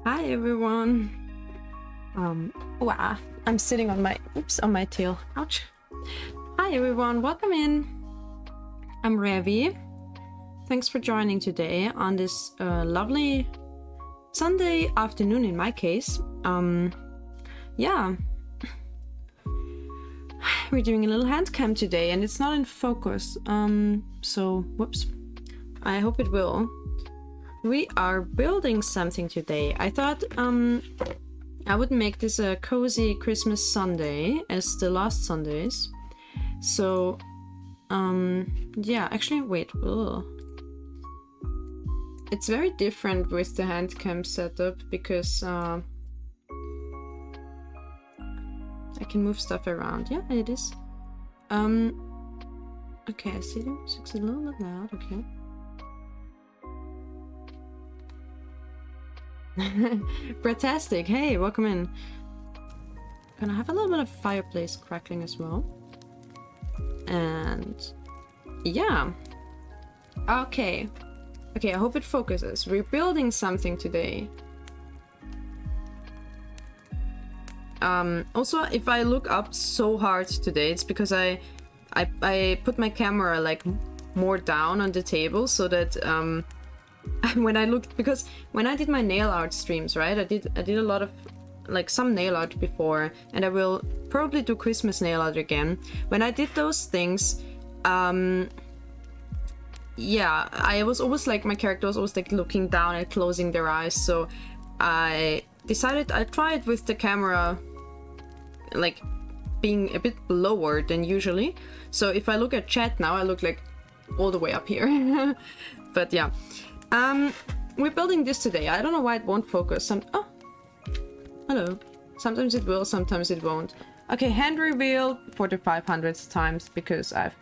Hi everyone. Wow, I'm sitting on my tail. Ouch. Hi everyone, welcome in. I'm Revi. Thanks for joining today on this lovely Sunday afternoon in my case. Yeah. We're doing a little hand cam today and it's not in focus. So whoops. I hope it will. We are building something today. I thought I would make this a cozy Christmas Sunday as the last Sundays. So yeah, actually wait. Ugh. It's very different with the hand cam setup because I can move stuff around. Yeah, it is. Okay, I see them. It's a little bit loud. Okay. Fantastic. Hey, welcome in. Gonna have a little bit of fireplace crackling as well. And yeah. Okay. Okay, I hope it focuses. We're building something today. Also, if I look up so hard today, it's because I put my camera like more down on the table so that when I looked, because when I did my nail art streams, right, I did a lot of like some nail art before, and I will probably do Christmas nail art again. When I did those things, yeah, I was always like, my character was always like looking down and closing their eyes, so I decided I'd try it with the camera like being a bit lower than usually. So if I look at chat now, I look like all the way up here. But yeah. We're building this today. I don't know why it won't focus. Oh, hello. Sometimes it will, sometimes it won't. Okay, hand reveal for the 500th times because I've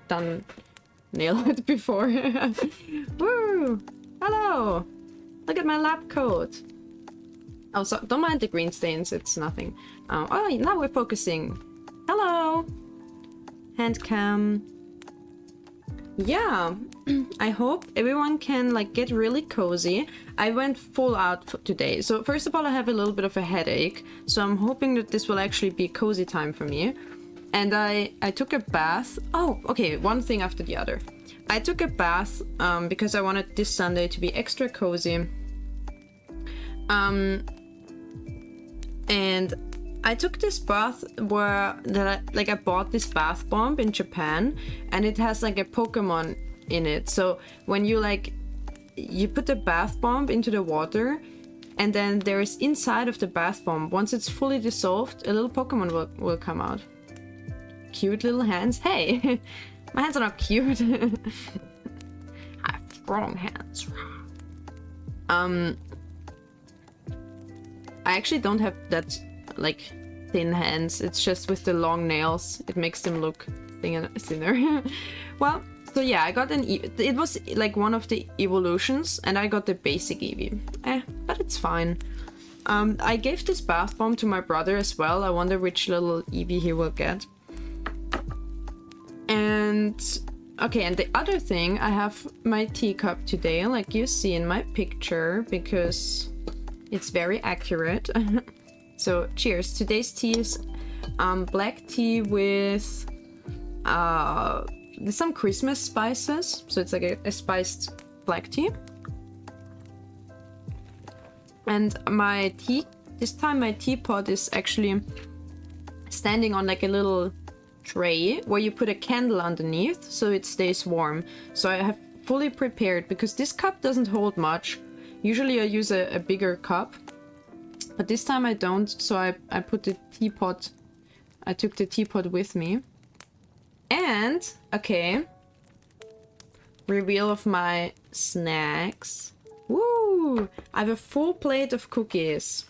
done nail art before. Woo! Hello! Look at my lab coat. Oh, so don't mind the green stains. It's nothing. Oh, now we're focusing. Hello! Hand cam. Yeah, I hope everyone can like get really cozy. I went full out today. So first of all, I have a little bit of a headache. So I'm hoping that this will actually be cozy time for me. And I took a bath. Oh, okay, one thing after the other. I took a bath because I wanted this Sunday to be extra cozy. And I took this bath where I bought this bath bomb in Japan, and it has like a Pokemon in it. So when you you put the bath bomb into the water, and then there is inside of the bath bomb, once it's fully dissolved, a little Pokemon will come out. Cute little hands. Hey, my hands are not cute. I have strong hands. I actually don't have that like thin hands. It's just with the long nails it makes them look thinner. Well, so yeah, I got it was like one of the evolutions, and I got the basic Eevee. But it's fine. I gave this bath bomb to my brother as well. I wonder which little Eevee he will get. And okay, and the other thing, I have my teacup today, like you see in my picture, because it's very accurate. So cheers. Today's tea is black tea with some Christmas spices. So it's like a spiced black tea. And this time my teapot is actually standing on like a little tray where you put a candle underneath so it stays warm. So I have fully prepared, because this cup doesn't hold much. Usually I use a bigger cup. But this time I don't, so I put the teapot, I took the teapot with me. And, okay, reveal of my snacks. Woo! I have a full plate of cookies.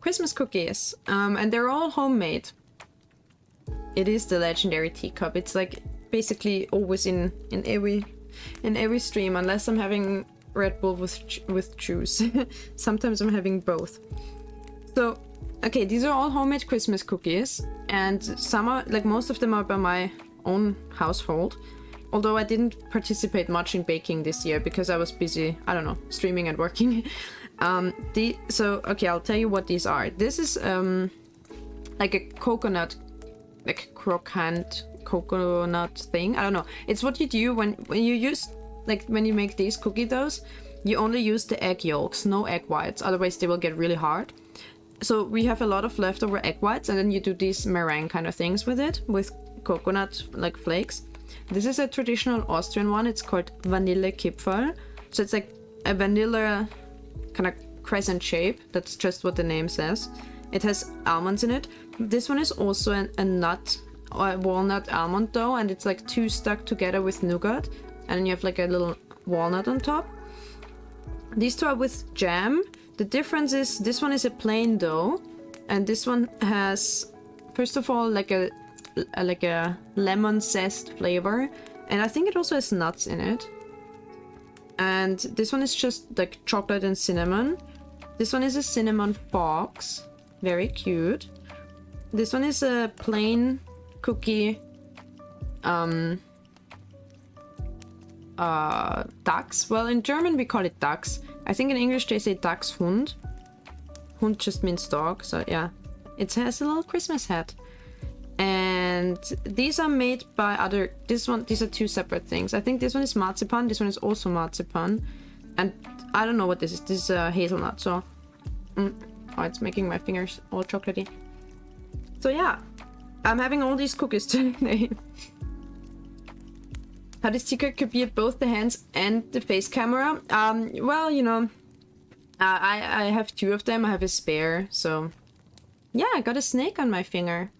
Christmas cookies. And they're all homemade. It is the legendary teacup. It's like basically always in every stream, unless I'm having Red Bull with juice. Sometimes I'm having both. So, okay, these are all homemade Christmas cookies, and some are, like most of them are by my own household. Although I didn't participate much in baking this year because I was busy, I don't know, streaming and working. Okay, I'll tell you what these are. This is like a coconut, like croquant coconut thing. I don't know. It's what you do when you use, like when you make these cookie doughs, you only use the egg yolks, no egg whites, otherwise they will get really hard. So we have a lot of leftover egg whites, and then you do these meringue kind of things with it, with coconut like flakes. This is a traditional Austrian one. It's called Vanillekipferl. So it's like a vanilla kind of crescent shape. That's just what the name says. It has almonds in it. This one is also a nut or a walnut almond dough, and it's like two stuck together with nougat, and then you have like a little walnut on top. These two are with jam. The difference is this one is a plain dough, and this one has, first of all, like a lemon zest flavor, and I think it also has nuts in it. And this one is just like chocolate and cinnamon. This one is a cinnamon fox, very cute. This one is a plain cookie Dachs. Well, in German we call it Dachs. I think in English they say Dachshund. Hund just means dog, so yeah. It has a little Christmas hat. And these are made by other... these are two separate things. I think this one is marzipan, this one is also marzipan. And I don't know what this is. This is hazelnut, so... oh, it's making my fingers all chocolatey. So yeah, I'm having all these cookies today. How does secret copy both the hands and the face camera? Well, you know, I have two of them. I have a spare, so... yeah, I got a snake on my finger.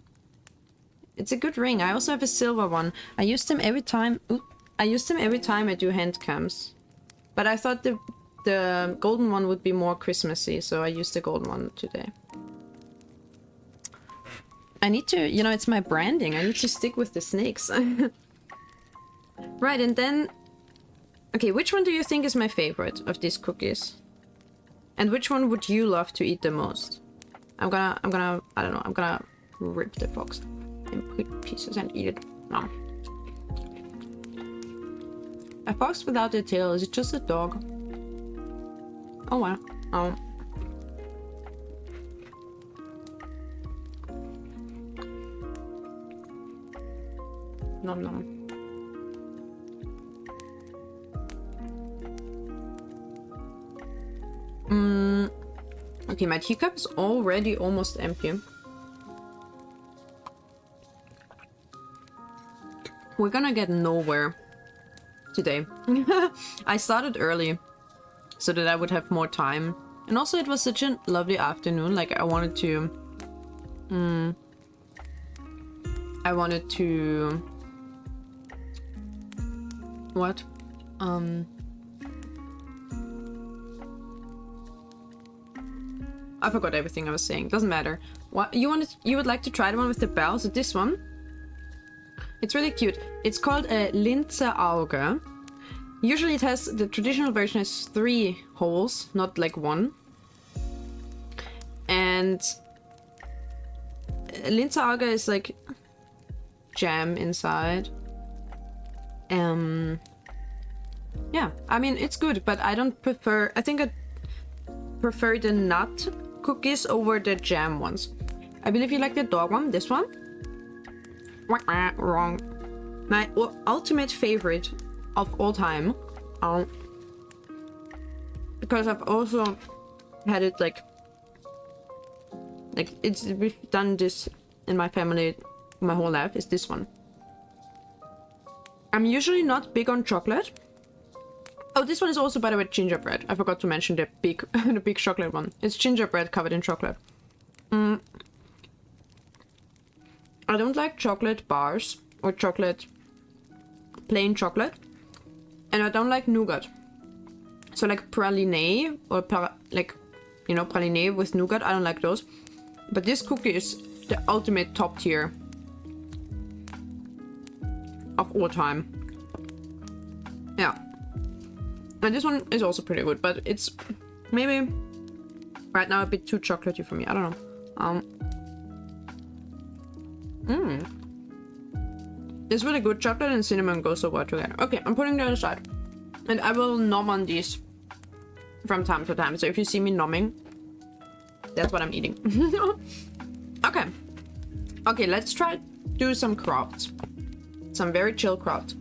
It's a good ring. I also have a silver one. I use them every time... I use them every time I do hand cams. But I thought the golden one would be more Christmassy, so I used the golden one today. I need to... you know, it's my branding. I need to stick with the snakes. Right, and then... okay, which one do you think is my favorite of these cookies? And which one would you love to eat the most? I don't know, I'm gonna rip the fox in pieces and eat it. No. A fox without a tail, is it just a dog? Oh wow. Oh. Nom nom. Okay, my teacup is already almost empty. We're gonna get nowhere today. I started early so that I would have more time. And also it was such a lovely afternoon. Like I wanted to... what? I forgot everything I was saying. Doesn't matter. What you would like to try the one with the bell? So this one, it's really cute. It's called a Linzer Auge. Usually it has, the traditional version has 3 holes, not like 1. And Linzer Auge is like jam inside. Yeah, I mean it's good, but I don't prefer. I think I prefer the nut cookies over the jam ones. I believe you like the dog one, this one? Wrong. My ultimate favorite of all time. Because I've also had it like we've done this in my family my whole life, is this one. I'm usually not big on chocolate. Oh, this one is also, by the way, gingerbread. I forgot to mention the big, the big chocolate one. It's gingerbread covered in chocolate. I don't like chocolate bars or plain chocolate, and I don't like nougat. So like praline or praline with nougat, I don't like those. But this cookie is the ultimate top tier of all time. Yeah. And this one is also pretty good, but it's maybe right now a bit too chocolatey for me. I don't know. It's really good. Chocolate and cinnamon go so well together. Okay, I'm putting that aside. And I will nom on these from time to time. So if you see me numbing, that's what I'm eating. Okay. Okay, let's try do some crafts. Some very chill craft.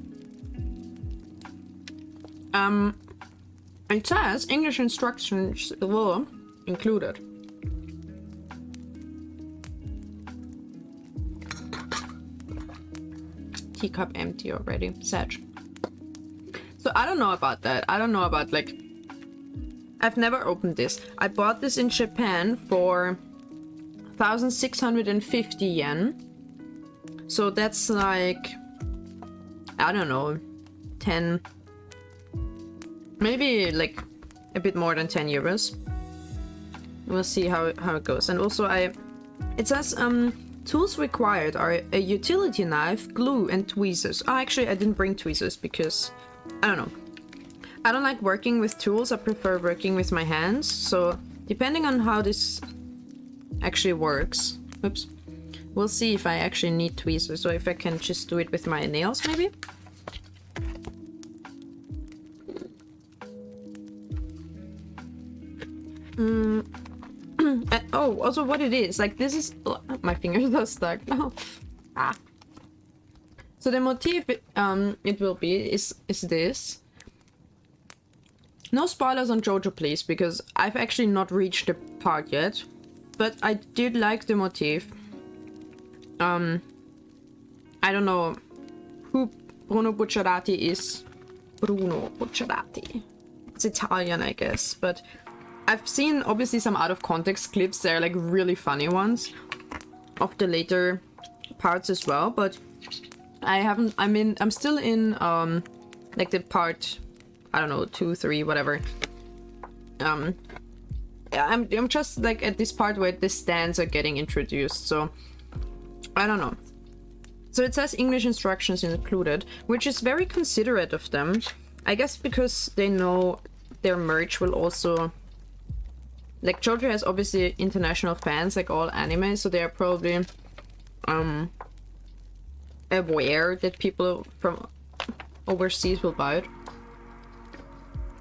It says English instructions were included. Teacup empty already. Sad. So I don't know about that. I don't know about like... I've never opened this. I bought this in Japan for 1,650 yen. So that's like... I don't know. 10... Maybe like a bit more than 10 euros. We'll see how it goes. And also it says tools required are a utility knife, glue, and tweezers. Oh, actually I didn't bring tweezers because I don't know. I don't like working with tools. I prefer working with my hands. So depending on how this actually works, oops, we'll see if I actually need tweezers or if I can just do it with my nails maybe. Oh, also what it is, like this is... Oh, my fingers are stuck. Oh. Ah. So the motif it will be is this. No spoilers on JoJo please, because I've actually not reached the part yet. But I did like the motif. I don't know who Bruno Bucciarati is. Bruno Bucciarati. It's Italian, I guess, but I've seen obviously some out of context clips. They're like really funny ones of the later parts as well, but I haven't... I mean, I'm still in like the part, I don't know, 2, 3, whatever. Yeah, I'm just like at this part where the stands are getting introduced, so I don't know. So it says English instructions included, which is very considerate of them. I guess because they know their merch will also... Like, JoJo has obviously international fans, like all anime, so they are probably aware that people from overseas will buy it.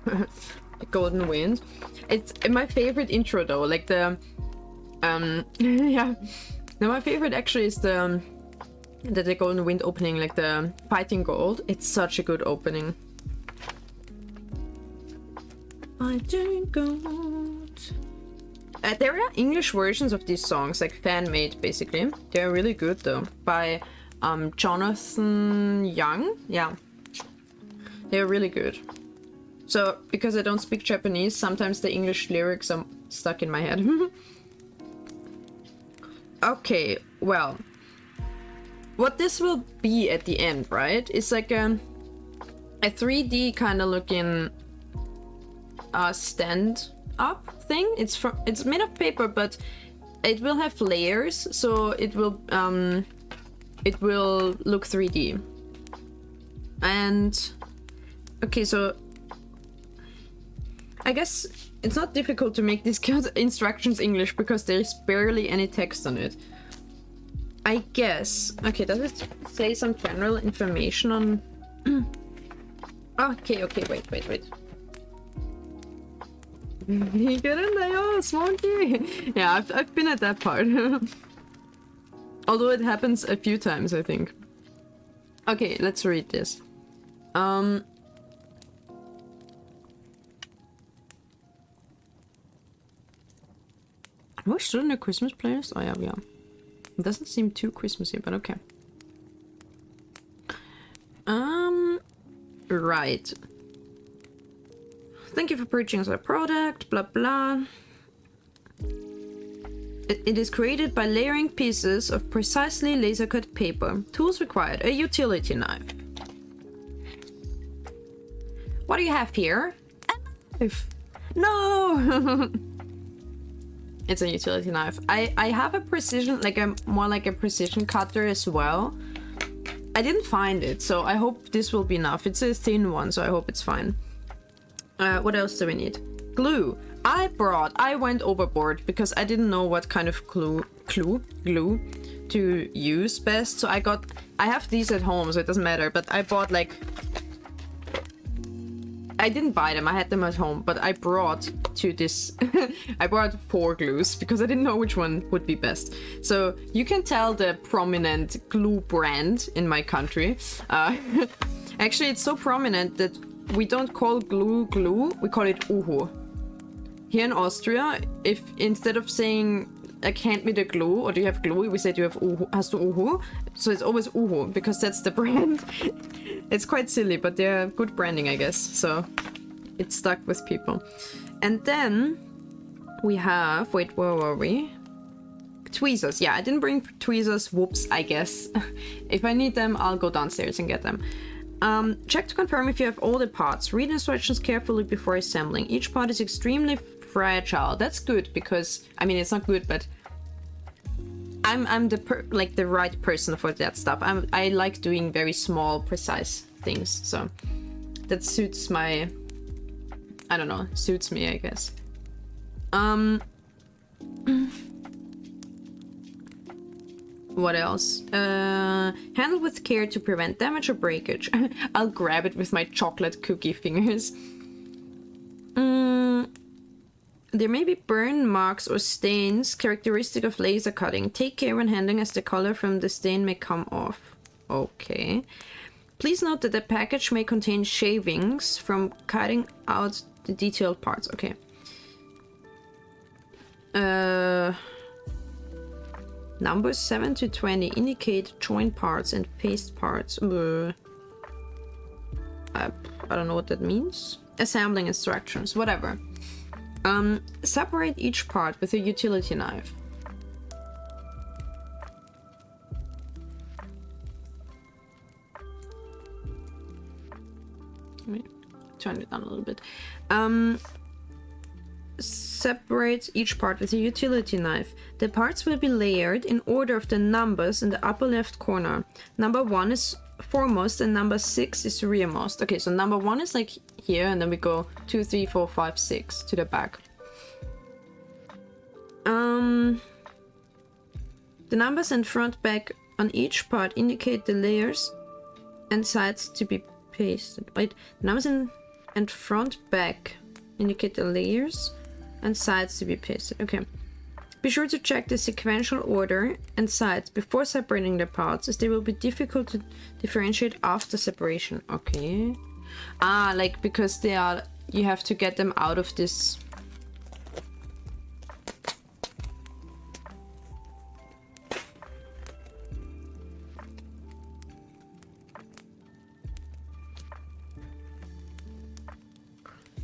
The Golden Wind. It's my favorite intro though, like the... yeah. No, my favorite actually is the Golden Wind opening, like the Fighting Gold. It's such a good opening. Fighting Gold. There are English versions of these songs, like fan-made basically. They're really good though, by Jonathan Young. Yeah, they're really good. So because I don't speak Japanese, sometimes the English lyrics are stuck in my head. Okay, well, what this will be at the end, right, is like a 3D kind of looking stand up thing. It's made of paper, but it will have layers, so it will look 3D. And okay, so I guess it's not difficult to make these instructions English because there's barely any text on it, I guess. Okay, does it say some general information on... okay, wait. Get in there, Smoky! Yeah, I've been at that part. Although it happens a few times, I think. Okay, let's read this. Are we still in a Christmas playlist? Oh yeah, we are. It doesn't seem too Christmassy, but okay. Right. Thank you for purchasing our product, blah blah. It is created by layering pieces of precisely laser cut paper. Tools required: a utility knife. What do you have here? A knife. No. It's a utility knife. I have a precision, like a more like a precision cutter as well. I didn't find it, so I hope this will be enough. It's a thin one, so I hope it's fine. What else do we need? Glue. I went overboard because I didn't know what kind of glue to use best. So I have these at home, so it doesn't matter. But I bought like I didn't buy them, I had them at home, but I brought to this I brought 4 glues because I didn't know which one would be best. So you can tell the prominent glue brand in my country. Actually, it's so prominent that we don't call glue glue, we call it uhu. Here in Austria, if instead of saying like hand me the glue or do you have glue, we say do you have uhu, hast du uhu? So it's always uhu because that's the brand. It's quite silly, but they're good branding, I guess. So it stuck with people. And then we have, wait, where were we? Tweezers. Yeah, I didn't bring tweezers. Whoops, I guess. If I need them, I'll go downstairs and get them. Check to confirm if you have all the parts. Read instructions carefully before assembling. Each part is extremely fragile. That's good because, I mean, it's not good, but I'm the the right person for that stuff. I like doing very small, precise things. So that suits my, I don't know, suits me, I guess. What else? Handle with care to prevent damage or breakage. I'll grab it with my chocolate cookie fingers. There may be burn marks or stains characteristic of laser cutting. Take care when handling as the color from the stain may come off. Okay. Please note that the package may contain shavings from cutting out the detailed parts. Okay. Numbers 7 to 20 indicate joint parts and paste parts. I don't know what that means. Assembling instructions, whatever. Separate each part with a utility knife. Let me turn it down a little bit. Separate each part with a utility knife. The parts will be layered in order of the numbers in the upper left corner. Number 1 is foremost and number 6 is rearmost. Okay, so number 1 is like here, and then we go 2, 3, 4, 5, 6 to the back. The numbers and front back on each part indicate the layers and sides to be pasted. Wait, numbers and front back indicate the layers and sides to be pasted. Okay. Be sure to check the sequential order and sides before separating the parts, as they will be difficult to differentiate after separation. Okay. Ah, like because they are, you have to get them out of this.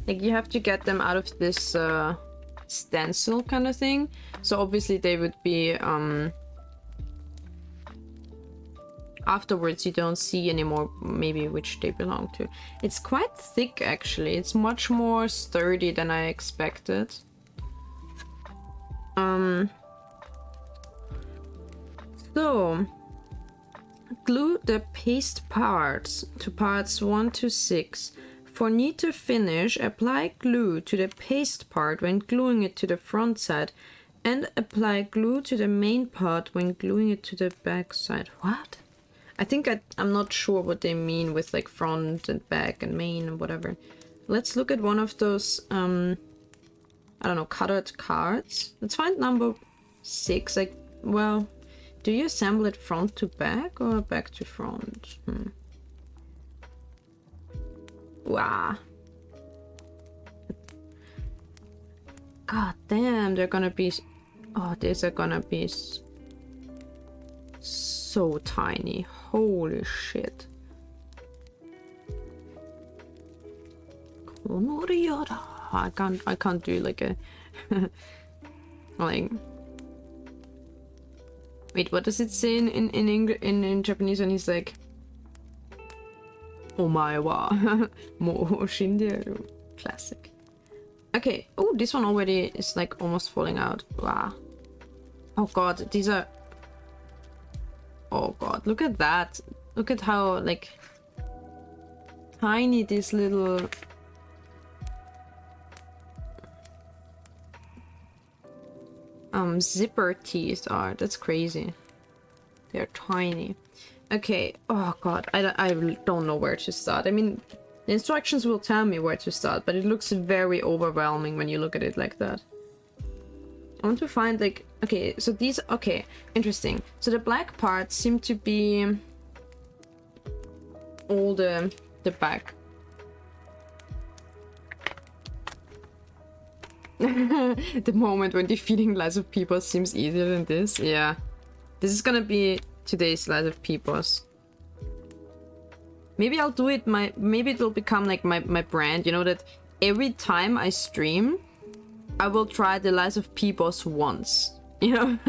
Like you have to get them out of this stencil kind of thing. So obviously they would be afterwards you don't see anymore maybe which they belong to. It's quite thick actually. It's much more sturdy than I expected. So glue the paste parts to parts 1 to 6. For neater finish, apply glue to the paste part when gluing it to the front side, and apply glue to the main part when gluing it to the back side. What? I think I'm not sure what they mean with like front and back and main and whatever. Let's look at one of those, I don't know, cutted cards. Let's find number 6. Like, well, do you assemble it front to back or back to front? Wow. God damn, they're gonna be... Oh, these are gonna be so tiny. Holy shit. I can't do like a... like... Wait, what does it say in Japanese when he's like... Omae wa mou shinderu. Classic. Okay. Oh, this one already is like almost falling out. Wow. Oh god, these are... Oh god, look at that. Look at how like tiny these little... zipper teeth are. That's crazy. They're tiny. Okay, oh god, I don't know where to start. I mean, The instructions will tell me where to start, but it looks very overwhelming when you look at it like that. I want to find like, okay, so these, okay, interesting. So the black parts seem to be all the back. The moment when defeating lives of people seems easier than this. Yeah. This is gonna be today's lives of peoples. Maybe I'll do it, maybe it will become like my brand, you know, that every time I stream, I will try the lives of peoples once, you know?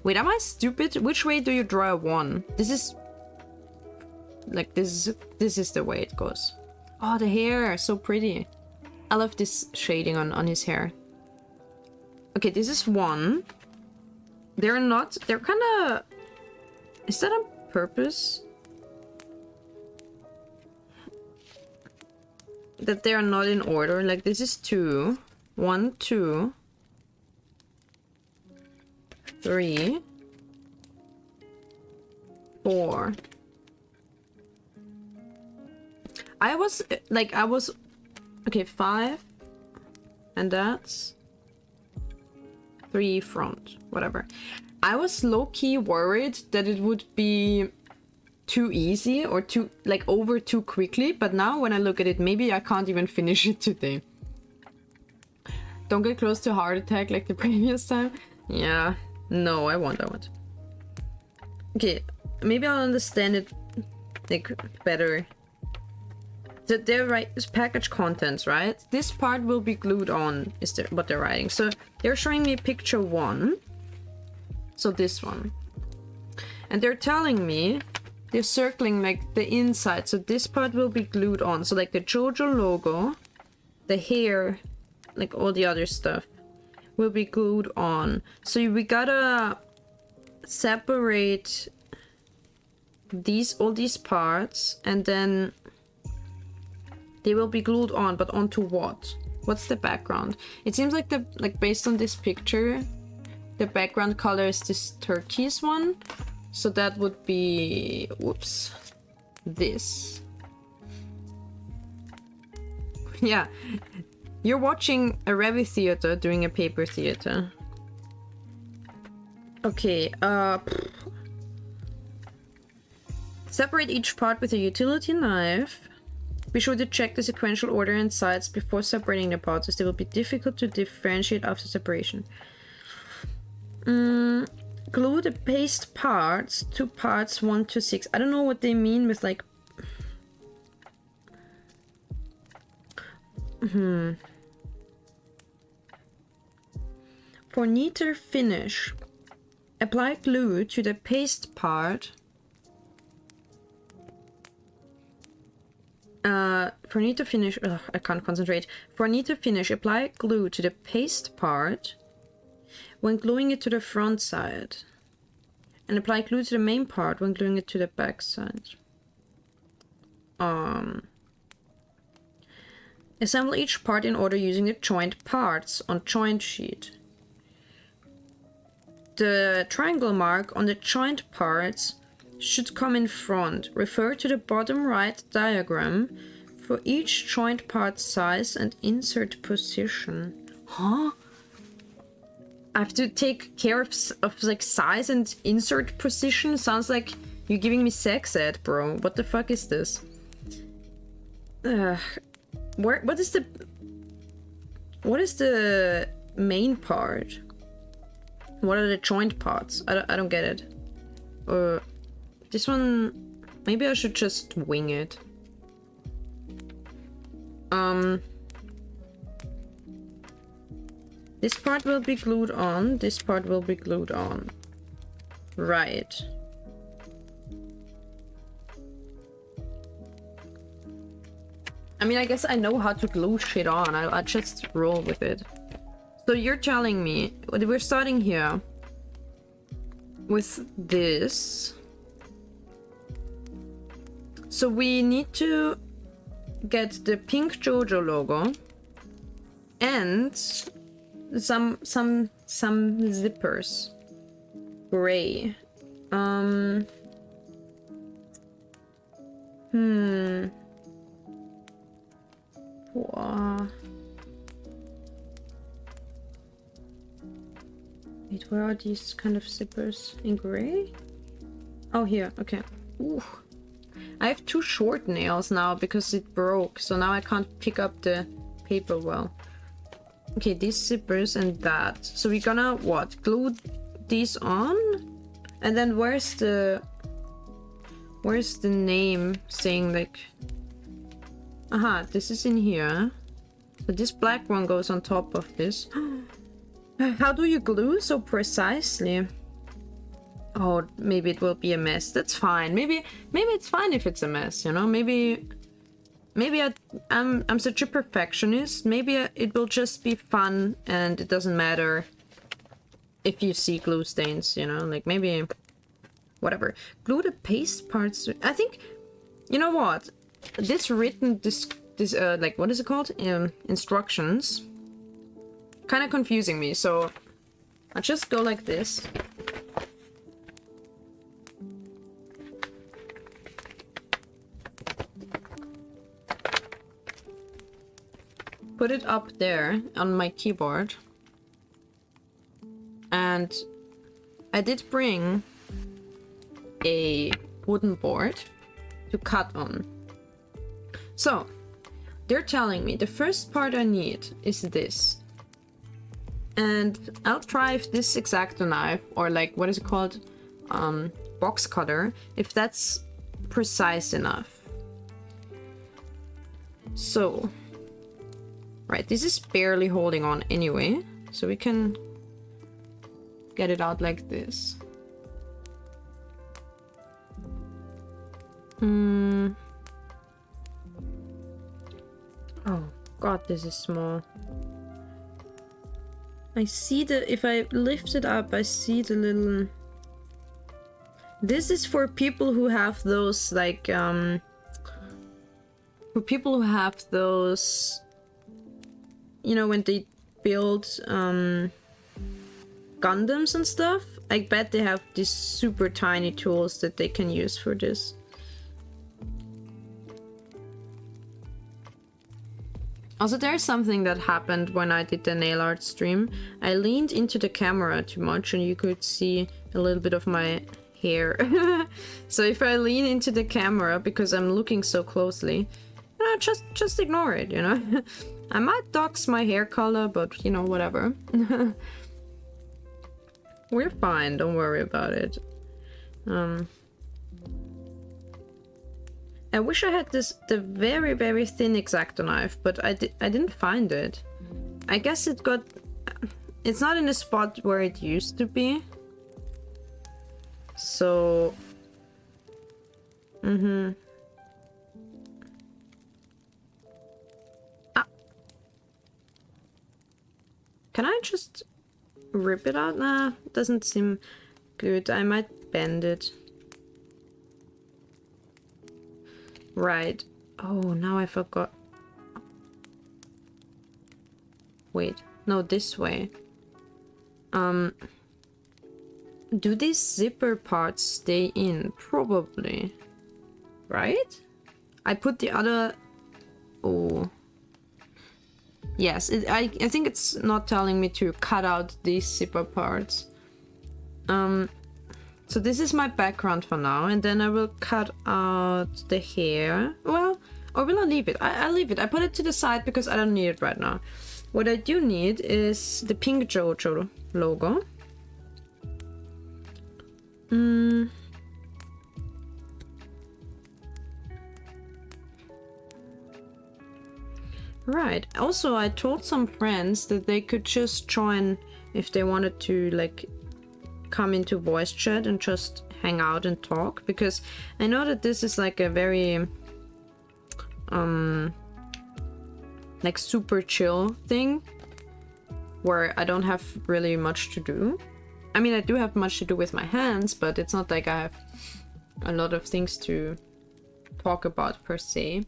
Wait, am I stupid? Which way do you draw a 1? This is... like, this is the way it goes. Oh, the hair, so pretty. I love this shading on his hair. Okay, this is 1. They're not... they're kind of... is that on purpose? That they are not in order. Like, this is 2. 1, 2. 3. 4. I was... okay, 5. And that's... 3 front. Whatever. I was low-key worried that it would be too easy or too, like, over too quickly, but now when I look at it, maybe I can't even finish it today. Don't get close to heart attack like the previous time. Yeah, no, I won't. Okay, maybe I'll understand it, like, better. So they're right, it's package contents, right? This part will be glued on, is what they're writing. So they're showing me picture 1. So this one. And they're telling me, they're circling like the inside, so this part will be glued on. So like the JoJo logo, the hair, like all the other stuff will be glued on. So we gotta separate all these parts, and then they will be glued on, but onto what? What's the background? It seems like based on this picture, the background color is this turquoise one. So that would be, whoops, this. Yeah, you're watching a revue theater doing a paper theater. Okay, separate each part with a utility knife. Be sure to check the sequential order and size before separating the parts, as they will be difficult to differentiate after separation. Glue the paste parts to parts 1 to 6. I don't know what they mean with like... For neater finish, apply glue to the paste part. For neater finish... ugh, I can't concentrate. For neater finish, apply glue to the paste part when gluing it to the front side, and apply glue to the main part when gluing it to the back side. Assemble each part in order using the joint parts on joint sheet. The triangle mark on the joint parts should come in front. Refer to the bottom right diagram for each joint part size and insert position. Huh? I have to take care of like size and insert position. Sounds like you're giving me sex ed, bro. What the fuck is this? What is the main part? What are the joint parts? I don't get it. This one, maybe I should just wing it. This part will be glued on, this part will be glued on. Right. I mean, I guess I know how to glue shit on. I'll just roll with it. So you're telling me, we're starting here with this. So we need to get the pink JoJo logo and some zippers. Gray. Wait, where are these kind of zippers? In gray? Oh, here. Okay. Ooh. I have 2 short nails now because it broke, so now I can't pick up the paper well. Okay, these zippers and that. So we're gonna, what? Glue these on? And then where's the name saying like... Aha, this is in here. So this black one goes on top of this. How do you glue so precisely? Oh, maybe it will be a mess. That's fine. Maybe it's fine if it's a mess, you know? Maybe I'm such a perfectionist. Maybe it will just be fun and it doesn't matter if you see glue stains, you know? Like maybe whatever. Glue the paste parts. I think, you know what? This written like what is it called? Instructions. Kind of confusing me, so I'll just go like this. Put it up there on my keyboard. And I did bring a wooden board to cut on. So, they're telling me the first part I need is this. And I'll try if this X-Acto knife, or like, what is it called? Box cutter, if that's precise enough. So, right, this is barely holding on anyway, so we can get it out like this. Oh god, this is small. I see if I lift it up, I see the little... This is for people who have those, like, for people who have those... You know, when they build, Gundams and stuff? I bet they have these super tiny tools that they can use for this. Also, there's something that happened when I did the nail art stream. I leaned into the camera too much and you could see a little bit of my hair. So if I lean into the camera because I'm looking so closely, you know, just ignore it, you know? I might dox my hair color, but you know, whatever. We're fine, don't worry about it. I wish I had the very, very thin X-Acto knife, but I didn't find it. I guess it's not in a spot where it used to be. So... Ah. Can I just rip it out? Nah, doesn't seem good. I might bend it. Right. Oh, now I forgot. Wait. No, this way. Do these zipper parts stay in? Probably. Right? I put the other... Oh. Yes, I think it's not telling me to cut out these zipper parts. So this is my background for now, and then I will cut out the hair. Well, or will I leave it? I'll leave it. I put it to the side because I don't need it right now. What I do need is the pink JoJo logo. Right. Also, I told some friends that they could just join if they wanted to, like, come into voice chat and just hang out and talk, because I know that this is like a very like super chill thing where I don't have really much to do. I mean, I do have much to do with my hands, but it's not like I have a lot of things to talk about per se.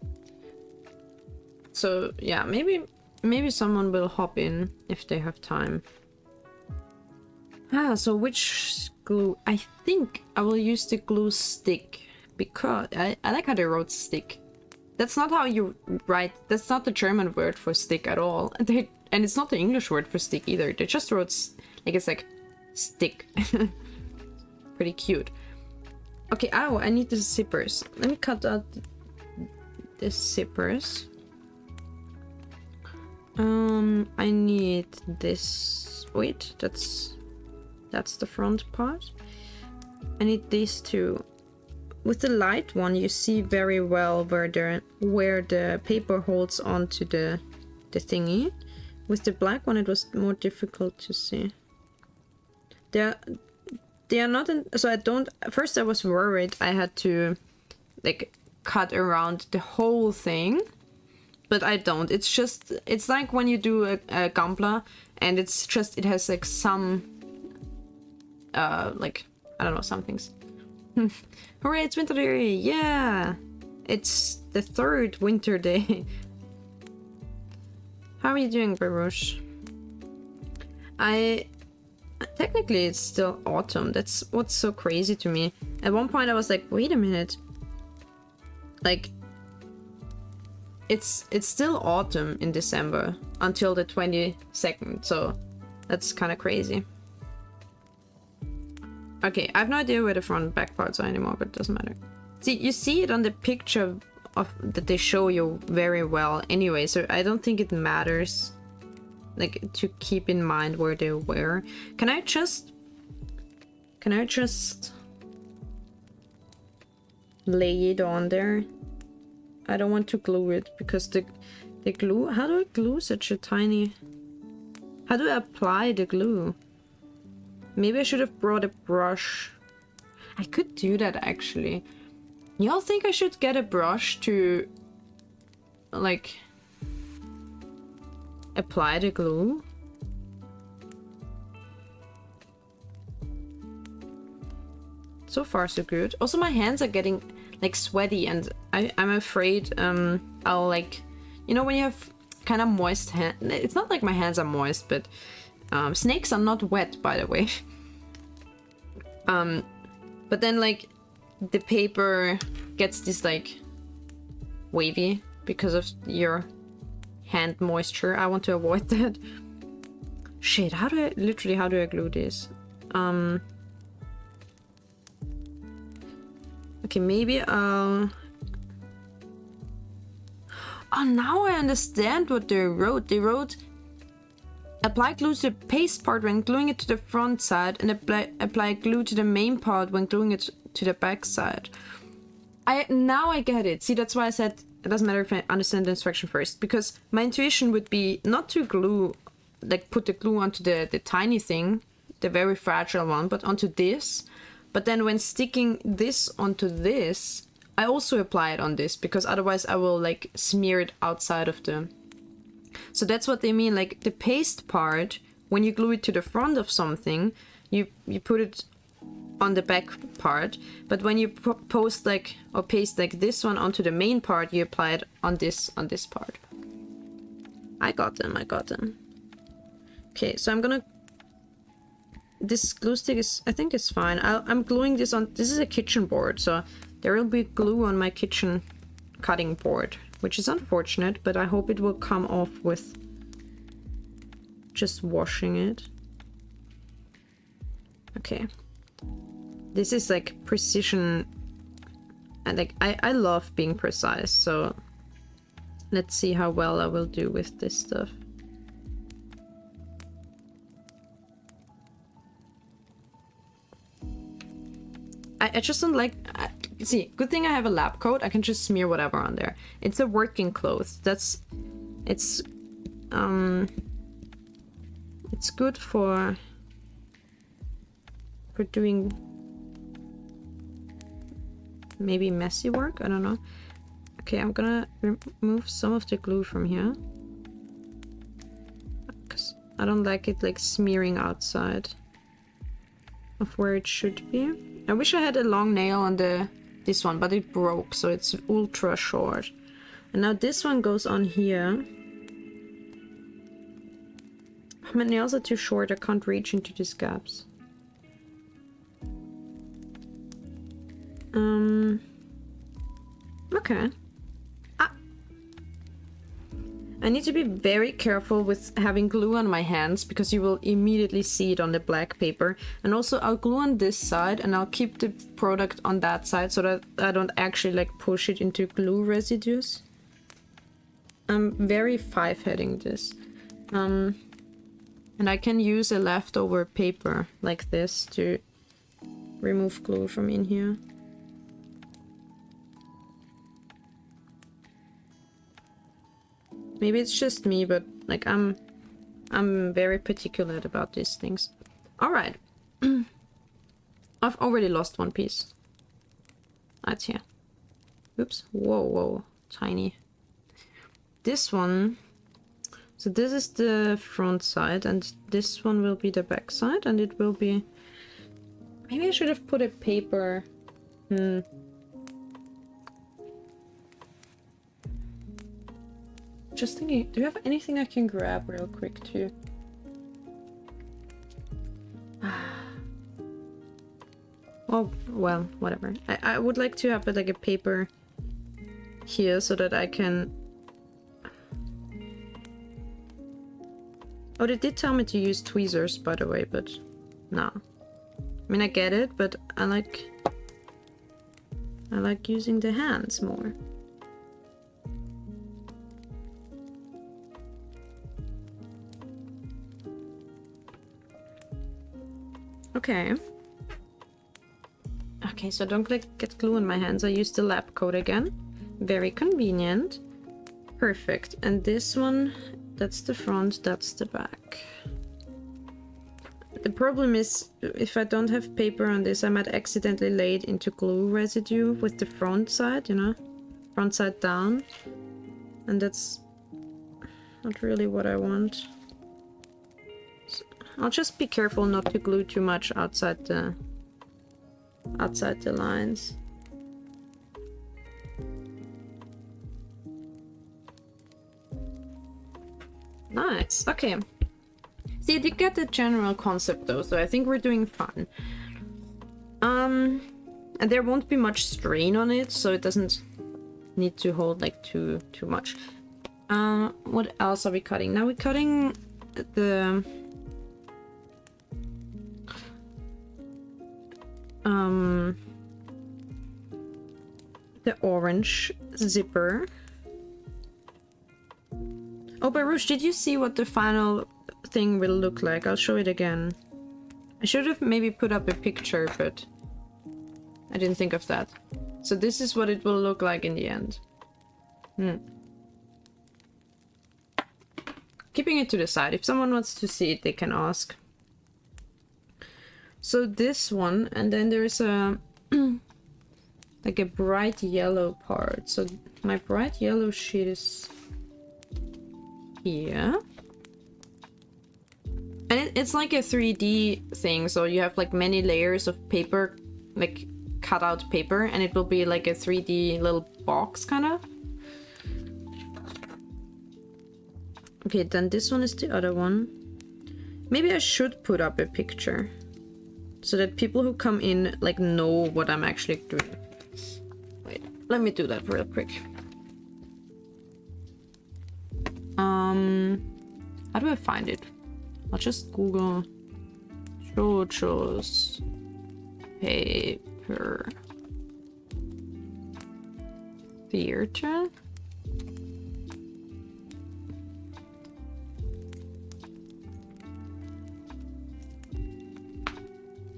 So yeah, maybe someone will hop in if they have time. Ah, so which glue? I think I will use the glue stick because I like how they wrote stick. That's not how you write. That's not the German word for stick at all. And it's not the English word for stick either. They just wrote like it's like stick. Pretty cute. Okay, oh, I need the zippers. Let me cut out the zippers. I need this. Wait, that's the front part. I need these two. With the light one, you see very well where the paper holds onto the thingy. With the black one, it was more difficult to see. They are not in, so I don't. First, I was worried I had to like cut around the whole thing, but I don't. It's like when you do a Gampla, and it has like some like I don't know, some things. Hooray, it's winter day! Yeah! It's the 3rd winter day. How are you doing, Baruch? Technically, it's still autumn. That's what's so crazy to me. At one point, I was like, wait a minute. Like, it's still autumn in December until the 22nd, so that's kind of crazy. Okay, I have no idea where the front and back parts are anymore, but it doesn't matter. See, you see it on the picture that they show you very well anyway, so I don't think it matters, like, to keep in mind where they were. Can I just lay it on there? I don't want to glue it because the glue, how do I glue such a tiny, how do I apply the glue? Maybe I should have brought a brush. I could do that actually. Y'all think I should get a brush to like apply the glue? So far so good. Also my hands are getting like sweaty and I'm afraid I'll like, you know when you have kind of moist hand, it's not like my hands are moist, but snakes are not wet, by the way. But then like the paper gets this like wavy because of your hand moisture. I want to avoid that. Shit, how do I glue this? Okay, maybe I'll... Oh, now I understand what they wrote. They wrote apply glue to the paste part when gluing it to the front side and apply glue to the main part when gluing it to the back side. Now I get it. See, that's why I said it doesn't matter if I understand the instruction first, because my intuition would be not to glue, like put the glue onto the tiny thing, the very fragile one, but onto this. But then when sticking this onto this, I also apply it on this, because otherwise I will like smear it outside of the... So that's what they mean, like the paste part, when you glue it to the front of something, you put it on the back part, but when you paste like this one onto the main part, you apply it on this part. I got them. Okay, so I'm gonna... This glue stick is, I think it's fine. I'm gluing this on, this is a kitchen board, so there will be glue on my kitchen cutting board, which is unfortunate, but I hope it will come off with just washing it. Okay. This is like precision, and like I love being precise, so let's see how well I will do with this stuff. I just don't like... see, good thing I have a lab coat. I can just smear whatever on there. It's a working clothes. It's good for doing maybe messy work. I don't know. Okay, I'm gonna remove some of the glue from here, because I don't like it like smearing outside of where it should be. I wish I had a long nail on this one, but it broke, so it's ultra short. And now this one goes on here. My nails are too short, I can't reach into these gaps. Okay. need to be very careful with having glue on my hands because you will immediately see it on the black paper. And also I'll glue on this side and I'll keep the product on that side so that I don't actually like push it into glue residues. I'm very five-heading this. And I can use a leftover paper like this to remove glue from in here. Maybe it's just me, but like I'm very particular about these things. All right. I've already lost one piece. That's here. Oops. Whoa, whoa. Tiny. This one. So this is the front side and this one will be the back side and it will be... Maybe I should have put a paper. Just thinking, do you have anything I can grab real quick too? Oh, well, whatever. I would like to have like a paper here so that I can... Oh, they did tell me to use tweezers, by the way, but no. I mean, I get it, but I like using the hands more. Okay. Okay, so I don't get glue in my hands. I use the lab coat again. Very convenient. Perfect. And this one, that's the front, that's the back. The problem is, if I don't have paper on this, I might accidentally lay it into glue residue with the front side, you know? Front side down. And that's not really what I want. I'll just be careful not to glue too much outside the lines. Nice. Okay. See, you get the general concept though, so I think we're doing fine. And there won't be much strain on it, so it doesn't need to hold like too much. What else are we cutting? Now we're cutting the orange zipper. Oh, Baruch, did you see what the final thing will look like? I'll show it again. I should have maybe put up a picture, but I didn't think of that. So this is what it will look like in the end. Keeping it to the side. If someone wants to see it, they can ask. So this one, and then there's a like a bright yellow part. So my bright yellow sheet is here. And it's like a 3D thing, so you have like many layers of paper, like cut out paper, and it will be like a 3D little box kind of. Okay, then this one is the other one. Maybe I should put up a picture so that people who come in like know what I'm actually doing. Wait, let me do that real quick. How do I find it? I'll just Google JoJo's paper theater.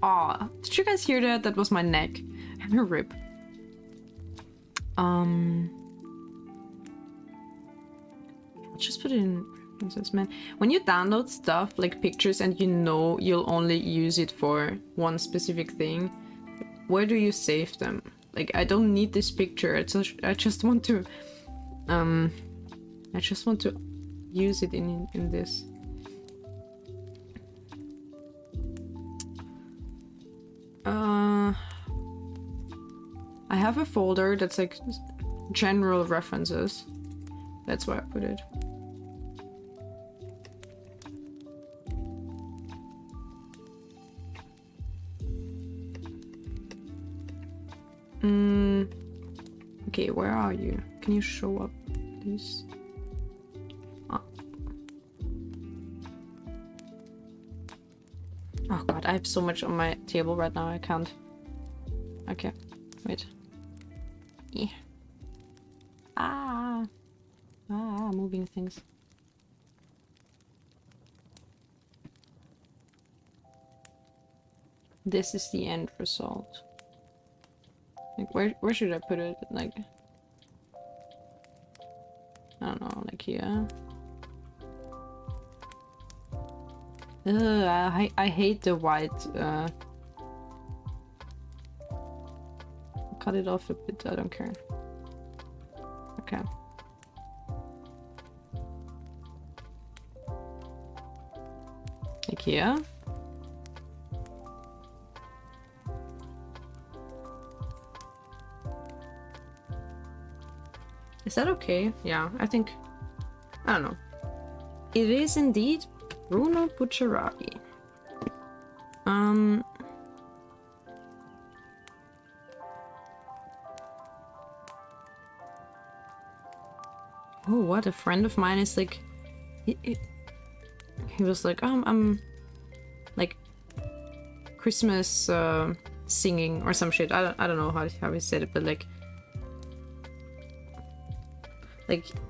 Aw, did you guys hear that? That was my neck. Rip. I'll just put it in references, man. When you download stuff like pictures and you know you'll only use it for one specific thing, where do you save them? Like, I don't need this picture. I just want to use it in this. I have a folder that's like general references. That's where I put it. Okay, where are you? Can you show up, please? God, I have so much on my table right now, I can't. Okay, wait. Yeah. Moving things. This is the end result. Like, where should I put it? Like, I don't know, like here. Ugh, I hate the white. Cut it off a bit, I don't care. Okay. Like here. Is that okay? Yeah, I think... I don't know. It is indeed Bruno Bucciarati. Oh, what? A friend of mine is like... He was like, I'm like Christmas singing or some shit. I don't know how he said it, but like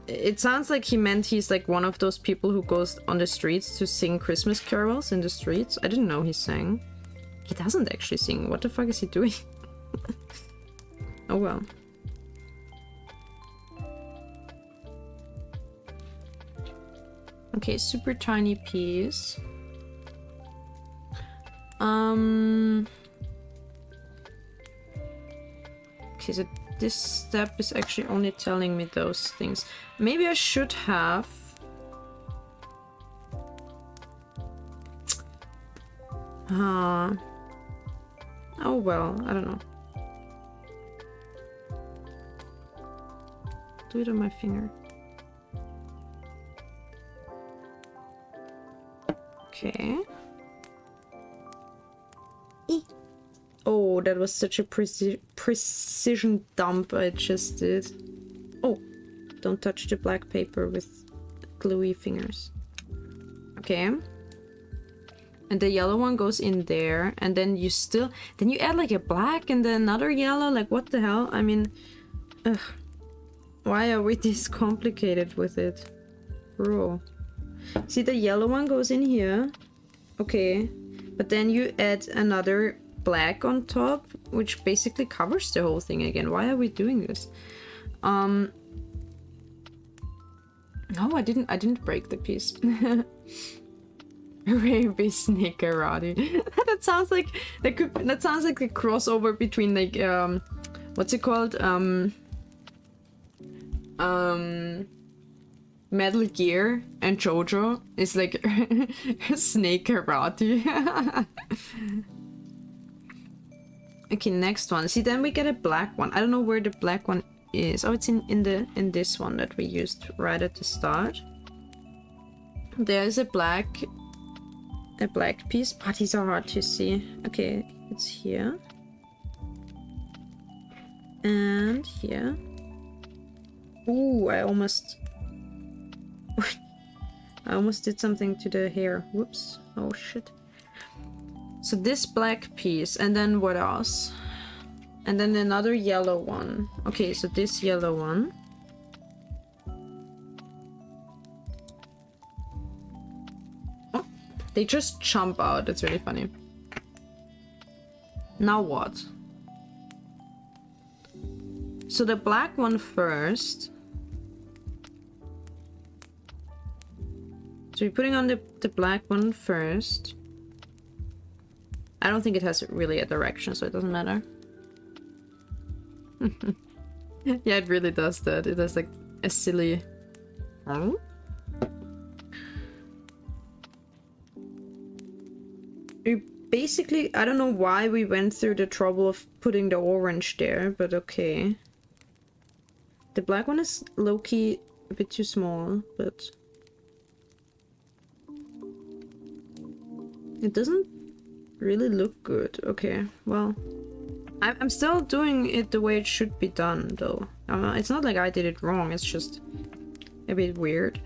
it sounds like he meant he's like one of those people who goes on the streets to sing Christmas carols in the streets. I didn't know he sang. He doesn't actually sing. What the fuck is he doing? Oh well. Okay, super tiny piece. Okay, so this step is actually only telling me those things. Maybe I should have... Oh well, I don't know. Do it on my finger. Okay. Oh, that was such a precision dump I just did. Oh, don't touch the black paper with gluey fingers. Okay. And the yellow one goes in there, and then you add like a black and then another yellow. Like, what the hell? I mean, ugh. Why are we this complicated with it? Bro. See, the yellow one goes in here. Okay. But then you add another black on top, which basically covers the whole thing again. Why are we doing this? No, I didn't break the piece. Baby Snickerati. That sounds like that sounds like a crossover between like what's it called? Metal Gear and JoJo is like Snake Karate. Okay, next one. See, then we get a black one. I don't know where the black one is. Oh, it's in this one that we used right at the start. There's a black piece, but these are hard to see. Okay, it's here and here. Ooh, I almost did something to the hair. Whoops. Oh shit. So this black piece, and then what else? And then another yellow one. Okay, so this yellow one. Oh, they just jump out. That's really funny. Now what? So the black one first. So you're putting on the black one first. I don't think it has really a direction, so it doesn't matter. Yeah, it really does that. It has like a silly... Oh? Basically, I don't know why we went through the trouble of putting the orange there, but okay. The black one is low-key a bit too small, but... It doesn't really look good. Okay, well... I'm still doing it the way it should be done, though. It's not like I did it wrong, it's just a bit weird.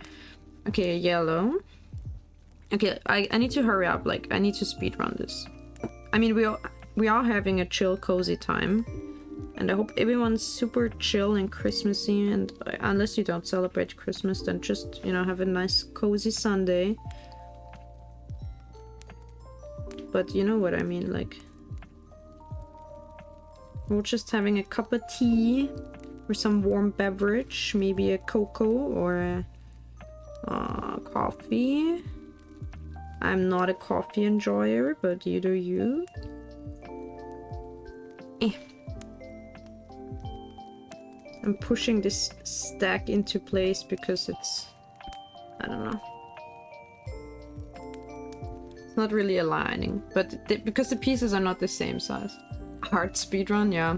Okay, yellow. Okay, I need to hurry up, like, I need to speedrun this. I mean, we are having a chill, cozy time. And I hope everyone's super chill and Christmassy, and unless you don't celebrate Christmas, then just, you know, have a nice cozy Sunday. But you know what I mean, like... We're just having a cup of tea, or some warm beverage, maybe a cocoa, or a coffee. I'm not a coffee enjoyer, but you do you. I'm pushing this stack into place because it's... I don't know. It's not really aligning, but because the pieces are not the same size. Hard speedrun, yeah.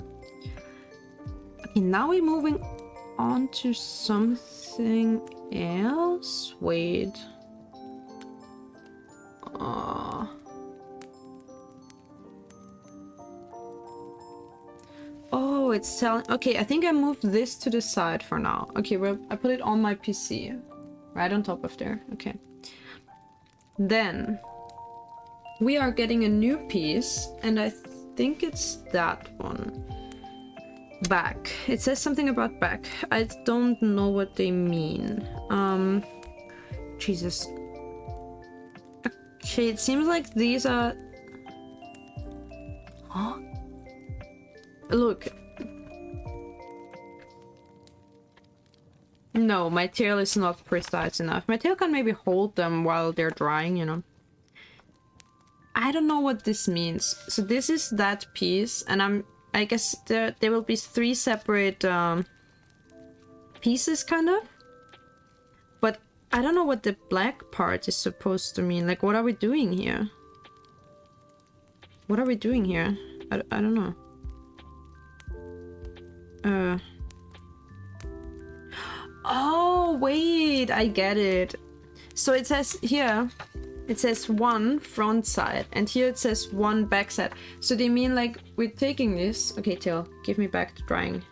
Okay, now we're moving on to something else. Wait. Oh, it's telling... Okay, I think I moved this to the side for now. Okay, well, I put it on my PC. Right on top of there. Okay. Then, we are getting a new piece, and I think it's that one. Back. It says something about back. I don't know what they mean. Jesus. Okay, it seems like these are... Huh? Look. No, my tail is not precise enough. My tail can maybe hold them while they're drying, you know. I don't know what this means. So this is that piece, and I guess there will be 3 separate pieces, kind of. But I don't know what the black part is supposed to mean. Like, what are we doing here? What are we doing here? I don't know. Oh, wait, I get it. So it says here, it says 1 front side, and here it says 1 back side. So they mean like we're taking this. Okay, Tail, give me back the drying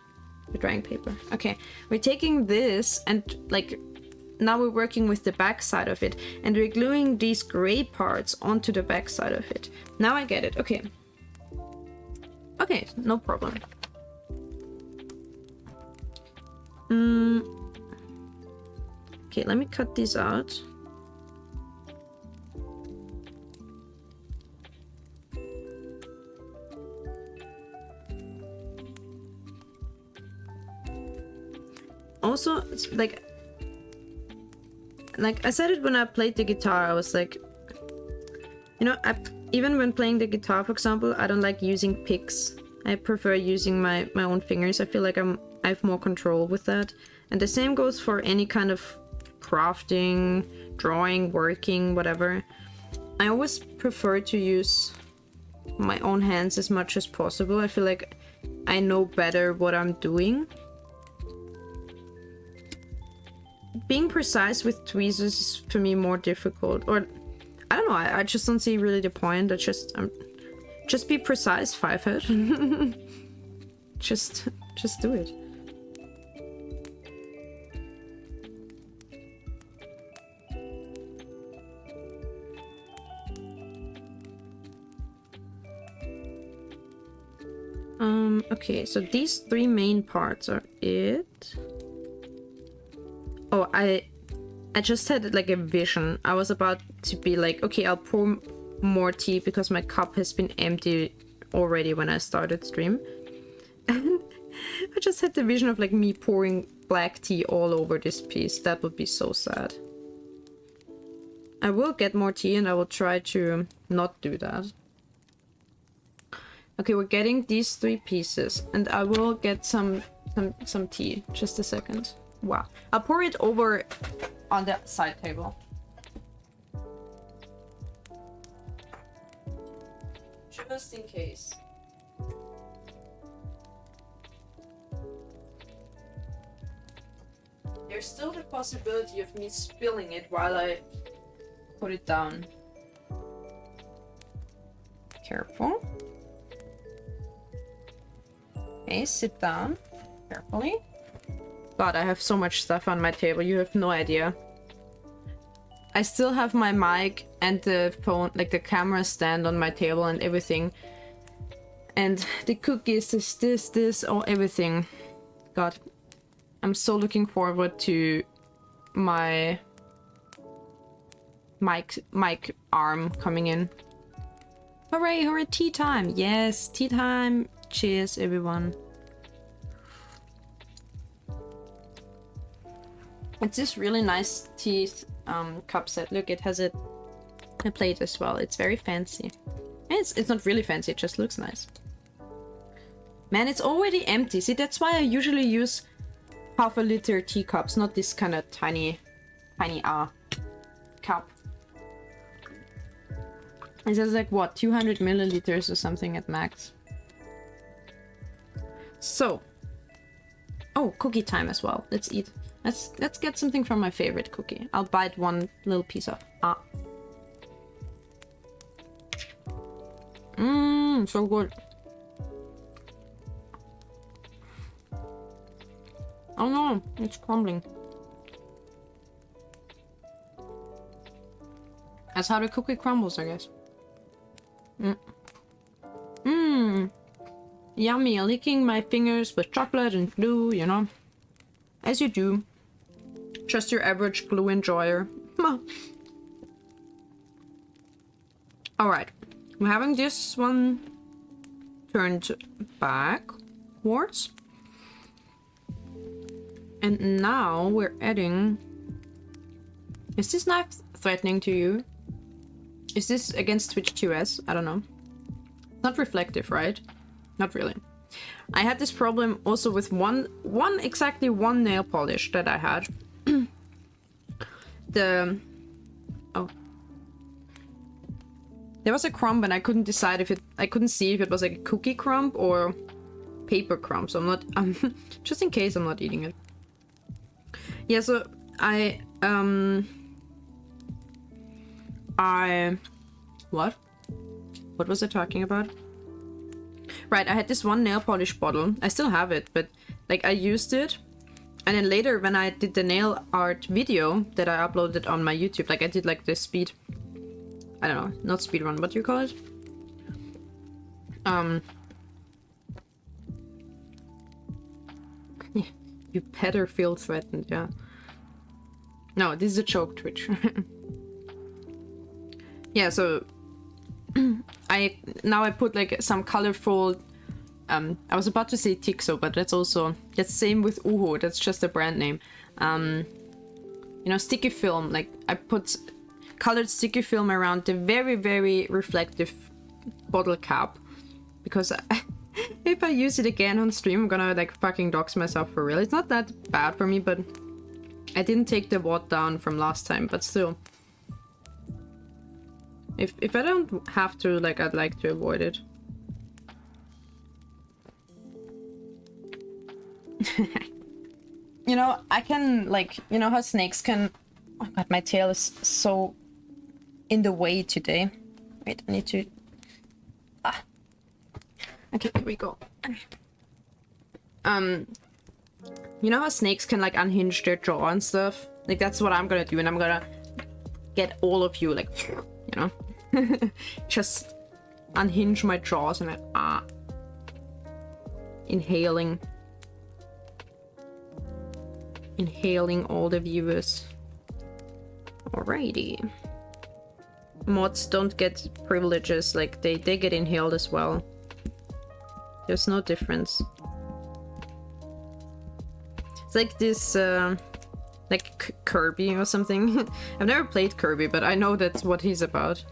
paper. Okay, we're taking this and like now we're working with the back side of it, and we're gluing these gray parts onto the back side of it. Now I get it. Okay. Okay, no problem. Okay, let me cut these out. Also, it's like I said it when I played the guitar, I was like, you know, even when playing the guitar, for example, I don't like using picks. I prefer using my own fingers. I feel like I have more control with that. And the same goes for any kind of crafting, drawing, working, whatever. I always prefer to use my own hands as much as possible. I feel like I know better what I'm doing. Being precise with tweezers is for me more difficult, or I don't know, I just don't see really the point. I just be precise, Fivehead. just do it. Okay, so these 3 main parts are it. Oh, I just had like a vision. I was about to be like, okay, I'll pour more tea because my cup has been empty already when I started stream. And I just had the vision of like me pouring black tea all over this piece. That would be so sad. I will get more tea and I will try to not do that. Okay, we're getting these 3 pieces and I will get some tea. Just a second. Wow. I'll pour it over on the side table. Just in case. There's still the possibility of me spilling it while I put it down. Careful. Okay, sit down carefully. God, I have so much stuff on my table, you have no idea. I still have my mic and the phone, like the camera stand on my table and everything. And the cookies, this, or everything. God, I'm so looking forward to my mic arm coming in. Hooray, hooray, tea time. Yes, tea time. Cheers, everyone. It's this really nice tea cup set. Look, it has a plate as well. It's very fancy. And it's not really fancy, it just looks nice. Man, it's already empty. See, that's why I usually use half a liter teacups, not this kind of tiny cup. It says like what, 200 milliliters or something at max. So, oh, cookie time as well. Let's eat. Let's get something from my favorite cookie. I'll bite one little piece off. Mmm, so good. Oh no, it's crumbling. That's how the cookie crumbles, I guess. Yummy, licking my fingers with chocolate and glue, you know. As you do. Just your average glue enjoyer. Alright. We're having this one turned backwards. And now we're adding... Is this knife threatening to you? Is this against Twitch TOS? I don't know. Not reflective, right? Not really. I had this problem also with exactly one nail polish that I had. There was a crumb and I couldn't decide if I couldn't see if it was like a cookie crumb or paper crumb, so I'm just in case I'm not eating it. Yeah, so what was I talking about? Right, I had this one nail polish bottle. I still have it, but like I used it. And then later when I did the nail art video that I uploaded on my YouTube, like I did like the speed, I don't know, not speed run, what do you call it? You better feel threatened, yeah. No, this is a joke, Twitch. Yeah, so I put like some colorful, I was about to say Tixo, but that's same with Uho, that's just a brand name. You know, sticky film, like I put colored sticky film around the very, very reflective bottle cap, because if I use it again on stream, I'm gonna like fucking dox myself for real. It's not that bad for me, but I didn't take the watt down from last time, but still. If I don't have to, like, I'd like to avoid it. You know, I can, like, you know how snakes can... Oh god, my tail is so in the way today. Wait, I need to... Okay, here we go. You know how snakes can, like, unhinge their jaw and stuff? Like, that's what I'm gonna do, and I'm gonna get all of you, like, you know? Just unhinge my jaws and inhaling all the viewers. Alrighty. Mods don't get privileges, like they get inhaled as well. There's no difference. It's like this like Kirby or something. I've never played Kirby, but I know that's what he's about.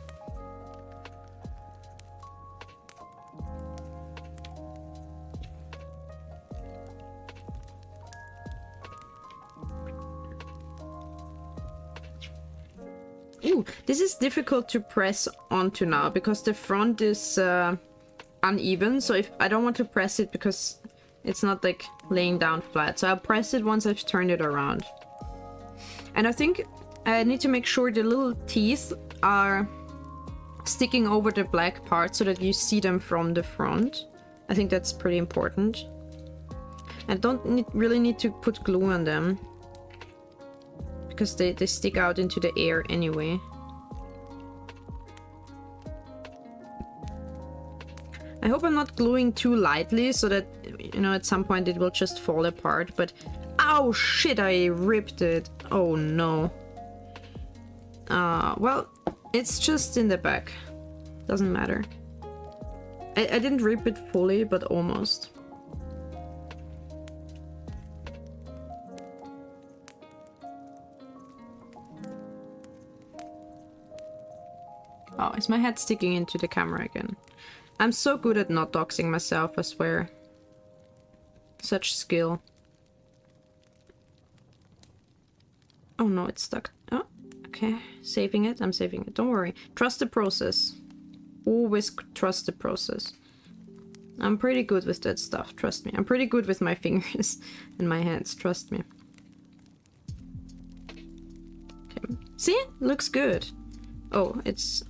Ooh, this is difficult to press onto now because the front is uneven, so if I don't want to press it because it's not like laying down flat, so I'll press it once I've turned it around. And I think I need to make sure the little teeth are sticking over the black part so that you see them from the front. I think that's pretty important. I don't really need to put glue on them, because they stick out into the air anyway. I hope I'm not gluing too lightly so that, you know, at some point it will just fall apart, but... Oh shit, I ripped it. Oh no. Well, it's just in the back. Doesn't matter. I didn't rip it fully, but almost. Oh, is my head sticking into the camera again? I'm so good at not doxing myself, I swear. Such skill. Oh no, it's stuck. Oh, okay. Saving it. I'm saving it. Don't worry. Trust the process. Always trust the process. I'm pretty good with that stuff. Trust me. I'm pretty good with my fingers and my hands. Trust me. Okay. See? Looks good. Oh, it's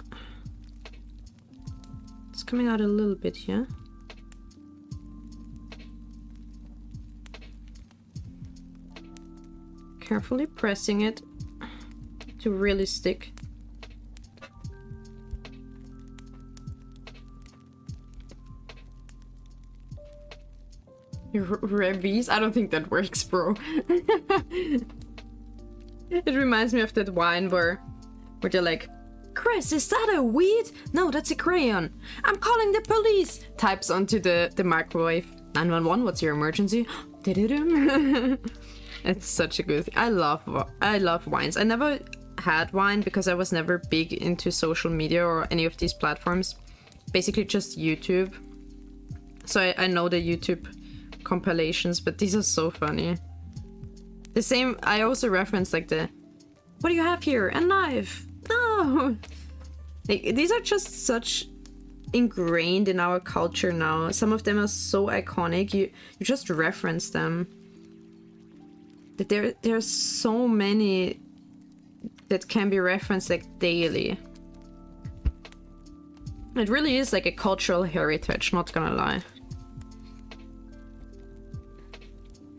coming out a little bit here. Carefully pressing it to really stick. Revies? I don't think that works, bro. It reminds me of that wine where they're like, Chris, is that a weed? No, that's a crayon. I'm calling the police. Types onto the microwave. 911, what's your emergency? It's such a good thing. I love wines. I never had wine because I was never big into social media or any of these platforms. Basically just YouTube. So I know the YouTube compilations, but these are so funny. The same, I also reference like the, what do you have here? A knife. No. Like, these are just such ingrained in our culture now. Some of them are so iconic. You just reference them. That there's so many that can be referenced like daily. It really is like a cultural heritage, not gonna lie.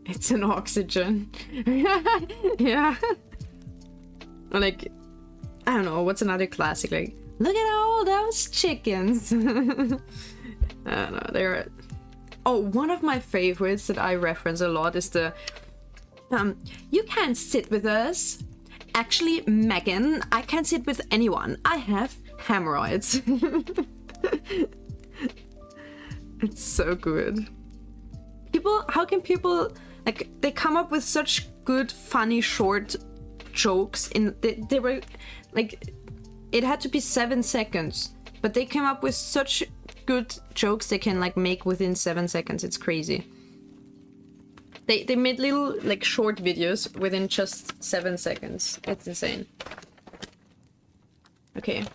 It's an oxygen. Yeah. Or like, I don't know, what's another classic? Like, look at all those chickens. I don't know, they're... Oh, one of my favorites that I reference a lot is the... you can't sit with us. Actually, Megan, I can't sit with anyone. I have hemorrhoids. It's so good. How can people, like, they come up with such good, funny, short jokes they were, like, it had to be 7 seconds, but they came up with such good jokes they can, like, make within 7 seconds. It's crazy. They made little, like, short videos within just 7 seconds. It's insane. Okay,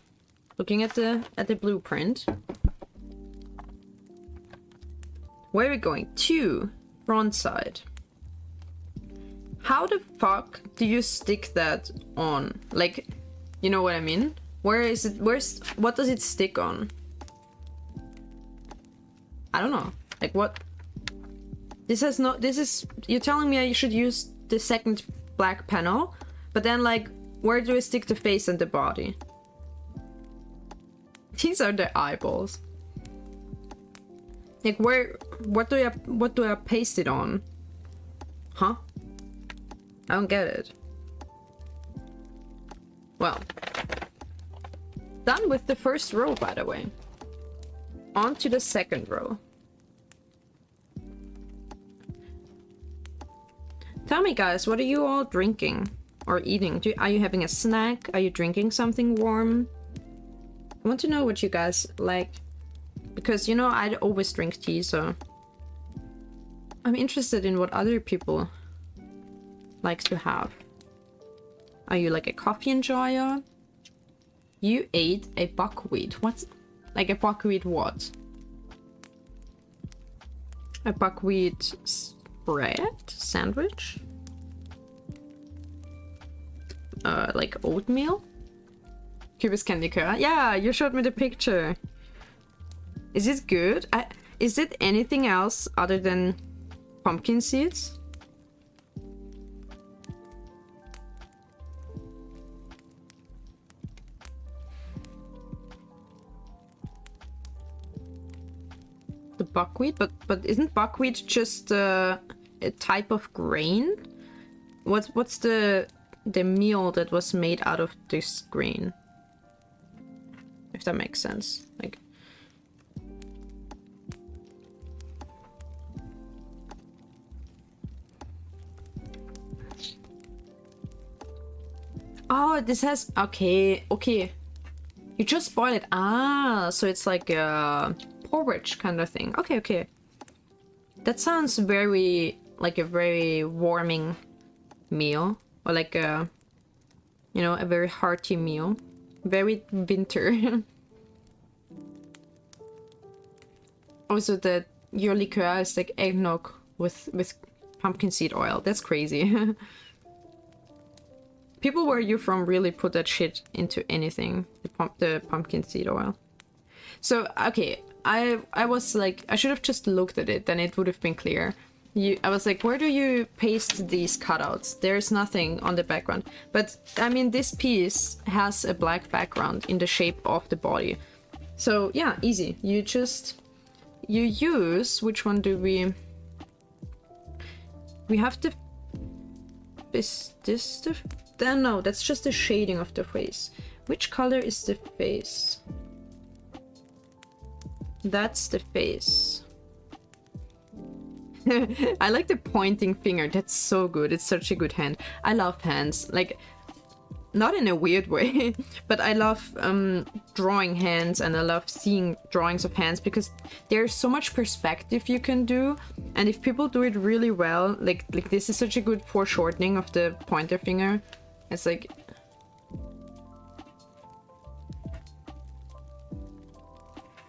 looking at the blueprint. Where are we going? 2, front side. How the fuck do you stick that on? Like, you know what I mean? Where is it? What does it stick on? I don't know. Like, what? This is, you're telling me I should use the second black panel, but then, like, where do I stick the face and the body? These are the eyeballs. Like, what do I paste it on? Huh? I don't get it. Well, done with the first row, by the way. On to the second row. Tell me, guys, what are you all drinking or eating? Are you having a snack? Are you drinking something warm? I want to know what you guys like. Because, you know, I always drink tea, so... I'm interested in what other people like to have. Are you like a coffee enjoyer? You ate a buckwheat. What's... Like a buckwheat what? A buckwheat spread? Sandwich? Like oatmeal? Cubis candy curd. Yeah, you showed me the picture. Is it good? Is it anything else other than pumpkin seeds? buckwheat, but isn't buckwheat just a type of grain? What's the meal that was made out of this grain? If that makes sense. Like, oh, this has... Okay, okay. You just boil it. Ah, so it's like a porridge kind of thing. Okay, okay. That sounds very... like a very warming meal. Or like a... you know, a very hearty meal. Very winter. Also, your liqueur is like eggnog with pumpkin seed oil. That's crazy. People where you're from really put that shit into anything. The pumpkin seed oil. So, okay. I was like... I should have just looked at it, then it would have been clear. I was like, where do you paste these cutouts? There's nothing on the background. But, I mean, this piece has a black background in the shape of the body. So, yeah, easy. You use... Which one do we... We have the... Is this the... No, that's just the shading of the face. Which color is the face? That's the face. I like the pointing finger. That's so good. It's such a good hand. I love hands. Like, not in a weird way, but I love drawing hands, and I love seeing drawings of hands because there's so much perspective you can do. And if people do it really well, like this is such a good foreshortening of the pointer finger. It's like...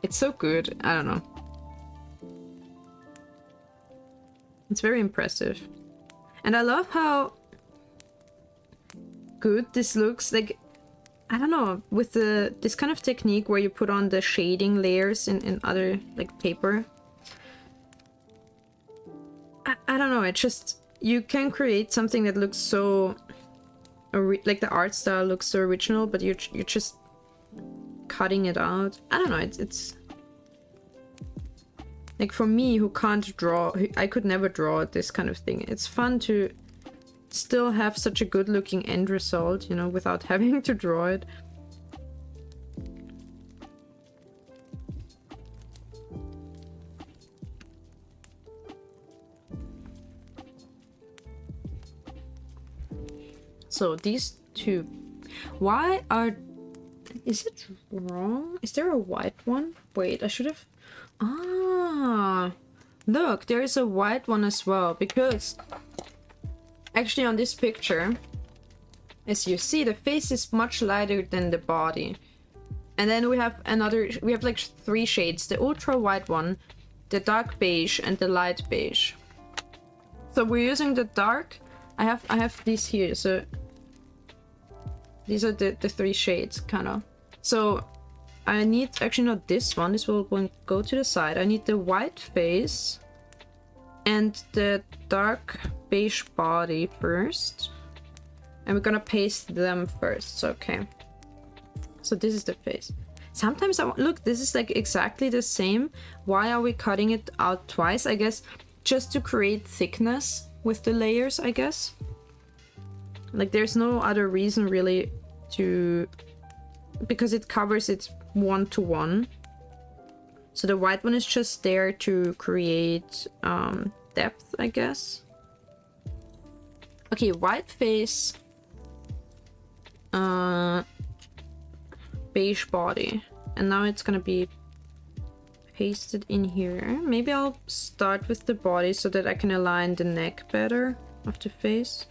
It's so good. I don't know. It's very impressive. And I love how good this looks. Like, I don't know, with this kind of technique where you put on the shading layers in other, like, paper. I don't know, it just... You can create something that looks so... like the art style looks so original, but you're just cutting it out. I don't know, it's like, for me who can't draw, I could never draw this kind of thing. It's fun to still have such a good looking end result, you know, without having to draw it. So these two, why are... Is it wrong? Is there a white one? Wait, I should have... Ah, look, there is a white one as well, because actually on this picture, as you see, the face is much lighter than the body. And then we have like 3 shades: the ultra white one, the dark beige, and the light beige. So we're using the dark. I have these here, so these are the 3 shades, kind of. So I need, actually not this one, this will go to the side. I need the white face and the dark beige body first. And we're gonna paste them first, so okay. So this is the face. Sometimes look, this is like exactly the same. Why are we cutting it out twice? I guess just to create thickness with the layers, I guess. Like, there's no other reason really to... Because it covers it 1-to-1. So the white one is just there to create depth, I guess. Okay, white face. Beige body. And now it's gonna be pasted in here. Maybe I'll start with the body so that I can align the neck better of the face.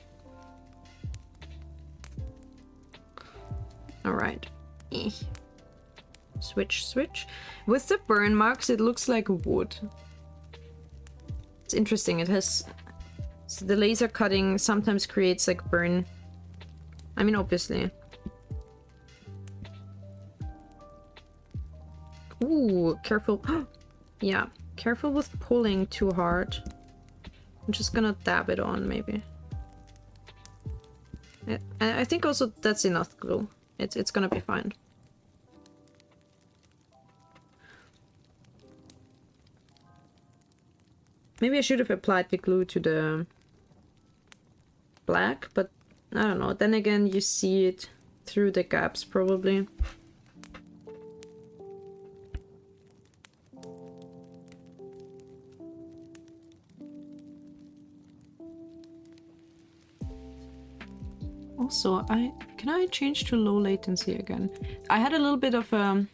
Alright. Switch, switch. With the burn marks, it looks like wood. It's interesting. It has... So the laser cutting sometimes creates like burn. I mean, obviously. Ooh, careful. Yeah, careful with pulling too hard. I'm just gonna dab it on, maybe. I think also that's enough glue. It's gonna be fine. Maybe I should have applied the glue to the black, but I don't know. Then again, you see it through the gaps probably. Also, can I change to low latency again? I had a little bit of I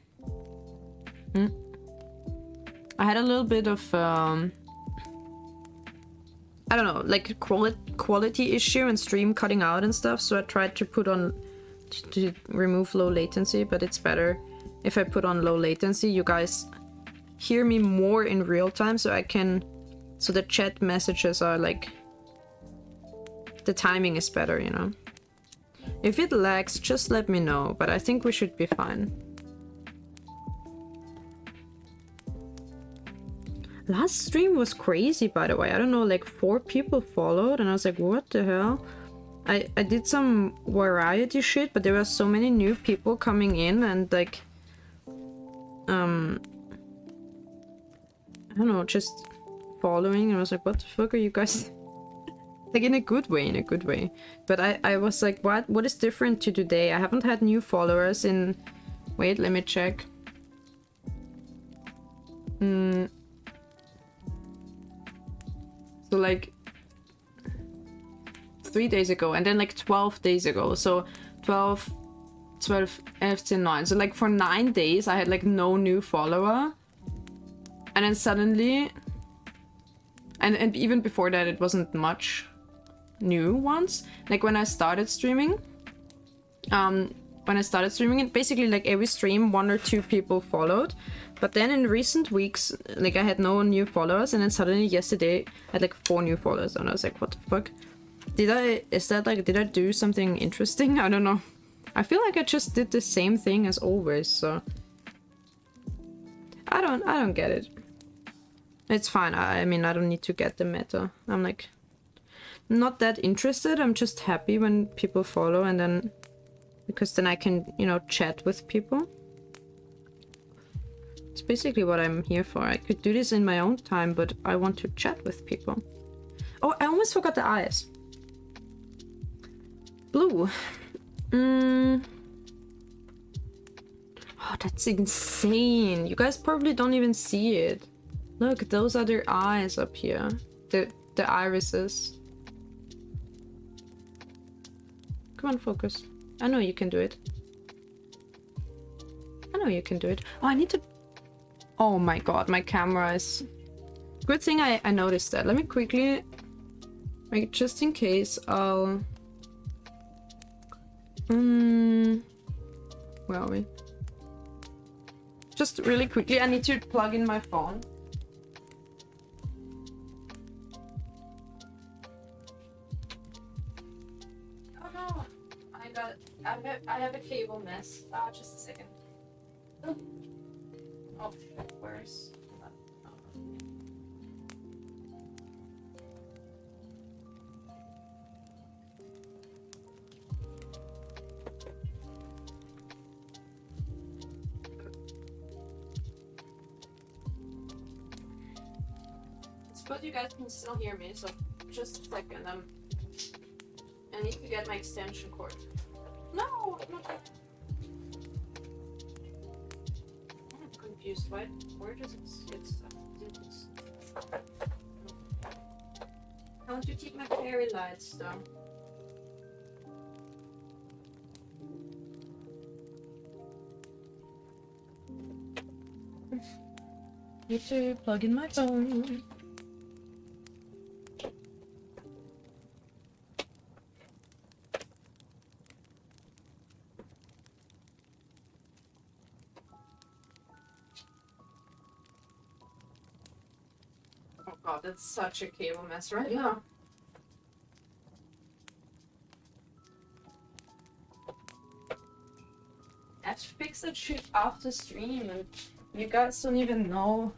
don't know, like quality issue and stream cutting out and stuff, so I tried to put on to remove low latency, but it's better if I put on low latency. You guys hear me more in real time, so the chat messages are like, the timing is better, you know. If it lags, just let me know, but I think we should be fine. Last stream was crazy, by the way. I don't know, like 4 people followed, and I was like, what the hell? I did some variety shit, but there were so many new people coming in, and like, I don't know, just following. I was like, what the fuck are you guys? Like in a good way, But I was like, what is different to today? I haven't had new followers in... Wait, let me check. So like 3 days ago, and then like 12 days ago. So 12, 15, 9. So like for 9 days I had like no new follower. And then suddenly... And even before that it wasn't much new ones. Like when I started streaming, it basically like every stream 1 or 2 people followed. But then in recent weeks, like I had no new followers, and then suddenly yesterday I had like 4 new followers, and I was like, what the fuck? Did I do something interesting? I don't know. I feel like I just did the same thing as always, so I don't get it. It's fine. I mean, I don't need to get the meta. I'm like not that interested. I'm just happy when people follow, and then because then I can, you know, chat with people. It's basically what I'm here for. I could do this in my own time, but I want to chat with people. Oh, I almost forgot the eyes. Blue. Oh, that's insane. You guys probably don't even see it. Look, those are their eyes up here. The irises. Come on, focus. I know you can do it. I know you can do it. Oh, I need to... Oh my god, my camera is... Good thing I noticed that. Let me quickly... Like, just in case, I'll... Where are we? Just really quickly, I need to plug in my phone. Oh no! I have a cable mess. Just a second. Oh shit, where's... But you guys can still hear me, so just a second. I need to get my extension cord. No, not yet. I'm confused. Where does it get stuff? I want to keep my fairy lights though. Need to plug in my phone. God, that's such a cable mess right now. I have to fix that shit after stream, and you guys don't even know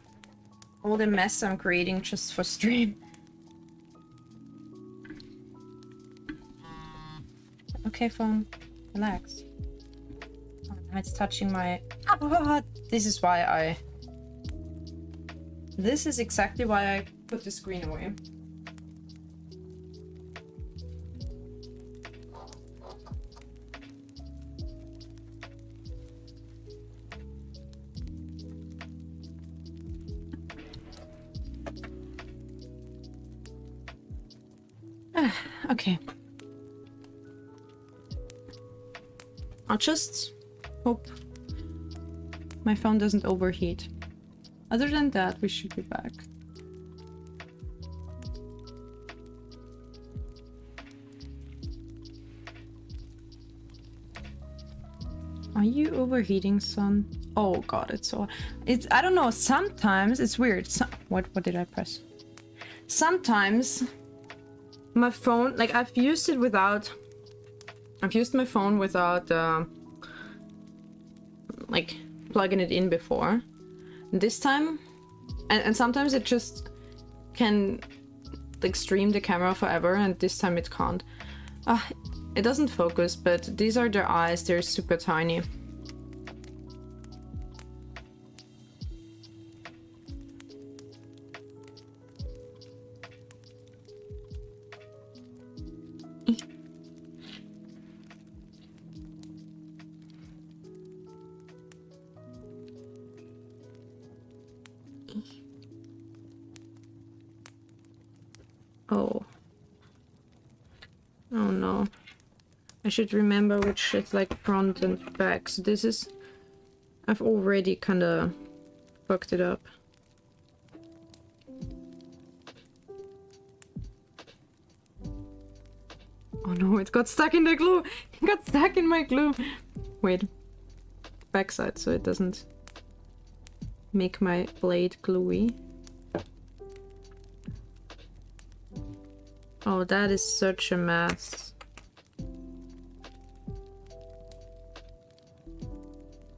all the mess I'm creating just for stream. Okay, phone, relax. Oh, now it's touching my... Ah, this is why I This is exactly why I put the screen away. Okay. I'll just hope my phone doesn't overheat. Other than that, we should be back. Are you overheating, son? Oh god, it's so... I don't know, sometimes it's weird. What did I press? Sometimes my phone, like I've used my phone without like plugging it in before. This time, and sometimes it just can like stream the camera forever, and this time it can't. It doesn't focus, but these are their eyes. They're super tiny. Oh no. I should remember which is like front and back. So this is... I've already kinda fucked it up. Oh no, it got stuck in the glue! It got stuck in my glue! Wait. Backside, so it doesn't make my blade gluey. Oh, that is such a mess.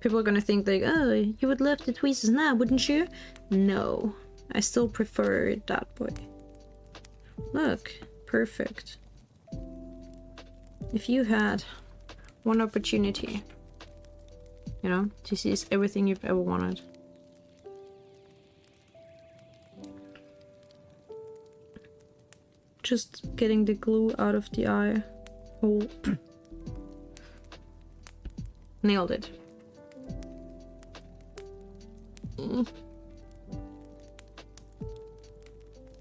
People are gonna think like, oh, you would love the tweezers now, wouldn't you? No, I still prefer it that way. Look, perfect. If you had one opportunity, you know, to see everything you've ever wanted. Just getting the glue out of the eye hole. Nailed it. And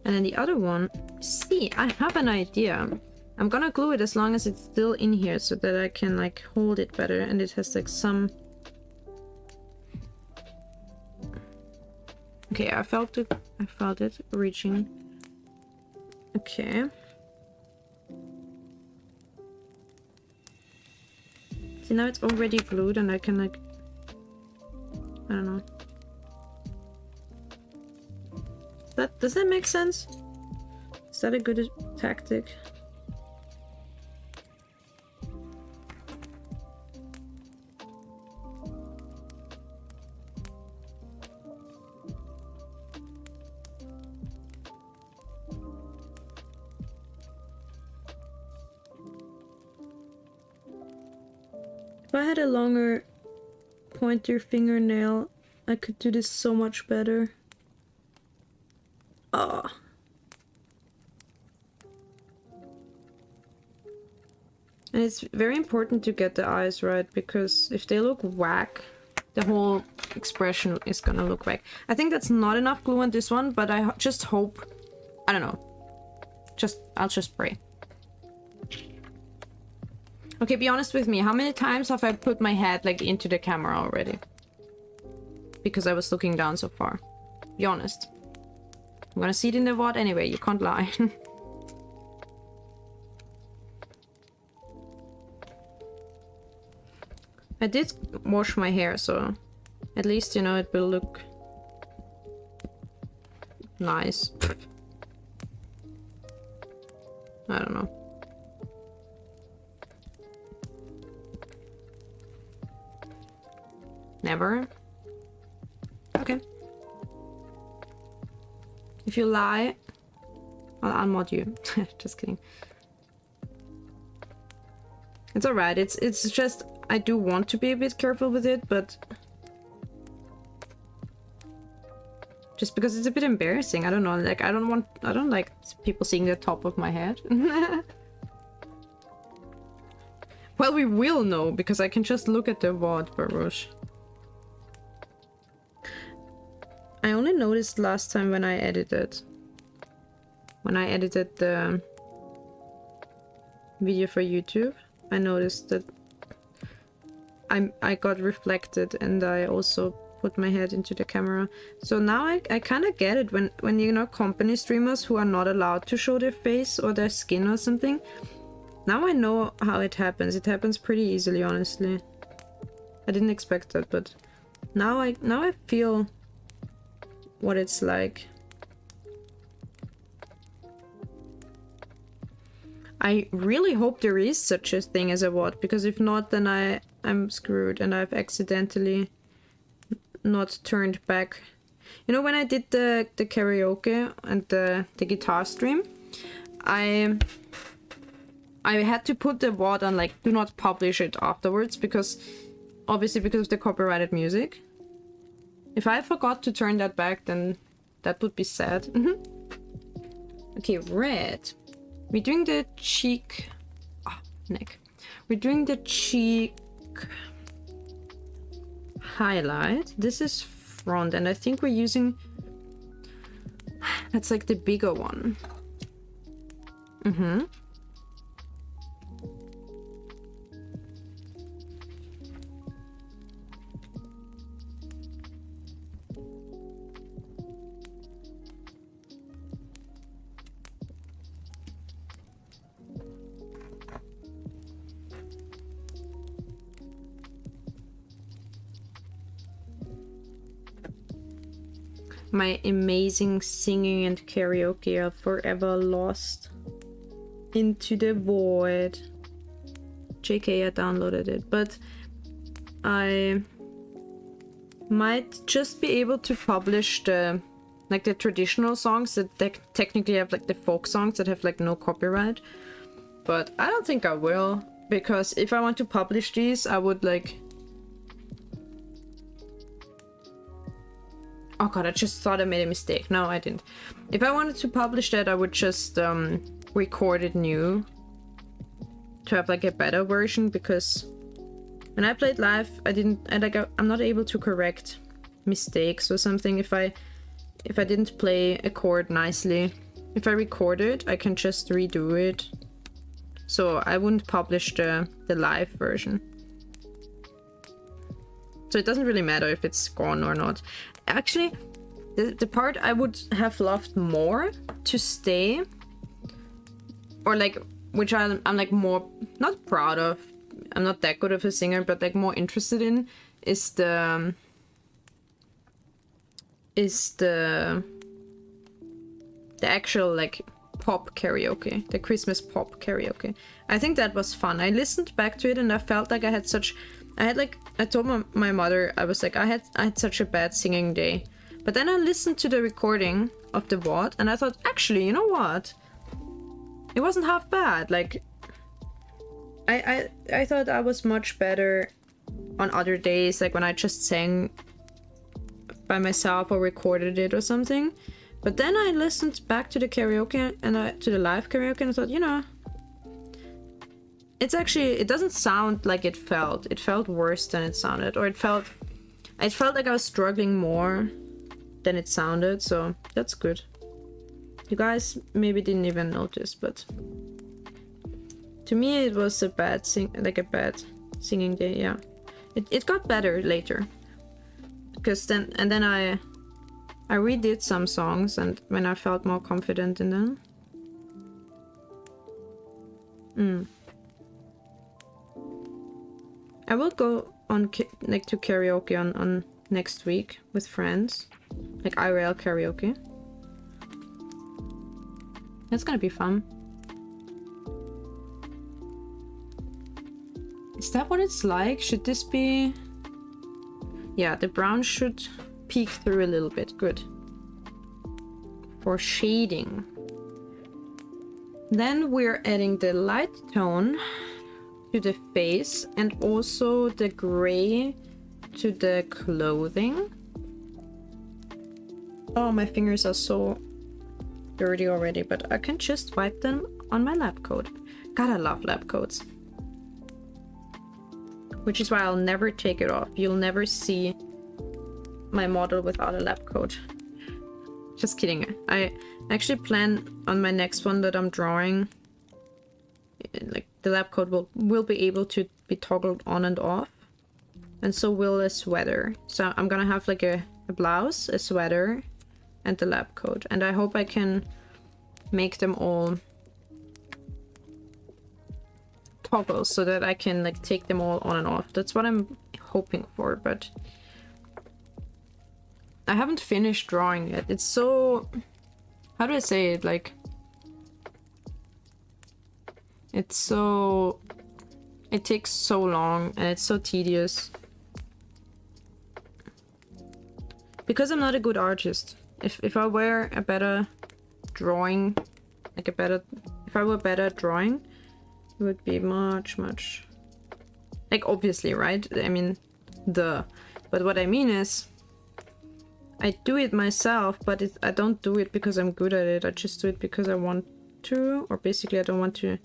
then the other one, see, I have an idea. I'm gonna glue it as long as it's still in here so that I can like hold it better, and it has like some... Okay, I felt it reaching. Okay. See, now it's already glued and I can like... I don't know. Does that make sense? Is that a good tactic? If I had a longer pointer fingernail, I could do this so much better. Oh. And it's very important to get the eyes right, because if they look whack, the whole expression is gonna look whack. I think that's not enough glue on this one, but I just hope... I don't know. I'll just pray. Okay, be honest with me. How many times have I put my head like into the camera already? Because I was looking down so far. Be honest. I'm gonna see it in the VOD anyway, you can't lie. I did wash my hair, so at least, you know, it will look nice. I don't know. Never? Okay. If you lie, I'll unmod you. Just kidding. It's alright, it's just... I do want to be a bit careful with it, but... Just because it's a bit embarrassing. I don't know, like I don't like people seeing the top of my head. Well, we will know, because I can just look at the VOD, Baruch. I only noticed last time when I edited. When I edited the video for YouTube, I noticed that I got reflected, and I also put my head into the camera. So now I kind of get it when you know, company streamers who are not allowed to show their face or their skin or something. Now I know how it happens. It happens pretty easily, honestly. I didn't expect that, but now I feel what it's like. I really hope there is such a thing as a VOD, because if not, then I'm screwed, and I've accidentally not turned back. You know, when I did the karaoke and the guitar stream, I had to put the VOD on, like, do not publish it afterwards, because obviously because of the copyrighted music. If I forgot to turn that back, then that would be sad. Okay, red. We're doing the cheek... neck. We're doing the cheek highlight. This is front, and I think we're using... That's like the bigger one. My amazing singing and karaoke are forever lost into the void. JK, I downloaded it, but I might just be able to publish the traditional songs that technically have like the folk songs that have like no copyright. But I don't think I will, because if I want to publish these, I would like... Oh god, I just thought I made a mistake. No, I didn't. If I wanted to publish that, I would just record it new to have like a better version, because when I played live, I'm not able to correct mistakes or something. If I didn't play a chord nicely, if I record it, I can just redo it. So I wouldn't publish the live version. So it doesn't really matter if it's gone or not. Actually, the part I would have loved more to stay, or like, which I'm like more, not proud of, I'm not that good of a singer, but like more interested in, is the actual like pop karaoke, the Christmas pop karaoke. I think that was fun. I listened back to it and I felt like I told my mother, I was like, I had such a bad singing day. But then I listened to the recording of the VOD and I thought, actually, you know what? It wasn't half bad. Like, I thought I was much better on other days, like when I just sang by myself or recorded it or something. But then I listened back to the karaoke and to the live karaoke and I thought, you know, it's actually, it doesn't sound like it felt. It felt worse than it sounded, or it felt like I was struggling more than it sounded, so that's good. You guys maybe didn't even notice, but to me it was a bad singing day. Yeah, it got better later, because then I redid some songs, and when I felt more confident in them. I will go on to karaoke on next week with friends, like IRL karaoke. That's gonna be fun. Is that what it's like? Should this be... Yeah, the brown should peek through a little bit. Good. For shading. Then we're adding the light tone to the face and also the gray to the clothing. Oh, my fingers are so dirty already, but I can just wipe them on my lab coat. God, I love lab coats. Which is why I'll never take it off. You'll never see my model without a lab coat. Just kidding. I actually plan on my next one that I'm drawing, like the lab coat will be able to be toggled on and off. And so will a sweater. So I'm gonna have like a blouse, a sweater, and the lab coat. And I hope I can make them all toggle so that I can like take them all on and off. That's what I'm hoping for, but I haven't finished drawing yet. It's so... how do I say it? Like... it's so... it takes so long and it's so tedious. Because I'm not a good artist. If I were a better drawing... like a better... if I were better at drawing, it would be much... like obviously, right? I mean, but what I mean is... I do it myself, but I don't do it because I'm good at it. I just do it because I want to, or basically I don't want to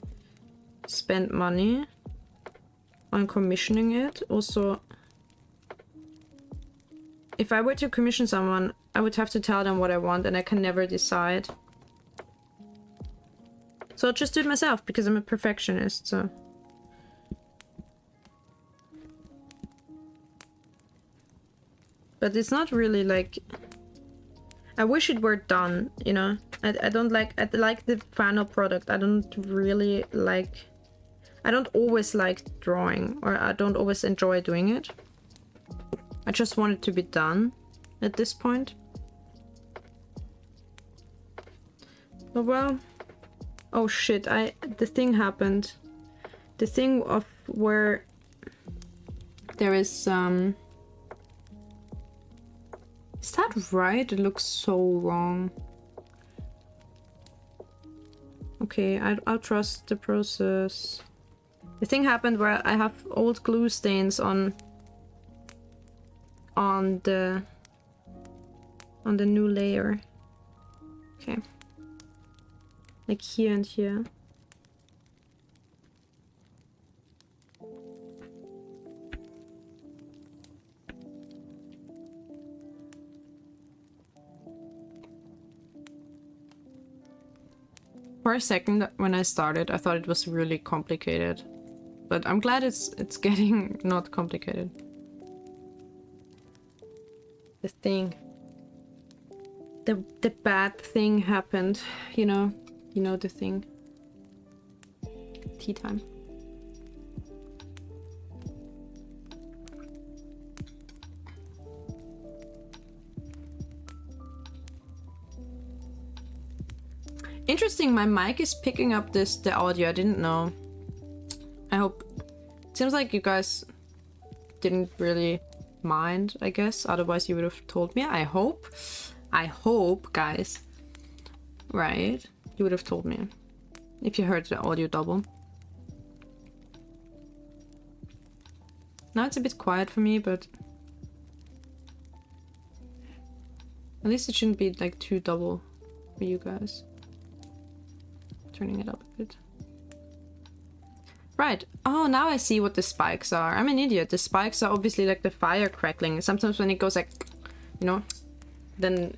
spend money on commissioning it. Also, if I were to commission someone, I would have to tell them what I want and I can never decide. So I'll just do it myself because I'm a perfectionist, so... but it's not really like... I wish it were done, you know? I don't like... I like the final product. I don't really like... I don't always like drawing, or I don't always enjoy doing it. I just want it to be done at this point. But well... oh shit, the thing happened. The thing of where there is is that right? It looks so wrong. Okay, I'll trust the process. The thing happened where I have old glue stains on the new layer. Okay. Like here and here. For a second, when I started, I thought it was really complicated. But I'm glad it's getting not complicated. The thing. The bad thing happened, you know? You know the thing. Tea time. Interesting, my mic is picking up the audio. I didn't know. I hope... it seems like you guys didn't really mind, I guess. Otherwise you would have told me. I hope, guys. Right? You would have told me. If you heard the audio double. Now it's a bit quiet for me, but... at least it shouldn't be like too double for you guys. Turning it up a bit. Right. Oh, now I see what the spikes are. I'm an idiot. The spikes are obviously like the fire crackling. Sometimes when it goes like, you know, then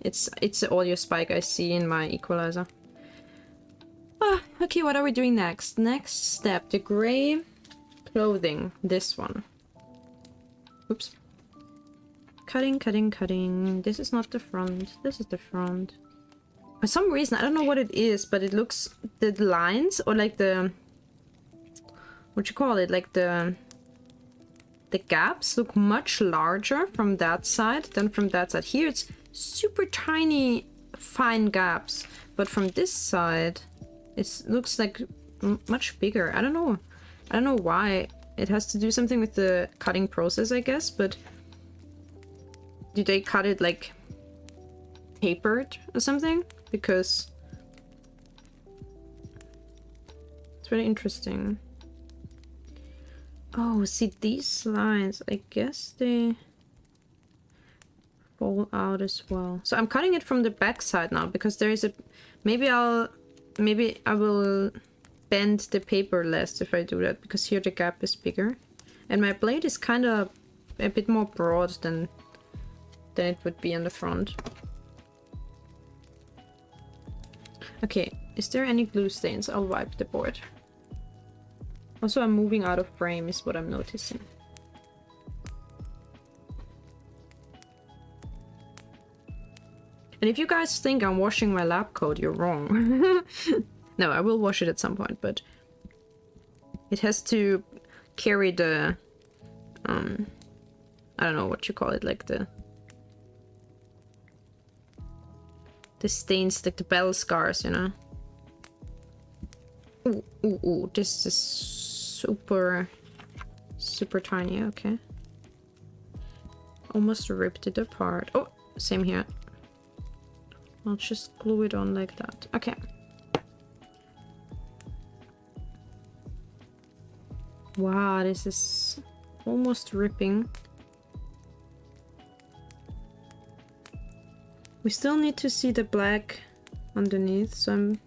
it's the audio spike I see in my equalizer. Ah, okay, what are we doing next? Next step, the gray clothing. This one. Oops. Cutting, cutting, cutting. This is not the front. This is the front. For some reason, I don't know what it is, but it looks... the lines, or like the... what you call it? Like the gaps look much larger from that side than from that side. Here it's super tiny, fine gaps. But from this side, it looks like much bigger. I don't know. I don't know why. It has to do something with the cutting process, I guess, but... did they cut it like... tapered or something? Because it's really interesting. Oh, see these lines, I guess they fall out as well. So I'm cutting it from the back side now because there is a... Maybe I will bend the paper less if I do that, because here the gap is bigger. And my blade is kind of a bit more broad than it would be on the front. Okay, is there any glue stains? I'll wipe the board. Also, I'm moving out of frame is what I'm noticing. And if you guys think I'm washing my lab coat, you're wrong. No, I will wash it at some point, but it has to carry the, I don't know what you call it, like the stains, like the battle scars, you know? Ooh, ooh, ooh, this is super tiny, okay. Almost ripped it apart. Oh, same here. I'll just glue it on like that. Okay. Wow, this is almost ripping. We still need to see the black underneath, so I'm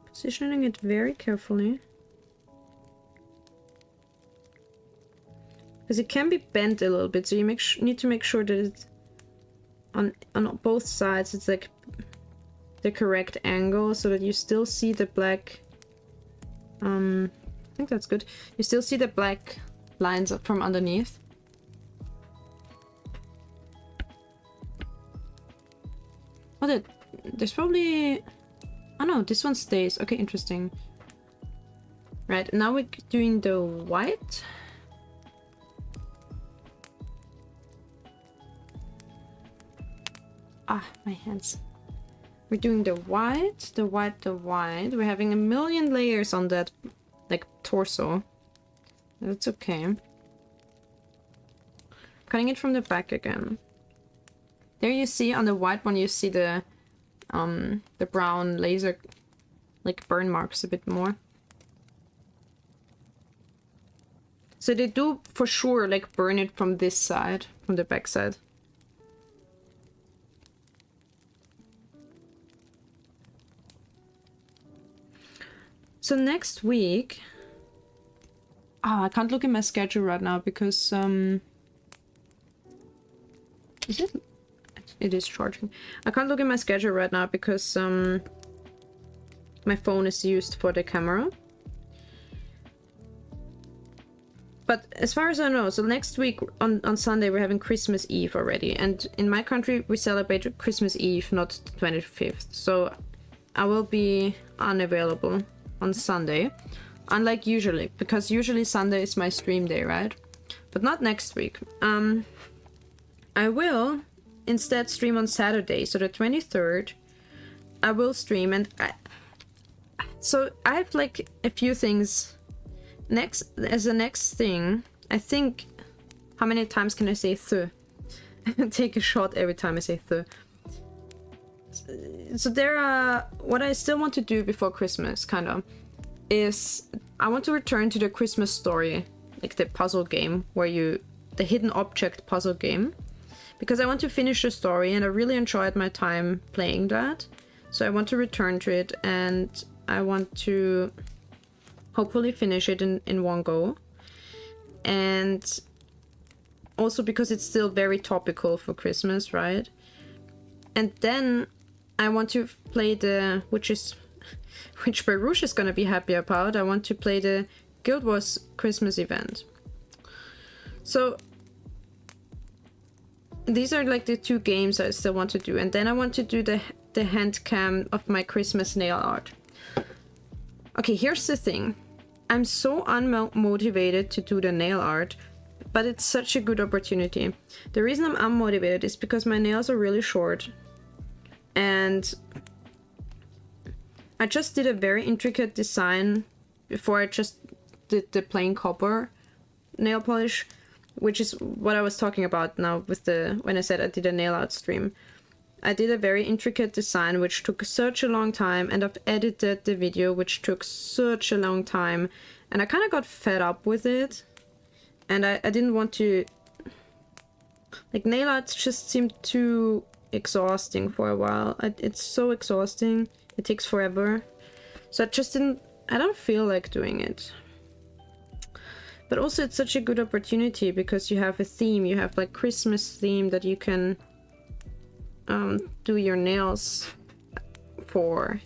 positioning it very carefully. Because it can be bent a little bit, so you need to make sure that it's on both sides, it's like the correct angle so that you still see the black. I think that's good. You still see the black lines from underneath. Oh, there's probably... Oh no, this one stays. Okay, interesting. Right, now we're doing the white. Ah, my hands. We're doing the white, the white, the white. We're having a million layers on that, like, torso. That's okay. Cutting it from the back again. There you see, on the white one, you see the brown laser, like, burn marks a bit more. So they do, for sure, like, burn it from this side, from the back side. So next week... Oh, I can't look at my schedule right now because... Is it? It is charging. I can't look at my schedule right now because my phone is used for the camera. But as far as I know, so next week on Sunday we're having Christmas Eve already. And in my country we celebrate Christmas Eve, not the 25th. So I will be unavailable on Sunday, unlike usually, because usually Sunday is my stream day, right? But not next week. I will instead stream on Saturday, so the 23rd I will stream, and so I have like a few things as a next thing. I think, how many times can I say th? Take a shot every time I say th. So there are, what I still want to do before Christmas, kind of, is I want to return to the Christmas story, like the puzzle game, where the hidden object puzzle game, because I want to finish the story and I really enjoyed my time playing that. So I want to return to it and I want to hopefully finish it in one go. And also because it's still very topical for Christmas, right? And then I want to play which Baruch is gonna be happy about. I want to play the Guild Wars Christmas event. So these are like the two games I still want to do, and then I want to do the hand cam of my Christmas nail art. Okay, here's the thing. I'm so unmotivated to do the nail art, but it's such a good opportunity. The reason I'm unmotivated is because my nails are really short. And I just did a very intricate design before I just did the plain copper nail polish, which is what I was talking about now with when I said I did a nail art stream. I did a very intricate design which took such a long time, and I've edited the video which took such a long time, and I kind of got fed up with it, and I didn't want to Like nail arts just seemed too exhausting for a while. It's so exhausting. It takes forever. So I don't feel like doing it. But also it's such a good opportunity because you have a theme. You have like Christmas theme that you can do your nails for.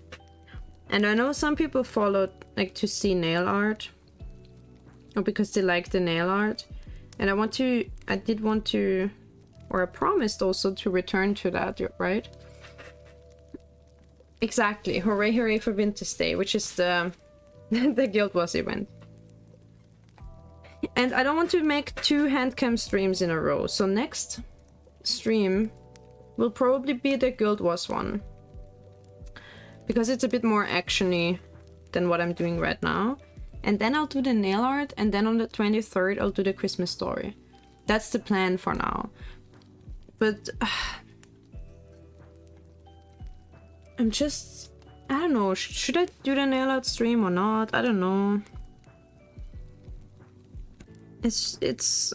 And I know some people followed like to see nail art, or because they like the nail art. And I did want to, or I promised also to return to that, right? Exactly. Hooray, hooray for Winter's Day, which is the the Guild Wars event. And I don't want to make 2 handcam streams in a row, so next stream will probably be the Guild Wars one. Because it's a bit more actiony than what I'm doing right now. And then I'll do the nail art, and then on the 23rd I'll do the Christmas story. That's the plan for now. But I'm just, I don't know, should I do the nail art stream or not? I don't know. It's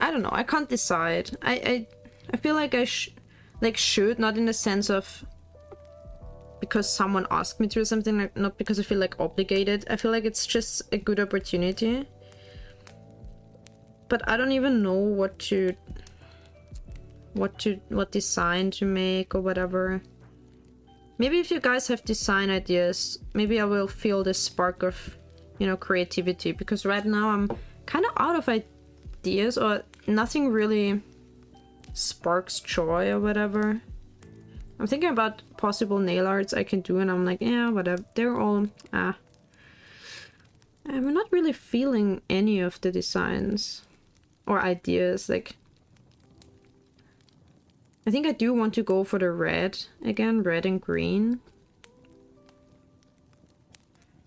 I don't know, I can't decide. I feel like I should, not in the sense of because someone asked me to do something, like, not because I feel like obligated. I feel like it's just a good opportunity. But I don't even know what design to make or whatever. Maybe if you guys have design ideas, maybe I will feel the spark of, you know, creativity, because right now I'm kind of out of ideas, or nothing really sparks joy or whatever. I'm thinking about possible nail arts I can do, and I'm like, yeah, whatever. They're all I'm not really feeling any of the designs or ideas. Like, I think I do want to go for the red again, red and green.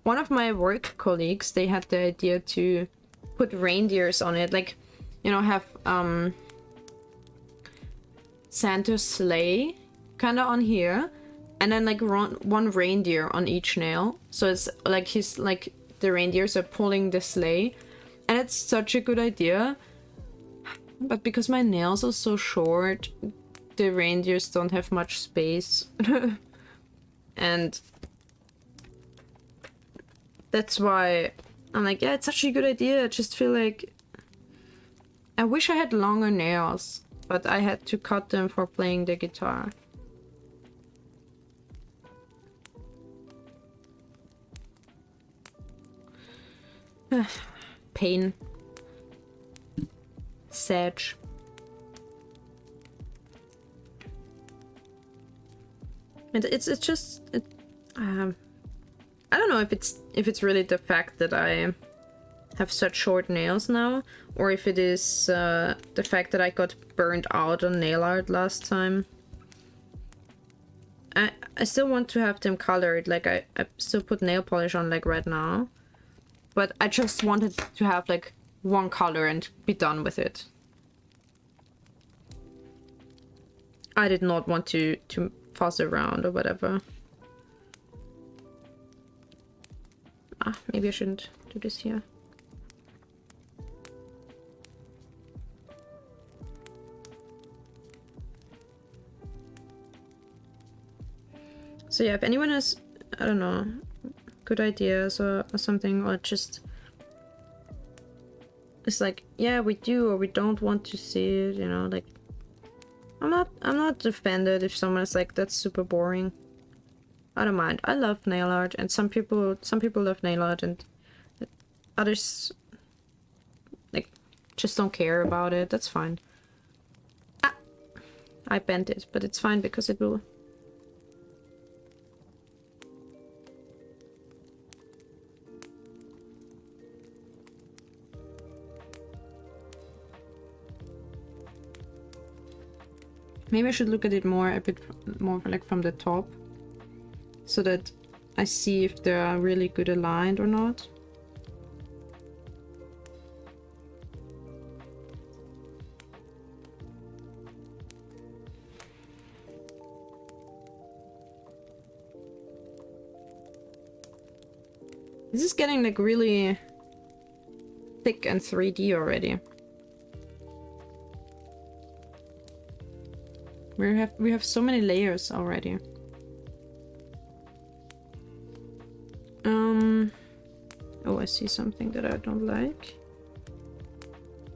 One of my work colleagues, they had the idea to put reindeers on it, like, you know, have Santa's sleigh kind of on here, and then like one reindeer on each nail. So it's like the reindeers are pulling the sleigh, and it's such a good idea. But because my nails are so short, the reindeers don't have much space. And that's why I'm like, yeah, it's such a good idea. I just feel like I wish I had longer nails, but I had to cut them for playing the guitar. Pain. Sage. And it's just I don't know if it's really the fact that I have such short nails now, or if it is the fact that I got burned out on nail art last time. I still want to have them colored, like I still put nail polish on like right now, but I just wanted to have like one color and be done with it. I did not want to fuss around or whatever. Maybe I shouldn't do this here. So yeah, if anyone has, I don't know, good ideas or something, or just it's like, yeah, we do or we don't want to see it, you know, like I'm not offended if someone is like, that's super boring. I don't mind. I love nail art, and some people love nail art, and others like just don't care about it. That's fine. I bent it, but it's fine because it will. Maybe I should look at it a bit more like from the top, so that I see if they are really good aligned or not. This is getting like really thick and 3D already. We have so many layers already. Oh, I see something that I don't like.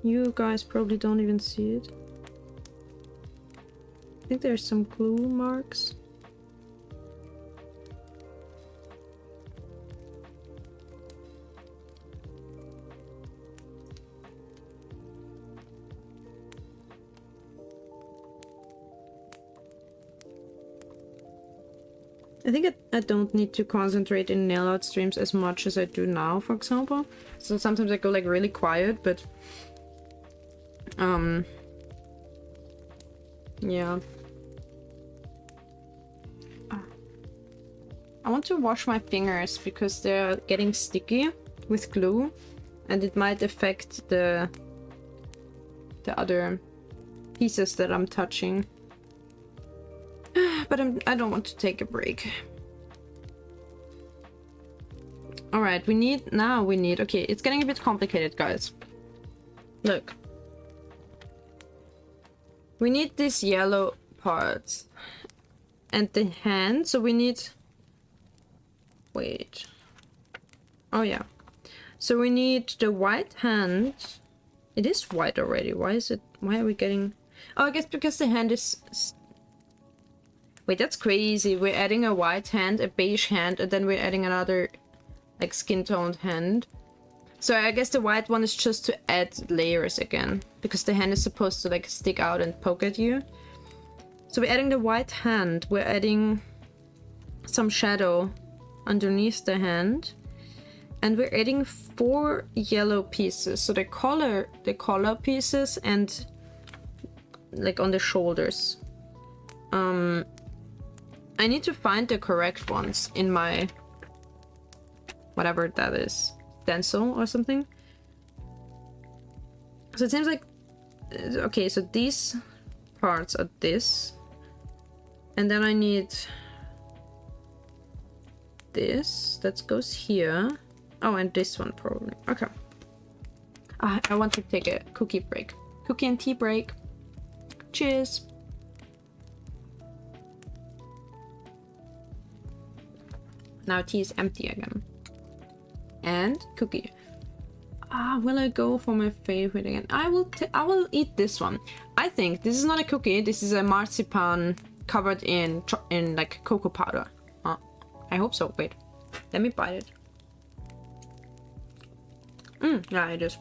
You guys probably don't even see it. I think there's some glue marks. I think I don't need to concentrate in nail art streams as much as I do now, for example. So sometimes I go like really quiet, but yeah. I want to wash my fingers because they're getting sticky with glue and it might affect the other pieces that I'm touching. But I don't want to take a break. Alright, we need... Okay, it's getting a bit complicated, guys. Look. We need this yellow part. And the hand, so we need... Wait. Oh, yeah. So we need the white hand. It is white already. Why is it... Why are we getting... Oh, I guess because the hand is... Wait, that's crazy. We're adding a white hand, a beige hand, and then we're adding another, like, skin-toned hand. So I guess the white one is just to add layers again, because the hand is supposed to, like, stick out and poke at you. So we're adding the white hand. We're adding some shadow underneath the hand. And we're adding 4 yellow pieces. So the collar pieces and, like, on the shoulders. I need to find the correct ones in my... whatever that is. Stencil or something. So it seems like... Okay, so these parts are this. And then I need... this. That goes here. Oh, and this one probably. Okay. I want to take a cookie break. Cookie and tea break. Cheers. Now tea is empty again. And cookie. Will I go for my favorite again? I will eat this one. I think this is not a cookie. This is a marzipan covered in like cocoa powder. I hope so. Wait, let me bite it. Yeah, it is.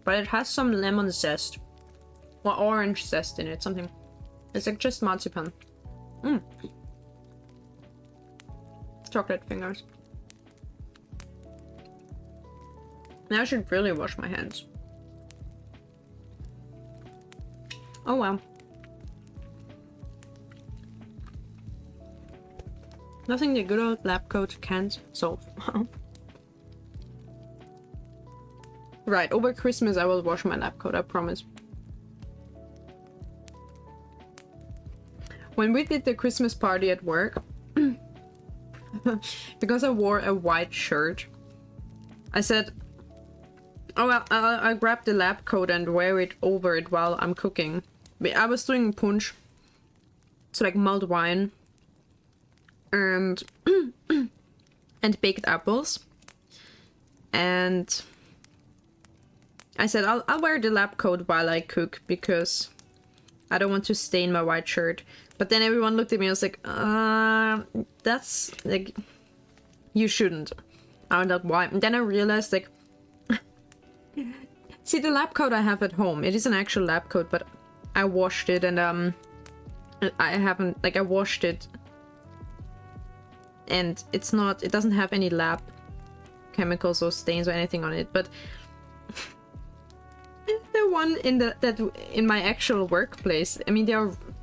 But it has some lemon zest or orange zest in it. Something. It's like just marzipan. Chocolate fingers. Now I should really wash my hands. Oh well. Nothing the good old lab coat can't solve. Right, over Christmas I will wash my lab coat, I promise. When we did the Christmas party at work, because I wore a white shirt, I said, oh well, I'll grab the lab coat and wear it over it while I'm cooking. I was doing punch, so like mulled wine, and and baked apples, and I said I'll wear the lab coat while I cook because I don't want to stain my white shirt. But then everyone looked at me and was like, that's like, you shouldn't. I was like, why? And then I realized, like, see, the lab coat I have at home, it is an actual lab coat, but I washed it and I haven't, like, I washed it and it's not, it doesn't have any lab chemicals or stains or anything on it, but the one in my actual workplace, I mean,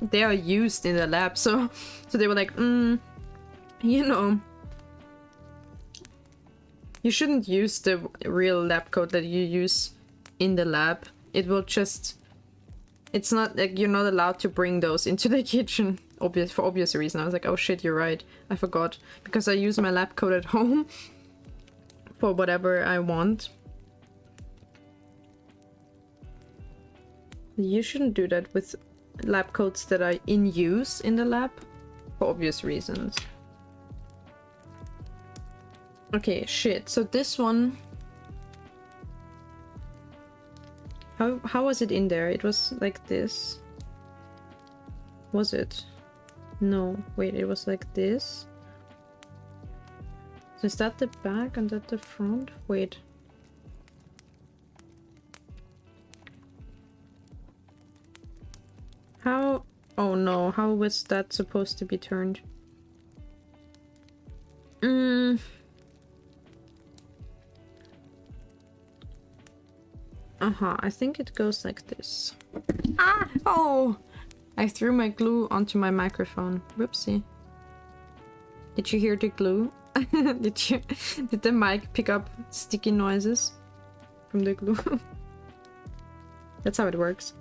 they are used in the lab, so they were like, you know, you shouldn't use the real lab coat that you use in the lab. It will just It's not like you're not allowed to bring those into the kitchen, for obvious reason. I was like, oh shit, you're right. I forgot. Because I use my lab coat at home for whatever I want. You shouldn't do that with lab coats that are in use in the lab, for obvious reasons. Okay, shit. So this one... How was it in there? It was like this. Was it? No, wait, it was like this. So is that the back and that the front? Wait. How? Oh no, how was that supposed to be turned? I think it goes like this. Ah! Oh! I threw my glue onto my microphone. Whoopsie. Did you hear the glue? Did the mic pick up sticky noises from the glue? That's how it works.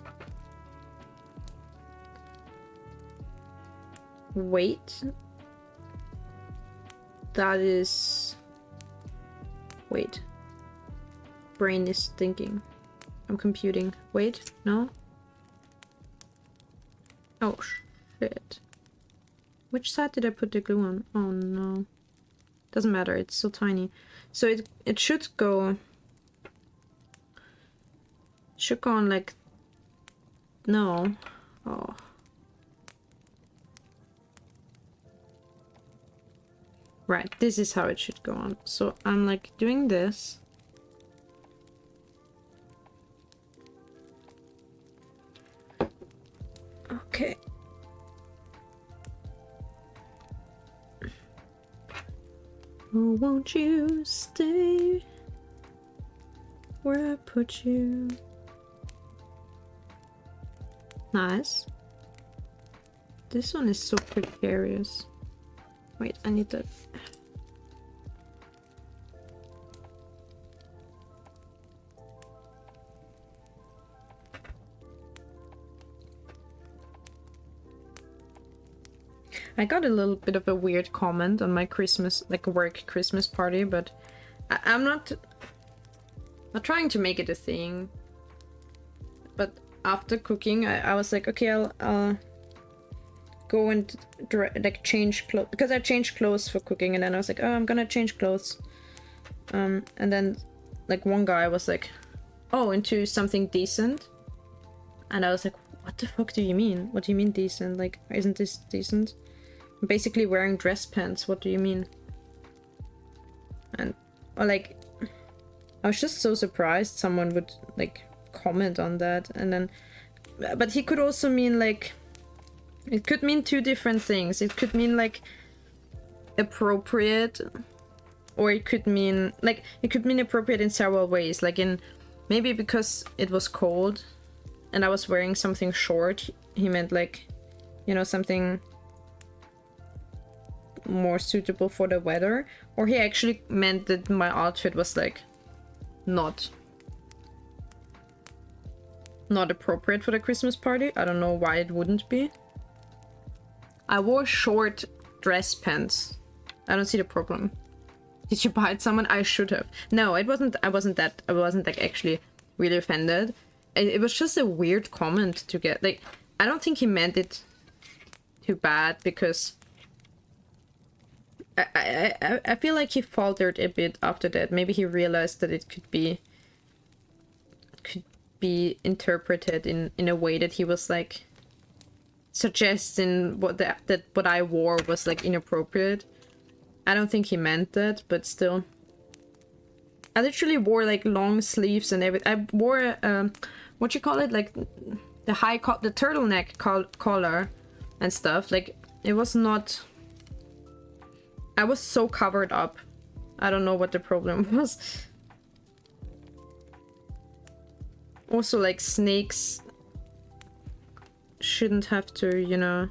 Wait. That is... Wait. Brain is thinking. I'm computing. Wait, no? Oh, shit. Which side did I put the glue on? Oh, no. Doesn't matter, it's so tiny. So it should go... Should go on like... No. Oh. Right, this is how it should go on. So I'm like doing this. Okay. Oh, won't you stay where I put you? Nice. This one is so precarious. Wait, I need that. I got a little bit of a weird comment on my Christmas, like work Christmas party, but I'm not trying to make it a thing. But after cooking, I was like, okay, I'll go and like change clothes, because I changed clothes for cooking, and then I was like, oh, I'm gonna change clothes. And then like one guy was like, oh, into something decent, and I was like, what the fuck do you mean? What do you mean decent? Like, isn't this decent? I'm basically wearing dress pants. What do you mean? And or like, I was just so surprised someone would like comment on that, and then, but he could also mean like, it could mean two different things. It could mean like appropriate, or it could mean like, it could mean appropriate in several ways. Like in, maybe because it was cold and I was wearing something short, he meant like, you know, something more suitable for the weather. Or he actually meant that my outfit was like not appropriate for the Christmas party. I don't know why it wouldn't be. I wore short dress pants. I don't see the problem. Did you bite someone? I should have. No, it wasn't. I wasn't like actually really offended. It was just a weird comment to get. Like, I don't think he meant it too bad, because I feel like he faltered a bit after that. Maybe he realized that it could be interpreted in a way that he was like suggesting that what I wore was like inappropriate. I don't think he meant that, but still. I literally wore like long sleeves and everything. I wore what you call it, like the the turtleneck collar and stuff. Like, it was not. I was so covered up. I don't know what the problem was. Also, like, snakes shouldn't have to, you know,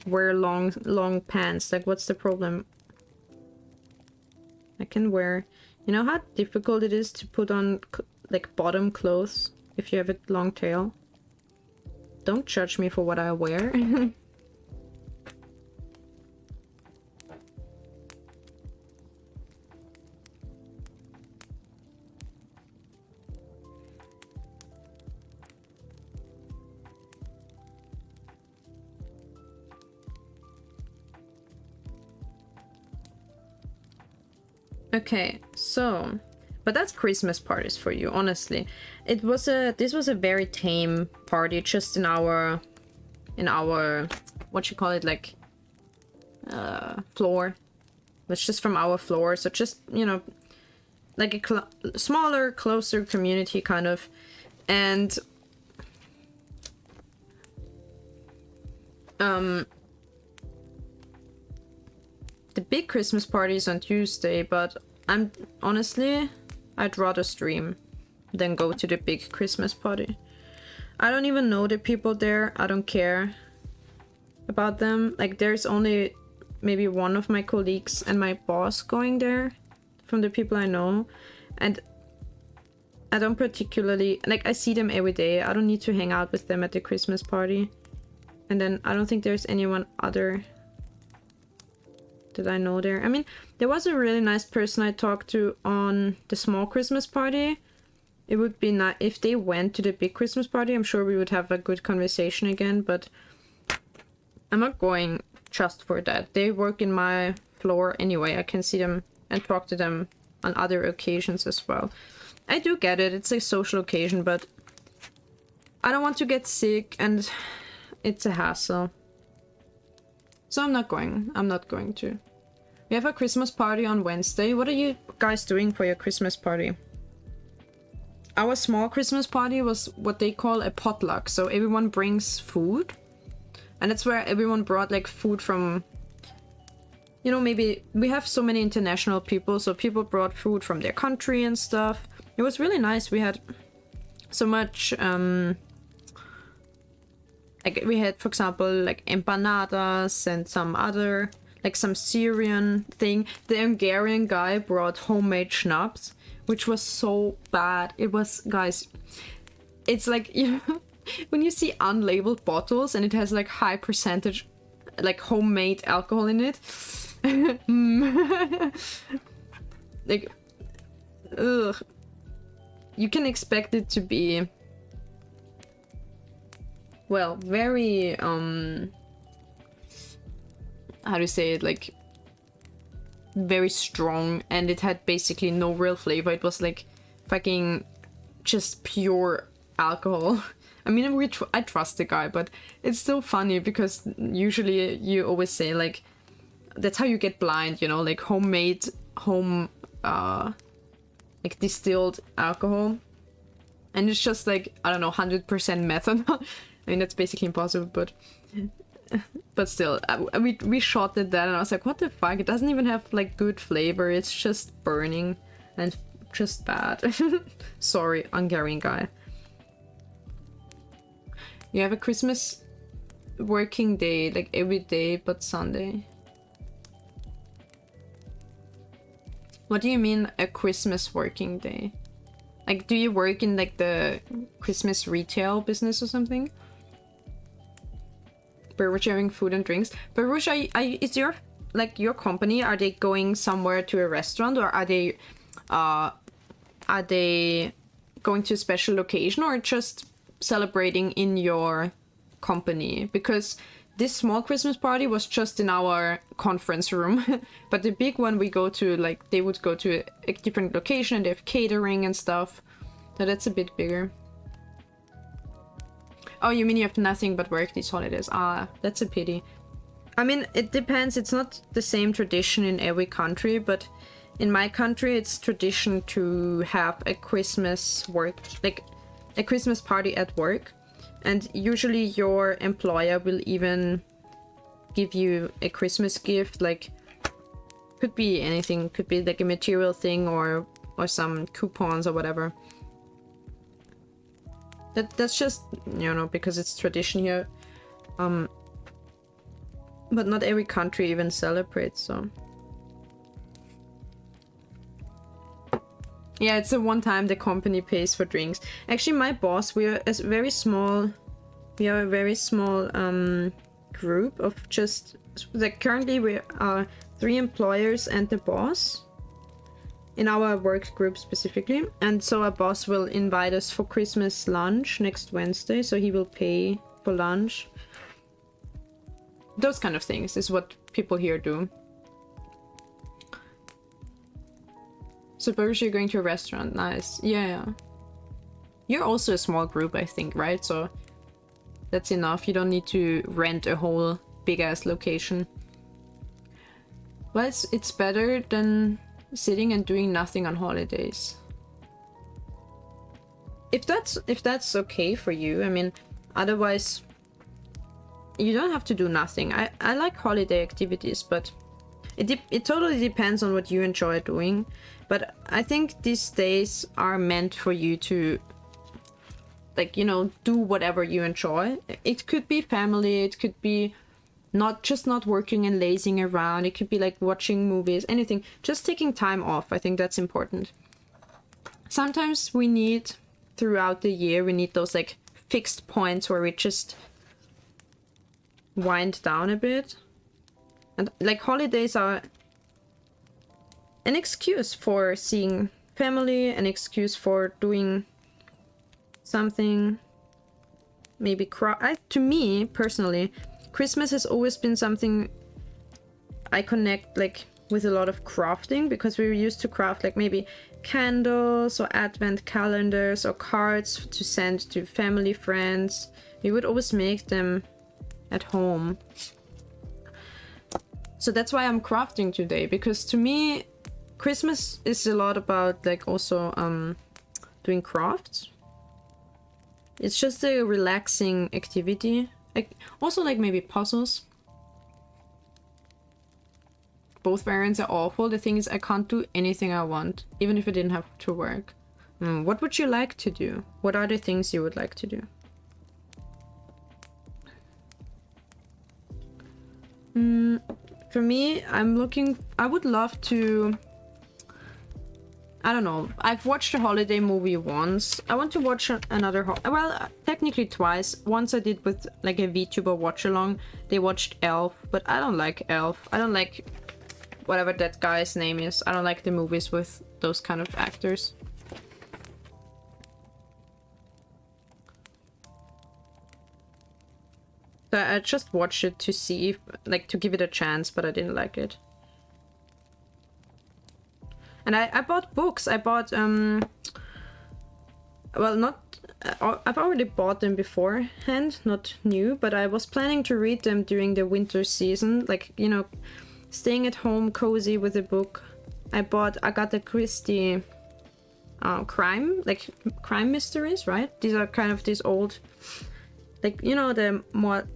wear long pants. Like, what's the problem? I can wear... You know how difficult it is to put on like bottom clothes if you have a long tail. Don't judge me for what I wear. Okay, so, but that's Christmas parties for you, honestly. This was a very tame party, just in our, what you call it, like, floor. It's just from our floor, so just, you know, like a smaller, closer community kind of, and the big Christmas party is on Tuesday, but honestly, I'd rather stream than go to the big Christmas party. I don't even know the people there. I don't care about them. Like, there's only maybe one of my colleagues and my boss going there from the people I know, and I don't particularly, like, I see them every day. I don't need to hang out with them at the Christmas party. And then I don't think there's anyone other that I know there. I mean, there was a really nice person I talked to on the small Christmas party. It would be nice if they went to the big Christmas party. I'm sure we would have a good conversation again, but I'm not going just for that. They work in my floor anyway. I can see them and talk to them on other occasions as well. I do get it. It's a social occasion, but I don't want to get sick and it's a hassle. So I'm not going. I'm not going to. We have a Christmas party on Wednesday. What are you guys doing for your Christmas party? Our small Christmas party was what they call a potluck. So everyone brings food. And that's where everyone brought like food from, you know, maybe we have so many international people. So people brought food from their country and stuff. It was really nice. We had so much, like we had, for example, like empanadas and some other, like some Syrian thing. The Hungarian guy brought homemade schnapps, which was so bad. It was, guys, it's like, you know, when you see unlabeled bottles and it has like high percentage, like homemade alcohol in it. Like, ugh. You can expect it to be, well, very, how do you say it, like, very strong, and it had basically no real flavor. It was like fucking just pure alcohol. I mean, I trust the guy, but it's still funny because usually you always say like, that's how you get blind, you know, like homemade, like distilled alcohol. And it's just like, I don't know, 100% methanol. I mean, that's basically impossible, but still, we shot at that and I was like, what the fuck? It doesn't even have like good flavor. It's just burning and just bad. Sorry, Hungarian guy. You have a Christmas working day, like every day but Sunday. What do you mean a Christmas working day? Like, do you work in like the Christmas retail business or something? We're sharing food and drinks. But Rush, is your, like, your company, are they going somewhere to a restaurant, or are they going to a special location, or just celebrating in your company? Because this small Christmas party was just in our conference room, but the big one we go to, like, they would go to a different location and they have catering and stuff. So that's a bit bigger. Oh, you mean you have nothing but work these holidays? Ah, that's a pity. I mean, it depends. It's not the same tradition in every country, but in my country, it's tradition to have a Christmas work, like a Christmas party at work. And usually your employer will even give you a Christmas gift, like, could be anything, could be like a material thing or some coupons or whatever. That's just, you know, because it's tradition here. But not every country even celebrates, so. Yeah, it's a one time the company pays for drinks. Actually, my boss, we are a very small group of just, like, currently we are 3 employers and the boss in our work group specifically. And so our boss will invite us for Christmas lunch next Wednesday, so he will pay for lunch. Those kind of things is what people here do. Suppose you're going to a restaurant. Nice. Yeah. You're also a small group, I think, right? So that's enough. You don't need to rent a whole big-ass location. Well, it's better than sitting and doing nothing on holidays. If that's okay for you, I mean, otherwise you don't have to do nothing. I like holiday activities, but it totally depends on what you enjoy doing. But I think these days are meant for you to, like, you know, do whatever you enjoy. It could be family, it could be not working and lazing around, it could be like watching movies, anything. Just taking time off, I think that's important. Sometimes we need, throughout the year, we need those like fixed points where we just wind down a bit. And like holidays are an excuse for seeing family, an excuse for doing something. Maybe to me personally, Christmas has always been something I connect like with a lot of crafting, because we were used to craft like maybe candles or advent calendars or cards to send to family, friends. We would always make them at home. So that's why I'm crafting today, because to me Christmas is a lot about like also doing crafts. It's just a relaxing activity. Like, also like maybe puzzles. Both variants are awful. The thing is, I can't do anything I want, even if I didn't have to work. What would you like to do? What are the things you would like to do? For me, I would love to, I don't know, I've watched a holiday movie once. I want to watch another, well, technically twice. Once I did with like a VTuber watch along. They watched Elf, but I don't like Elf. I don't like whatever that guy's name is. I don't like the movies with those kind of actors. So I just watched it to see if, like, to give it a chance, but I didn't like it. And I bought books. I bought, well, I've already bought them beforehand, not new, but I was planning to read them during the winter season, like, you know, staying at home cozy with a book. I bought Agatha Christie crime mysteries, right? These are kind of these old, like, you know, the more,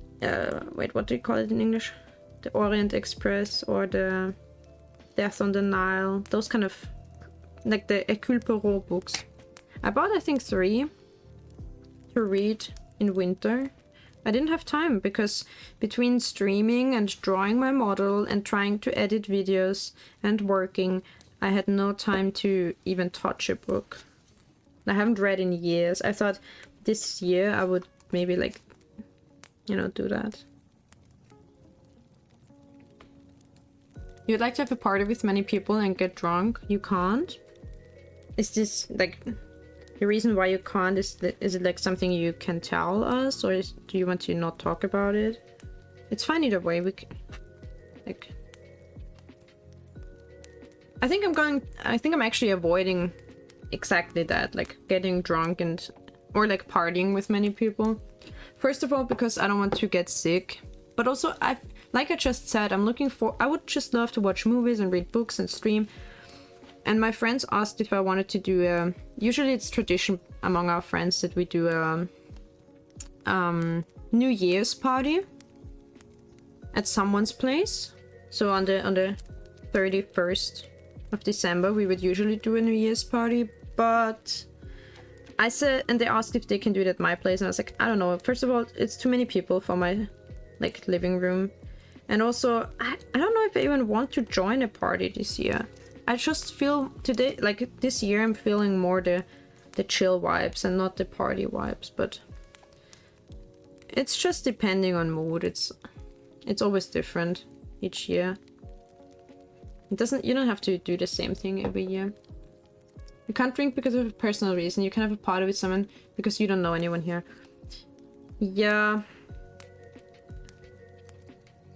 wait, what do you call it in English? The Orient Express or the Death on the Nile, those kind of, like the Hercule Poirot books. I bought, I think, 3 to read in winter. I didn't have time because between streaming and drawing my model and trying to edit videos and working, I had no time to even touch a book. I haven't read in years. I thought this year I would maybe, like, you know, do that. You'd like to have a party with many people and get drunk? You can't? Is this like the reason why you can't? Is it like something you can tell us, or do you want to not talk about it? It's fine either way. We can, like, I think I'm actually avoiding exactly that, like getting drunk or like partying with many people. First of all, because I don't want to get sick, but also like I just said, I would just love to watch movies and read books and stream. And my friends asked if I wanted to do usually it's tradition among our friends that we do a New Year's party at someone's place. So on the 31st of December, we would usually do a New Year's party, but I said, and they asked if they can do it at my place, and I was like, I don't know. First of all, it's too many people for my like living room. And also, I don't know if I even want to join a party this year. I just feel today, like this year, I'm feeling more the chill vibes and not the party vibes, but it's just depending on mood. It's always different each year. You don't have to do the same thing every year. You can't drink because of a personal reason. You can have a party with someone because you don't know anyone here. Yeah.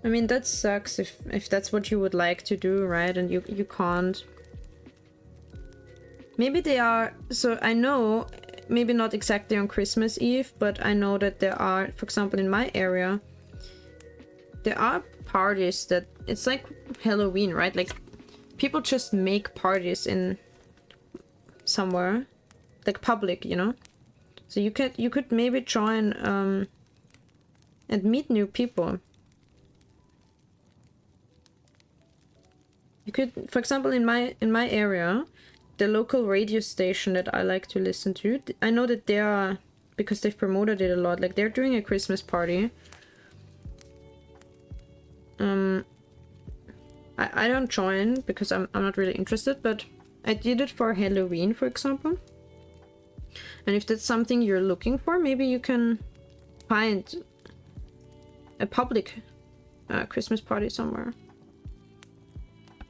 I mean, that sucks if that's what you would like to do, right? And you can't. Maybe they are... So I know, maybe not exactly on Christmas Eve, but I know that there are, for example, in my area, there are parties that... It's like Halloween, right? Like, people just make parties in somewhere. Like public, you know? So you could maybe join and meet new people. You could, for example, in my area, the local radio station that I like to listen to, I know that they are, because they've promoted it a lot, like they're doing a Christmas party. I don't join because I'm not really interested, but I did it for Halloween, for example. And if that's something you're looking for, maybe you can find a public Christmas party somewhere.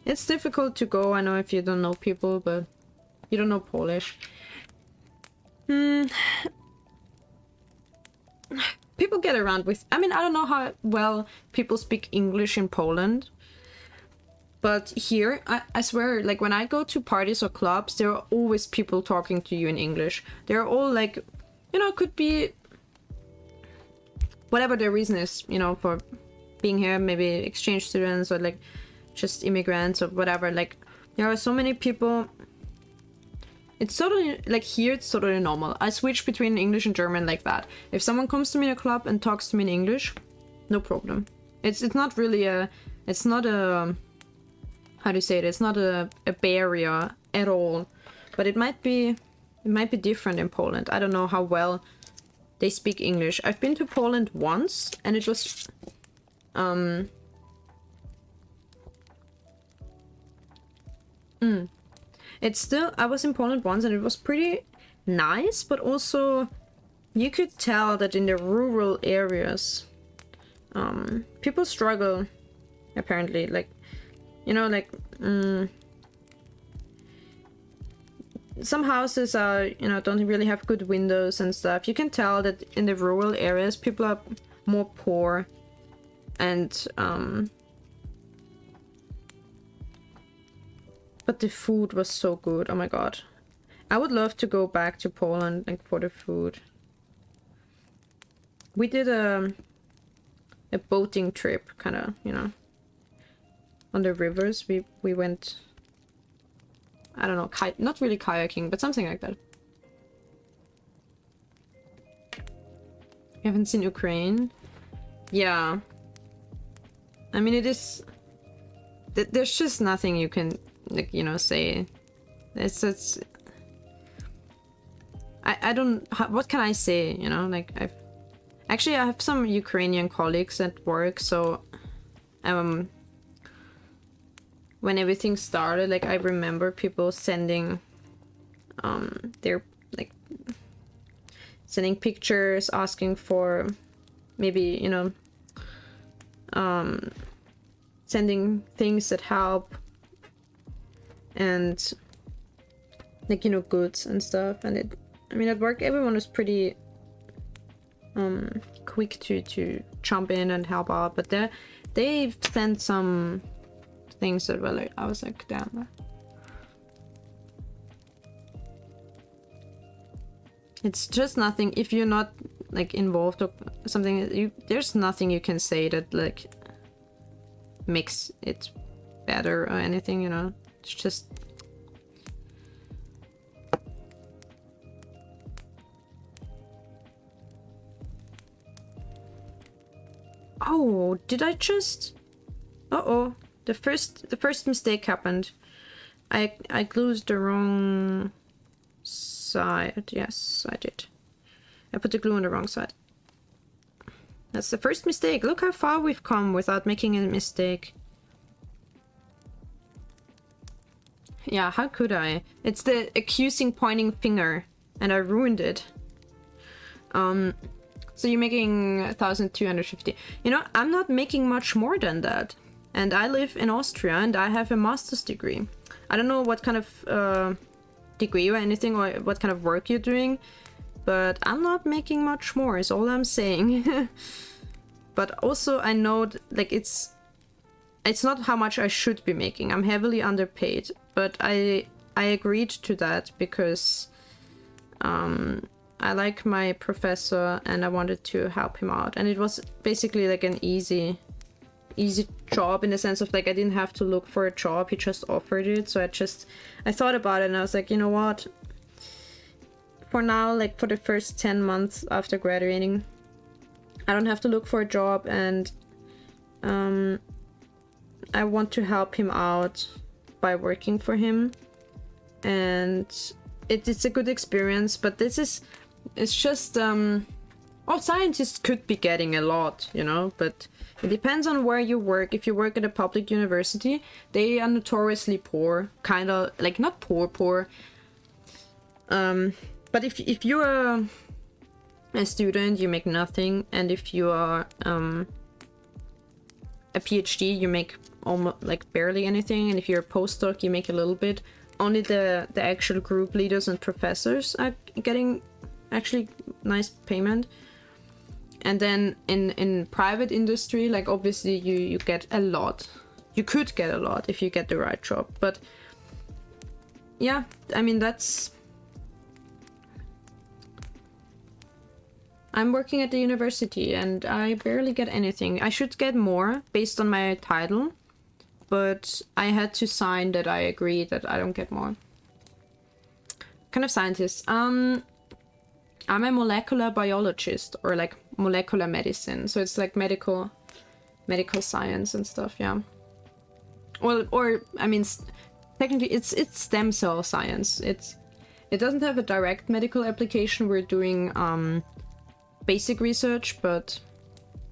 It's difficult to go, I know, if you don't know people, but you don't know Polish. People get around with... I mean, I don't know how well people speak English in Poland. But here, I swear, like when I go to parties or clubs, there are always people talking to you in English. They're all like, you know, could be... whatever their reason is, you know, for being here, maybe exchange students or like... just immigrants or whatever. Like there are so many people. It's totally like here it's totally normal. I switch between English and German like that. If someone comes to me in a club and talks to me in English, no problem. It's not really a, it's not a, how do you say it, it's not a barrier at all. But it might be different in Poland. I don't know how well they speak English. I've been to Poland once and it was it's still, I was in Poland once and it was pretty nice, but also you could tell that in the rural areas, people struggle, apparently, like, you know, like, some houses are, you know, don't really have good windows and stuff. You can tell that in the rural areas, people are more poor and, but the food was so good. Oh my god. I would love to go back to Poland, like, for the food. We did a boating trip, kind of, you know, on the rivers. We went, I don't know, not really kayaking, but something like that. You haven't seen Ukraine? Yeah. I mean, it is... There's just nothing you can... like, you know, say it's I don't, what can I say, you know, like I have some Ukrainian colleagues at work, so when everything started, like I remember people sending their, like, sending pictures, asking for maybe, you know, sending things that help. And like, you know, goods and stuff. And it, I mean, at work everyone was pretty quick to jump in and help out, but they've sent some things that were like, I was like, damn. It's just nothing, if you're not like involved or something, there's nothing you can say that like makes it better or anything, you know. It's just... Oh, did I just... Uh-oh. The first mistake happened. I glued the wrong side. Yes, I did. I put the glue on the wrong side. That's the first mistake. Look how far we've come without making a mistake. Yeah, how could I? It's the accusing pointing finger, and I ruined it. So you're making 1,250. You know, I'm not making much more than that. And I live in Austria, and I have a master's degree. I don't know what kind of degree or anything, or what kind of work you're doing, but I'm not making much more, is all I'm saying. But also I know like it's not how much I should be making. I'm heavily underpaid, but I agreed to that because I like my professor and I wanted to help him out, and it was basically like an easy job in the sense of like I didn't have to look for a job, he just offered it. So I thought about it and I was like, you know what, for now, like for the first 10 months after graduating, I don't have to look for a job, and I want to help him out by working for him, and it's a good experience. But it's just all scientists could be getting a lot, you know, but it depends on where you work. If you work at a public university, they are notoriously poor, kind of like not poor. But if you're a student, you make nothing, and if you are a PhD, you make almost like barely anything, and if you're a postdoc, you make a little bit. Only the actual group leaders and professors are getting actually nice payment. And then in private industry, like obviously you get a lot. You could get a lot if you get the right job. But yeah, I mean, I'm working at the university and I barely get anything. I should get more based on my title, but I had to sign that I agree that I don't get more. Kind of scientist. I'm a molecular biologist, or like molecular medicine. So it's like medical science and stuff, yeah. Well, or I mean, technically it's stem cell science. It doesn't have a direct medical application. We're doing basic research, but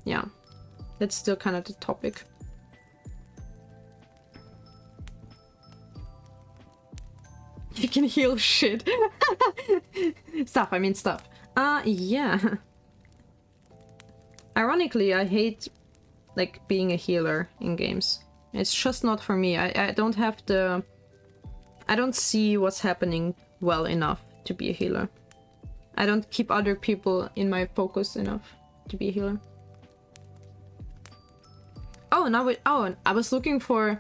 yeah, that's still kind of the topic. You can heal shit. Stuff. Yeah. Ironically, I hate like being a healer in games. It's just not for me. I don't have the... I don't see what's happening well enough to be a healer. I don't keep other people in my focus enough to be a healer. Oh, now we... Oh, I was looking for...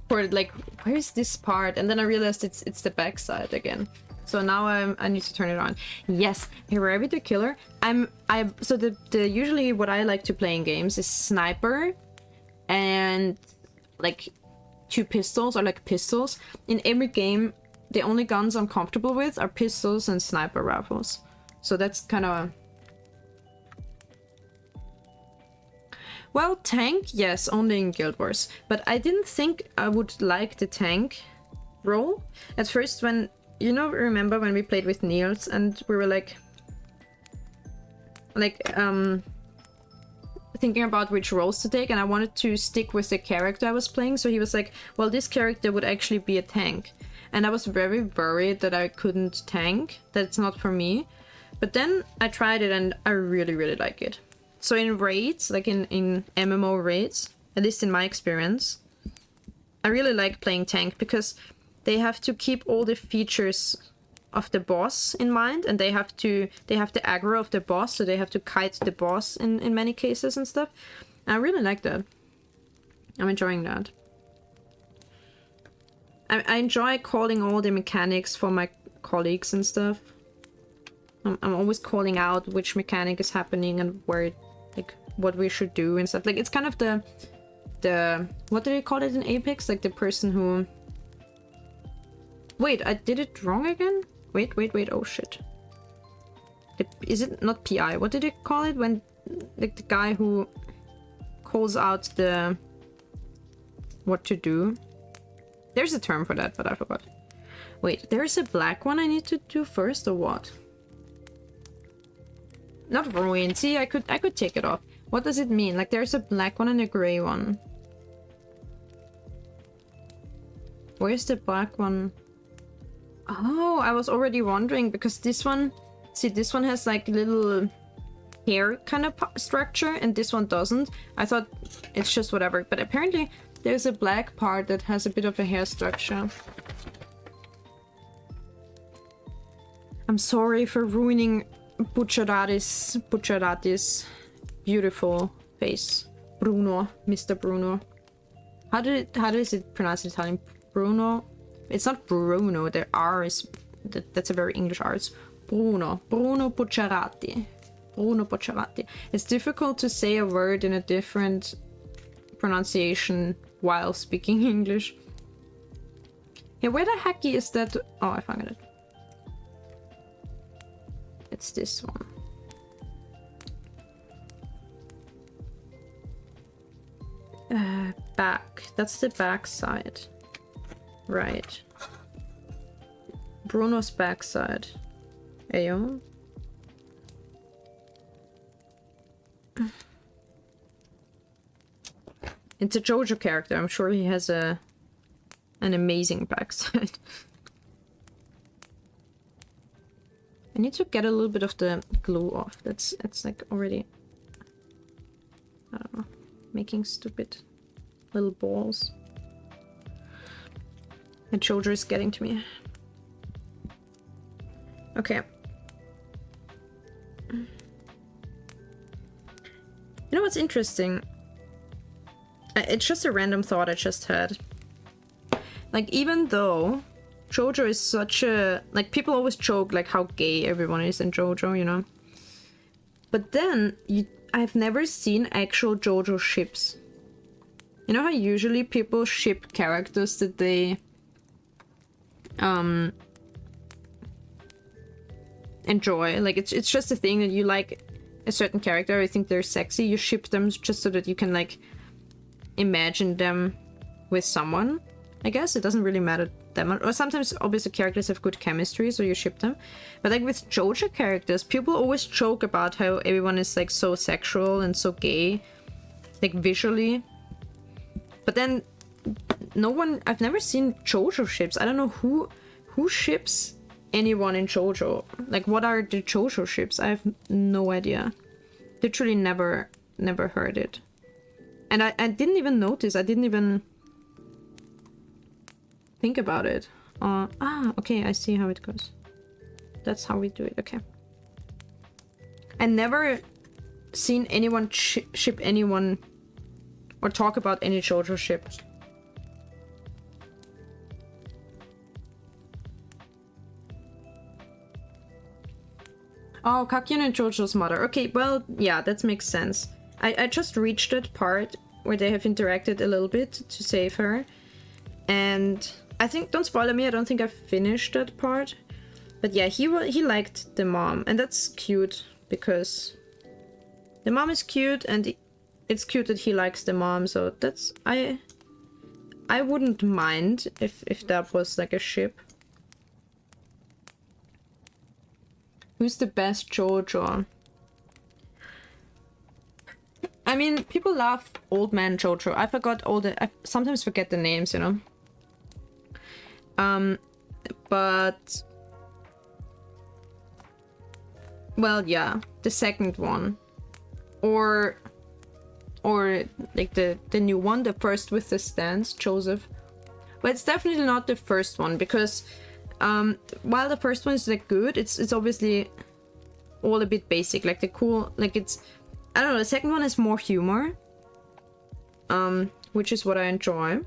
for like, where's this part? And then I realized it's the backside again. So now I need to turn it on. Yes, Rabbit the Killer. So the usually what I like to play in games is sniper and like 2 pistols, or like pistols. In every game, the only guns I'm comfortable with are pistols and sniper rifles. So that's kind of... Well, tank, yes, only in Guild Wars. But I didn't think I would like the tank role. At first, when, you know, remember when we played with Niels and we were like thinking about which roles to take, and I wanted to stick with the character I was playing. So he was like, well, this character would actually be a tank. And I was very worried that I couldn't tank, that it's not for me. But then I tried it and I really, really like it. So in raids, like in MMO raids, at least in my experience, I really like playing tank because they have to keep all the features of the boss in mind, and they have the aggro of the boss, so they have to kite the boss in many cases and stuff. I really like that. I'm enjoying that. I enjoy calling all the mechanics for my colleagues and stuff. I'm always calling out which mechanic is happening and where like what we should do and stuff. Like it's kind of the what do they call it in Apex? Like the person who... Wait, I did it wrong again? Wait, oh shit. Is it not PI? What did they call it when like the guy who calls out the what to do? There's a term for that, but I forgot. Wait, there's a black one I need to do first or what? Not ruin. See, I could take it off. What does it mean? Like there's a black one and a gray one. Where's the black one? Oh, I was already wondering because this one, see, this one has like little hair kind of structure and this one doesn't. I thought it's just whatever, but apparently there's a black part that has a bit of a hair structure. I'm sorry for ruining Bucciarati's beautiful face. Bruno, Mr. Bruno. How does it pronounce in Italian? Bruno? It's not Bruno, the R is... That's a very English R. It's Bruno. Bruno Bucciarati. Bruno Bucciarati. It's difficult to say a word in a different pronunciation while speaking English. Yeah, where the heck is that? Oh, I found it. It's this one. Back. That's the back side. Right. Bruno's backside. Ayo. It's a JoJo character. I'm sure he has an amazing backside. I need to get a little bit of the glue off. It's like already, I don't know, making stupid little balls. And JoJo is getting to me. Okay. You know what's interesting? It's just a random thought I just had. Like, even though JoJo is such a... Like, people always joke, like, how gay everyone is in JoJo, you know? But then, I've never seen actual JoJo ships. You know how usually people ship characters that they... enjoy? Like, it's just a thing that you like a certain character, I think they're sexy, you ship them just so that you can, like, imagine them with someone. I guess it doesn't really matter that much. Or sometimes obviously characters have good chemistry, so you ship them. But like with JoJo characters, people always joke about how everyone is like so sexual and so gay, like visually. But then no one, I've never seen JoJo ships. I don't know who ships anyone in JoJo. Like, what are the JoJo ships? I have no idea. Literally never heard it. And I didn't even notice. I didn't even think about it. Okay, I see how it goes. That's how we do it. Okay. I never seen anyone ship anyone or talk about any JoJo ships. Oh, Kakyun and JoJo's mother. Okay, well, yeah, that makes sense. I just reached that part where they have interacted a little bit to save her. And I think, don't spoil me, I don't think I've finished that part. But yeah, he liked the mom. And that's cute, because the mom is cute, and it's cute that he likes the mom. So that's... I wouldn't mind if that was like a ship. Who's the best JoJo? I mean, people love old man JoJo. I forgot all the... I sometimes forget the names, you know? But... Well, yeah. The second one. Or like the new one. The first with the stance, Joseph. But it's definitely not the first one, because... while the first one is like good, it's obviously all a bit basic. Like the cool... Like it's... I don't know, the second one is more humor. Which is what I enjoy.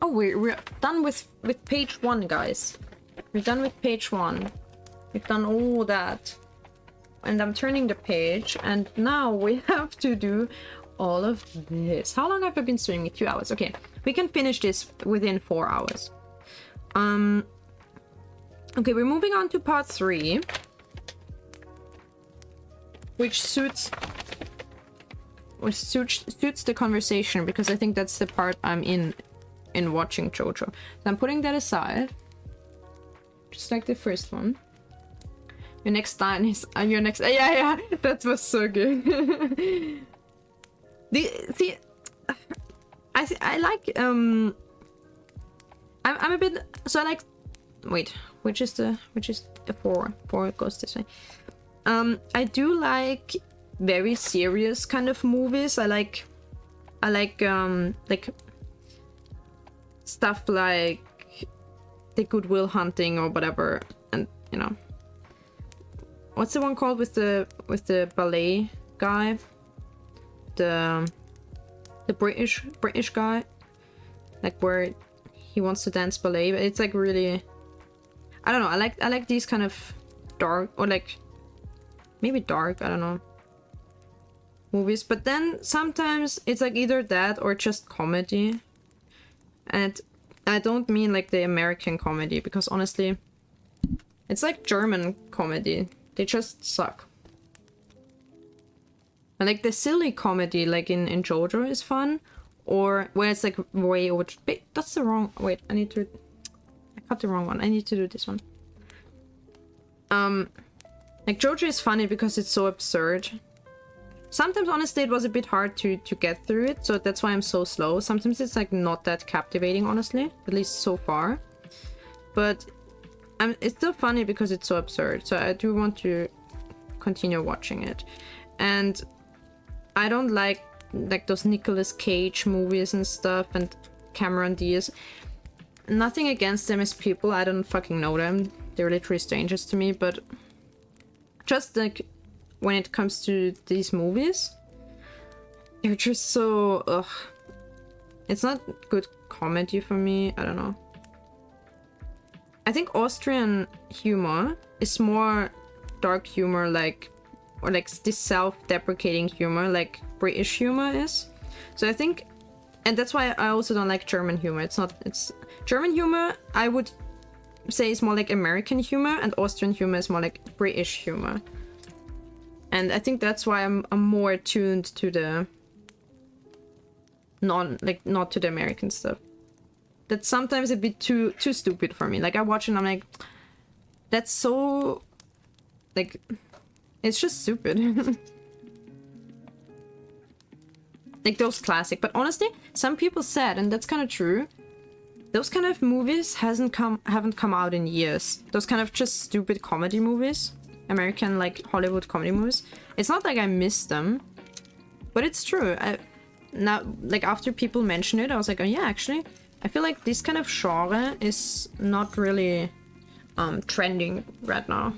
Oh, we're done with page 1, guys. We're done with page 1. We've done all that. And I'm turning the page, and now we have to do all of this. How long have I been streaming? 2 hours. Okay, we can finish this within 4 hours. Okay, we're moving on to part 3. Which suits the conversation, because I think that's the part I'm in watching JoJo. So I'm putting that aside, just like the first one. Your next line is your next. Yeah, that was so good. See, I like I'm a bit, so I like, wait, which is the 4 goes this way. I do like very serious kind of movies. I like stuff like the Good Will Hunting or whatever, and you know, what's the one called with the ballet guy, the British guy, like where he wants to dance ballet. But it's like really, I don't know, I like these kind of dark, or like maybe dark, I don't know, movies. But then sometimes it's like either that or just comedy. And I don't mean like the American comedy, because honestly it's like German comedy, they just suck. And like the silly comedy like in JoJo is fun, or where it's like way over. Wait, that's the wrong, wait, I cut the wrong one. I need to do this one. Like JoJo is funny because it's so absurd. Sometimes honestly it was a bit hard to get through it, so that's why I'm so slow. Sometimes it's like not that captivating, honestly, at least so far. But it's still funny because it's so absurd, so I do want to continue watching it. And I don't like those Nicolas Cage movies and stuff, and Cameron Diaz. Nothing against them as people, I don't fucking know them. They're literally strangers to me, but just like when it comes to these movies, they're just so, ugh. It's not good comedy for me, I don't know. I think Austrian humor is more dark humor, like, or like this self-deprecating humor like British humor is. So I think, and that's why I also don't like German humor. It's German humor, I would say, is more like American humor, and Austrian humor is more like British humor. And I think that's why I'm more attuned to the not to the American stuff. That's sometimes a bit too stupid for me. Like I watch it and I'm like, that's so, like, it's just stupid. Like those classic. But honestly, some people said, and that's kind of true, those kind of movies haven't come out in years. Those kind of just stupid comedy movies, American like Hollywood comedy movies. It's not like I miss them, but it's true. Now, like after people mention it, I was like, oh yeah, actually, I feel like this kind of genre is not really trending right now.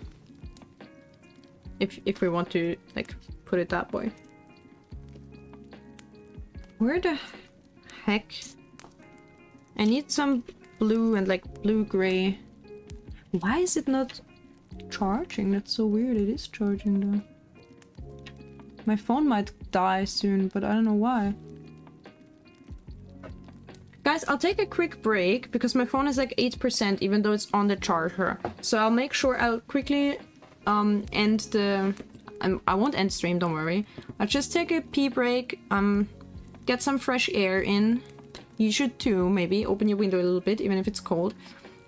If we want to like put it that way. Where the heck? I need some blue and like blue-gray. Why is it not charging? That's so weird. It is charging though. My phone might die soon, but I don't know why. Guys, I'll take a quick break because my phone is like 8% even though it's on the charger. So I'll make sure I'll quickly end the... I won't end stream, don't worry. I'll just take a pee break, get some fresh air in. You should too, maybe. Open your window a little bit, even if it's cold,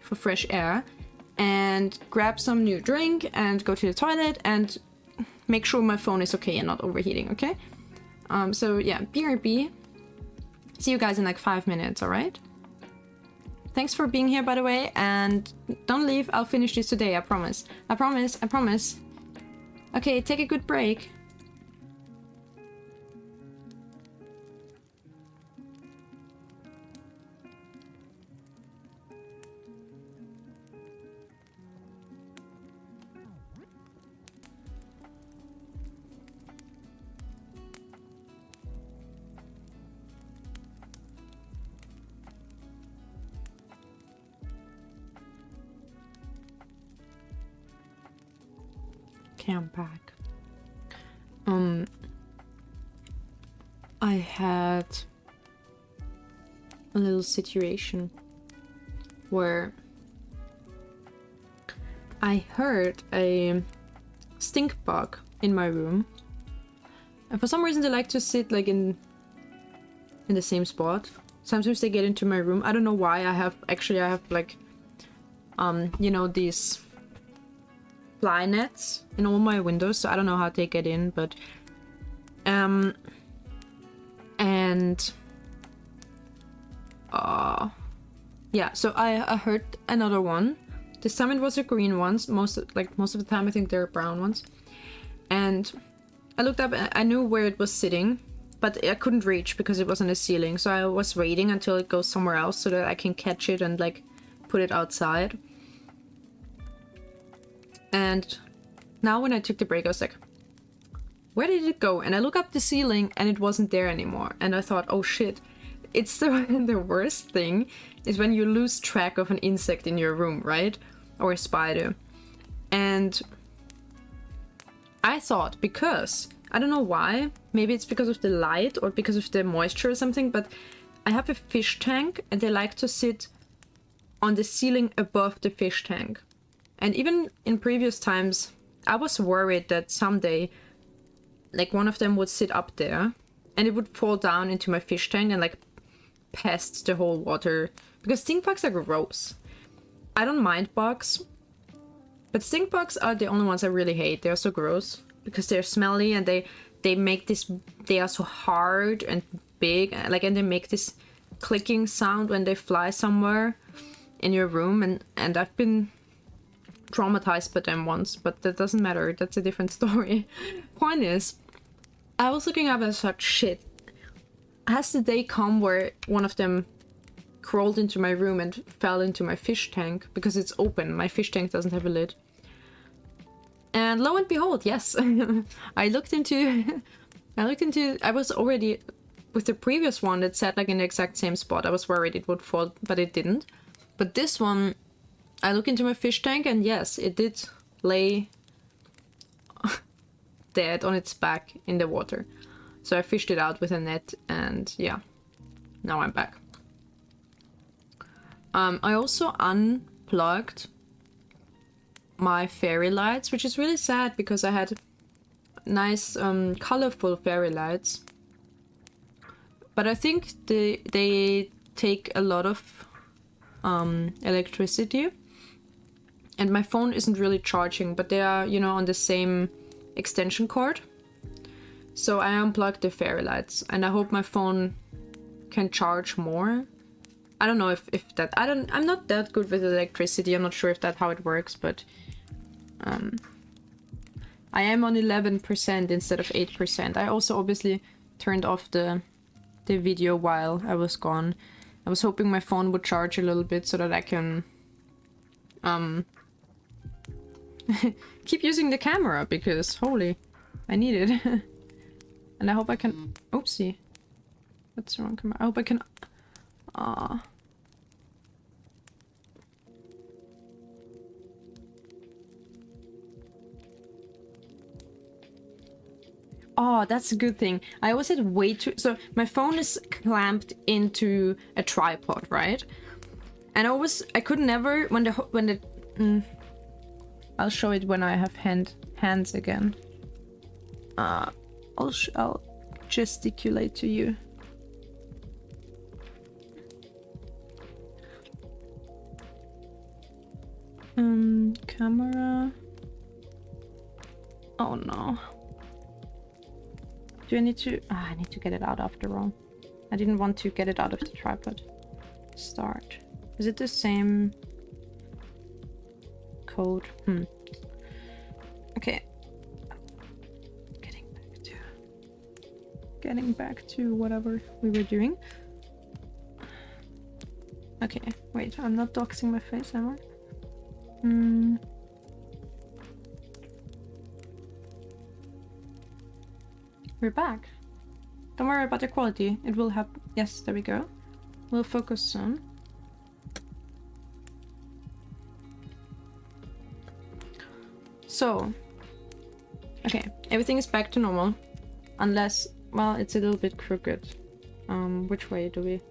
for fresh air. And grab some new drink and go to the toilet and make sure my phone is okay and not overheating, okay? So yeah, BRB. See you guys in like 5 minutes, alright? Thanks for being here, by the way, and don't leave. I'll finish this today, I promise. I promise, I promise. Okay, take a good break. Okay, I'm back. I had a little situation where I heard a stink bug in my room, and for some reason they like to sit like in the same spot. Sometimes they get into my room. I don't know why. I have like you know, these fly nets in all my windows, so I don't know how they get in, but and Yeah, so I heard another one. This time it was a green one. Most of the time I think they're brown ones. And I looked up and I knew where it was sitting, but I couldn't reach because it was on the ceiling. So I was waiting until it goes somewhere else so that I can catch it and like put it outside. And now when I took the break, I was like, where did it go? And I look up the ceiling and it wasn't there anymore. And I thought, oh shit. It's the worst thing is when you lose track of an insect in your room, right? Or a spider. And I thought, because, I don't know why, maybe it's because of the light or because of the moisture or something, but I have a fish tank and they like to sit on the ceiling above the fish tank. And even in previous times, I was worried that someday, like one of them would sit up there and it would fall down into my fish tank and like pest the whole water. Because stink bugs are gross. I don't mind bugs, but stink bugs are the only ones I really hate. They're so gross because they're smelly and they make this, they are so hard and big, like, and they make this clicking sound when they fly somewhere in your room, and I've been traumatized by them once, but that doesn't matter. That's a different story. Point is, I was looking up and I thought, shit, has the day come where one of them crawled into my room and fell into my fish tank because it's open? My fish tank doesn't have a lid. And lo and behold, yes. I was already with the previous one that sat like in the exact same spot. I was worried it would fall, but it didn't. But this one, I look into my fish tank and yes, it did lay dead on its back in the water. So I fished it out with a net and yeah, now I'm back. I also unplugged my fairy lights, which is really sad because I had nice colorful fairy lights. But I think they take a lot of electricity. And my phone isn't really charging, but they are, you know, on the same extension cord. So I unplugged the fairy lights and I hope my phone can charge more. I don't know if that, I'm not that good with electricity. I'm not sure if that's how it works, but I am on 11% instead of 8%. I also obviously turned off the video while I was gone. I was hoping my phone would charge a little bit so that I can keep using the camera because holy, I need it. And I hope I can, oopsie, that's the wrong camera. I hope I can, oh, that's a good thing. I always had way too... So my phone is clamped into a tripod, right? And I could never... I'll show it when I have hands again. I'll gesticulate to you. Camera. Oh no. Do I need to... I need to get it out after all. I didn't want to get it out of the tripod. Start. Is it the same code? Okay. Getting back to whatever we were doing. Okay, wait, I'm not doxing my face, am I? We're back. Don't worry about the quality. It will have... Yes, there we go. We'll focus soon. So, okay, everything is back to normal. Unless, well, it's a little bit crooked. Which way do we...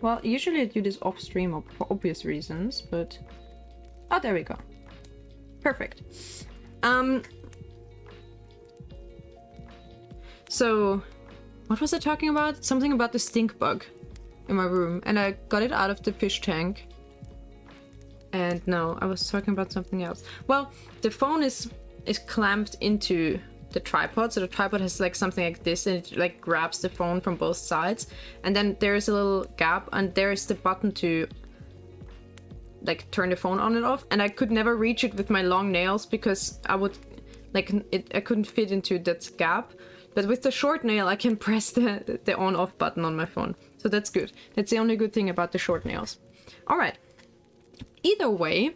Well, usually I do this off stream for obvious reasons, but... Oh, there we go. Perfect. So, what was I talking about? Something about the stink bug in my room, and I got it out of the fish tank. And no, I was talking about something else. Well, the phone is clamped into the tripod. So the tripod has like something like this, and it like grabs the phone from both sides. And then there's a little gap, and there's the button to like turn the phone on and off. And I could never reach it with my long nails because I would like I couldn't fit into that gap. But with the short nail, I can press the on-off button on my phone. So that's good. That's the only good thing about the short nails. All right. Either way,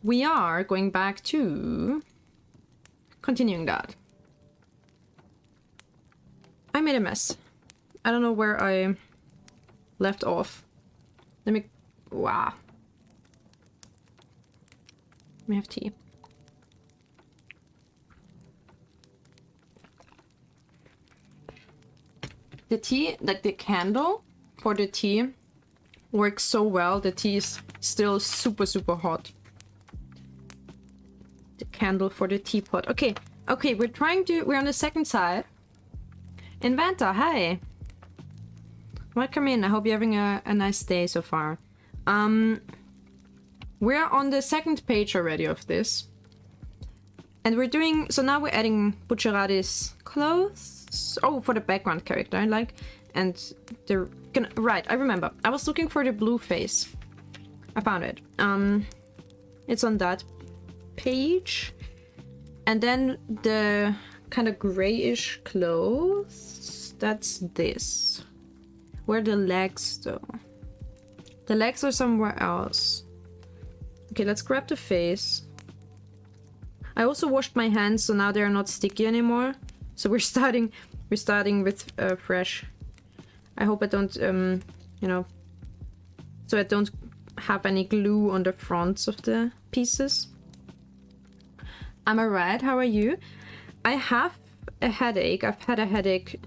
we are going back to continuing that. I made a mess. I don't know where I left off. Let me... Wow. Let me have tea. The tea, like the candle for the tea, works so well. The tea is still super, super hot. The candle for the teapot. Okay, okay, we're on the second side. Inventor, hi. Welcome in. I hope you're having a nice day so far. We're on the second page already of this. And we're doing... So now we're adding Bucciarati's clothes. Oh, for the background character, I like. And the... Right, I remember. I was looking for the blue face. I found it. It's on that page. And then the kind of grayish clothes. That's this. Where are the legs, though? The legs are somewhere else. Okay, let's grab the face. I also washed my hands, so now they're not sticky anymore. So we're starting with fresh. I hope I don't, you know, so I don't have any glue on the fronts of the pieces. I'm alright, how are you? I have a headache. I've had a headache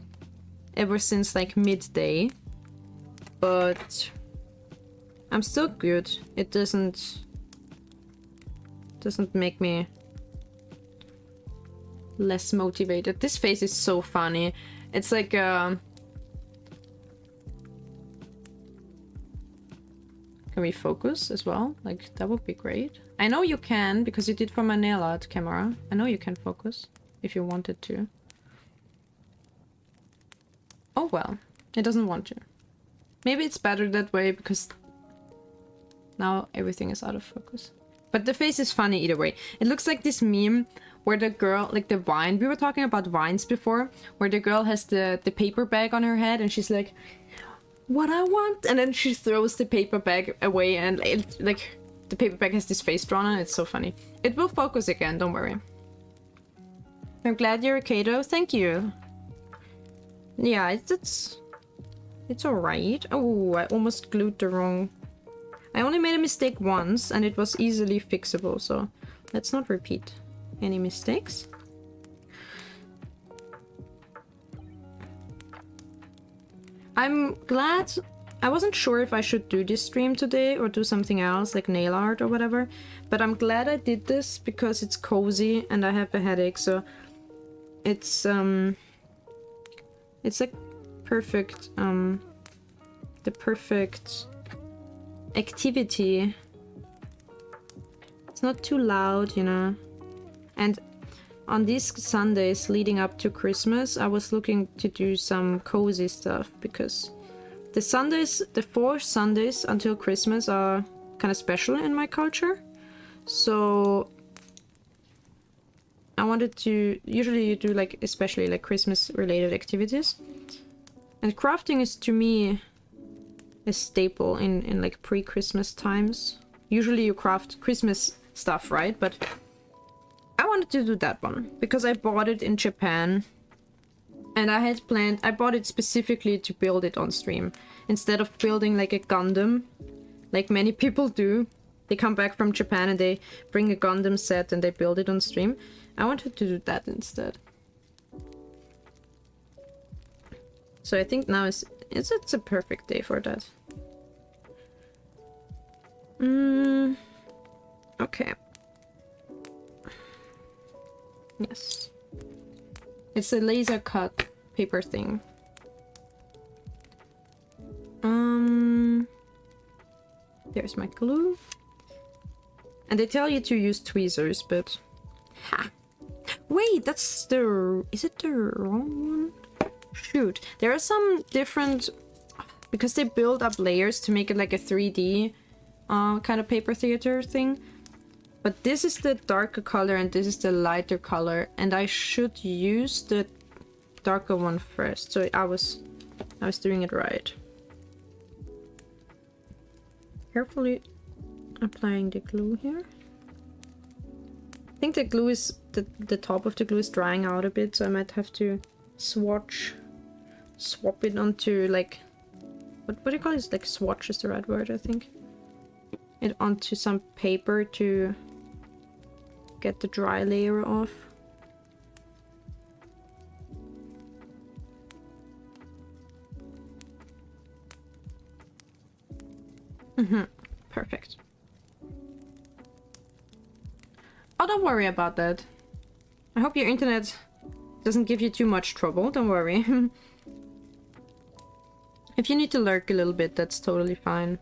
ever since like midday, but I'm still good. It doesn't make me less motivated. This face is so funny. It's like can we focus as well? Like, that would be great. I know you can, because you did for my nail art camera. I know you can focus, if you wanted to. Oh well, it doesn't want to. Maybe it's better that way, because now everything is out of focus. But the face is funny either way. It looks like this meme where the girl, like the vine, we were talking about vines before, where the girl has the paper bag on her head and she's like, what I want, and then she throws the paper bag away, and like the paper bag has this face drawn on it. It's so funny. It will focus again, don't worry. I'm glad you're okay though. Thank you. Yeah, it's alright. Oh, I almost glued the wrong... I only made a mistake once and it was easily fixable, so let's not repeat any mistakes. I'm glad... I wasn't sure if I should do this stream today or do something else, like nail art or whatever, but I'm glad I did this because it's cozy and I have a headache, so it's like perfect, the perfect activity. It's not too loud, you know. And on these Sundays leading up to Christmas, I was looking to do some cozy stuff because the Sundays, the 4 Sundays until Christmas are kind of special in my culture. So I wanted to, usually you do like, especially like Christmas related activities. And crafting is to me a staple in like pre-Christmas times. Usually you craft Christmas stuff, right? But I wanted to do that one because I bought it in Japan and I had planned, I bought it specifically to build it on stream instead of building like a Gundam like many people do. They come back from Japan and they bring a Gundam set and they build it on stream. I wanted to do that instead. So I think now it's a perfect day for that. Okay. Yes. It's a laser cut paper thing. There's my glue. And they tell you to use tweezers, but... Ha! Wait! wait, that's the... Is it the wrong one? Shoot. There are some different... Because they build up layers to make it like a 3D kind of paper theater thing. But this is the darker color and this is the lighter color. And I should use the darker one first. So I was doing it right. Carefully applying the glue here. I think the glue is... The top of the glue is drying out a bit, so I might have to swap it onto like... What do you call it? Like swatch is the right word, I think. It onto some paper to get the dry layer off. Perfect. Oh, don't worry about that. I hope your internet doesn't give you too much trouble, don't worry. If you need to lurk a little bit, that's totally fine.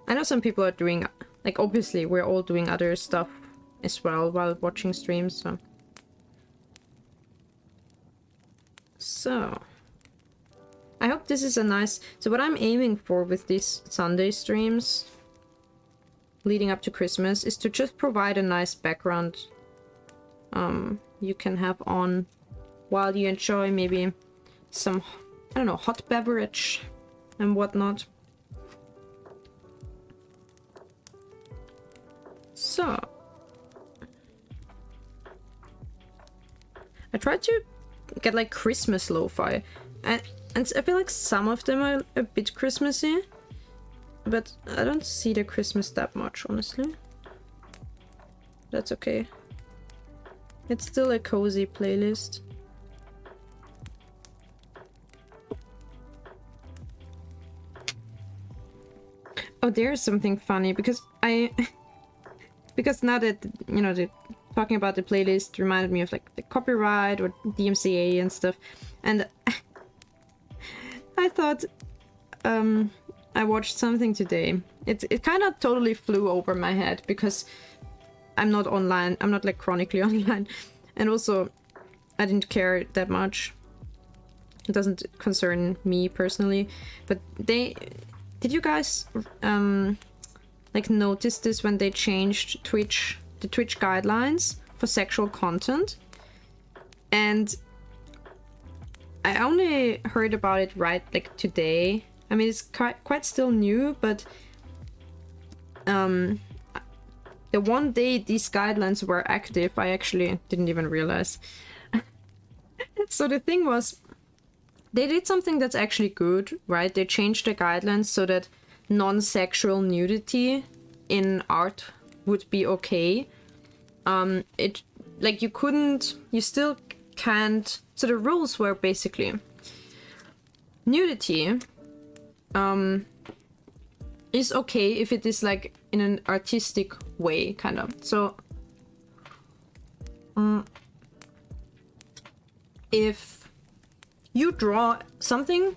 I know some people are doing, like obviously we're all doing other stuff as well while watching streams, so. I hope this is a nice... So what I'm aiming for with these Sunday streams leading up to Christmas is to just provide a nice background you can have on while you enjoy maybe some, I don't know, hot beverage and whatnot. So I tried to get like Christmas lo-fi and I feel like some of them are a bit Christmassy, but I don't see the Christmas that much, honestly. That's okay. It's still a cozy playlist. Oh, there's something funny because because now that, you know, talking about the playlist reminded me of like the copyright or DMCA and stuff, and I thought I watched something today. It kind of totally flew over my head because I'm not online. I'm not like chronically online, and also I didn't care that much. It doesn't concern me personally, but did you guys like notice this when they changed the Twitch guidelines for sexual content? And I only heard about it right like today. I mean, it's quite still new, but the one day these guidelines were active, I actually didn't even realize. So the thing was, they did something that's actually good, right? They changed the guidelines so that non-sexual nudity in art would be okay. It, like, you still can't. So the rules were basically nudity is okay if it is like in an artistic way, kind of. So if you draw something,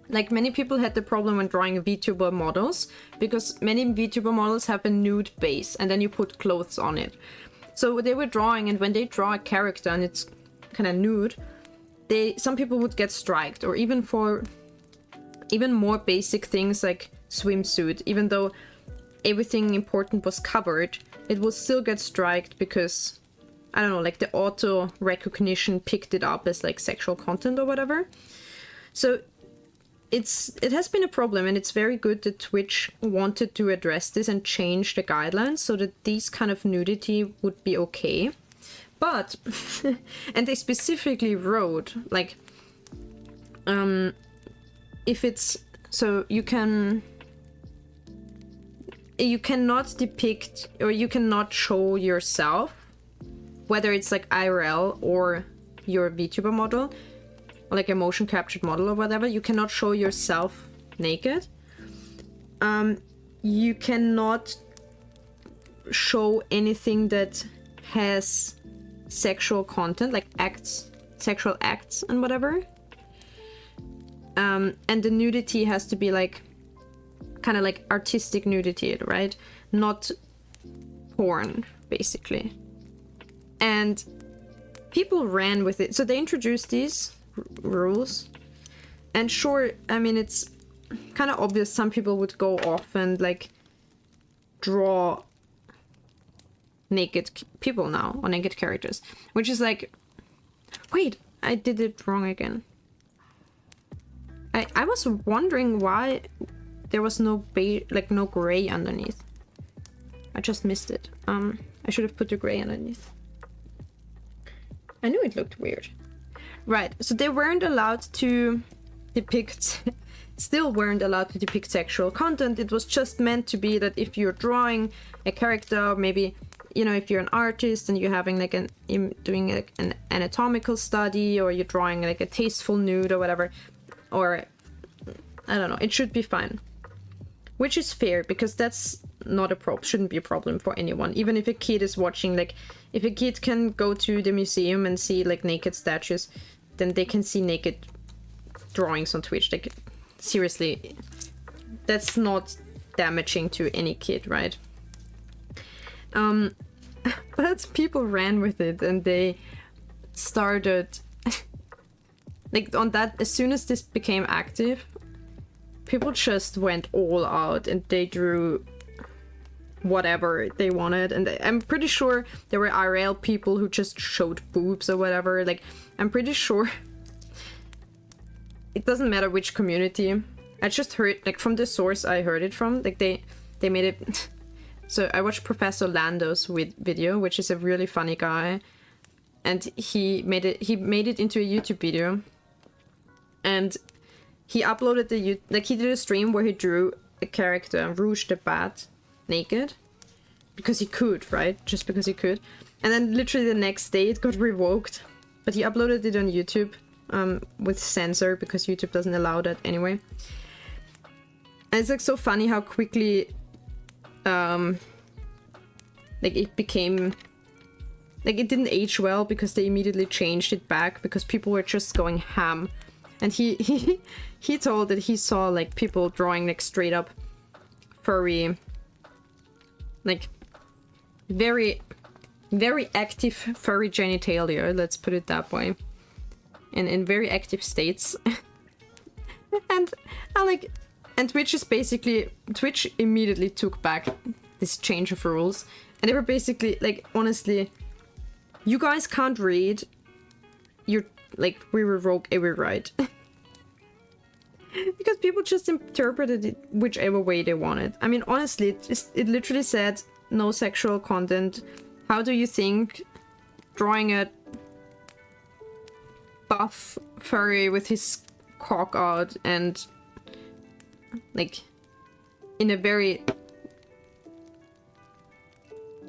like many people had the problem when drawing VTuber models, because many VTuber models have a nude base and then you put clothes on it. So they were drawing, and when they draw a character and it's kind of nude, some people would get striked, or even for even more basic things like swimsuit, even though everything important was covered, it will still get striked because, I don't know, like the auto recognition picked it up as like sexual content or whatever. So it has been a problem, and it's very good that Twitch wanted to address this and change the guidelines so that these kind of nudity would be okay. But and they specifically wrote like if it's so you cannot depict, or you cannot show yourself, whether it's like IRL or your VTuber model, or like a motion captured model or whatever. You cannot show yourself naked. You cannot show anything that has sexual content, like sexual acts and whatever. And the nudity has to be like kind of like artistic nudity, right? Not porn, basically. And people ran with it. So they introduced these rules. And sure, I mean, it's kind of obvious some people would go off and like draw naked people now, or naked characters, which is like, wait, I did it wrong again. I was wondering why there was no no gray underneath. I just missed it. I should have put the gray underneath. I knew it looked weird. Right, so they weren't allowed to depict, still weren't allowed to depict sexual content. It was just meant to be that if you're drawing a character, maybe, you know, if you're an artist and you're having like doing like an anatomical study, or you're drawing like a tasteful nude or whatever, or I don't know, it should be fine. Which is fair, because that's not a problem, shouldn't be a problem for anyone. Even if a kid is watching, like, if a kid can go to the museum and see like naked statues, then they can see naked drawings on Twitch. Like, seriously, that's not damaging to any kid, right? But people ran with it, and they started like on that. As soon as this became active, people just went all out and they drew whatever they wanted. And I'm pretty sure there were IRL people who just showed boobs or whatever. Like, I'm pretty sure it doesn't matter which community. I just heard, like, from the source I heard it from, like, they made it. So I watched Professor Lando's video, which is a really funny guy, and he made it into a YouTube video, and he uploaded he did a stream where he drew a character, Rouge the Bat, naked, because he could, right? Just because he could. And then literally the next day it got revoked, but he uploaded it on YouTube with censor, because YouTube doesn't allow that anyway. And it's like so funny how quickly like it became, like, it didn't age well, because they immediately changed it back because people were just going ham. And he told that he saw like people drawing like straight up furry, like very active furry genitalia, let's put it that way, in very active states. and Twitch immediately took back this change of rules, and they were basically like, honestly, you guys can't read, you're like, we revoke every right. Because people just interpreted it whichever way they wanted. I mean, honestly, it literally said no sexual content. How do you think drawing a buff furry with his cock out and like in a very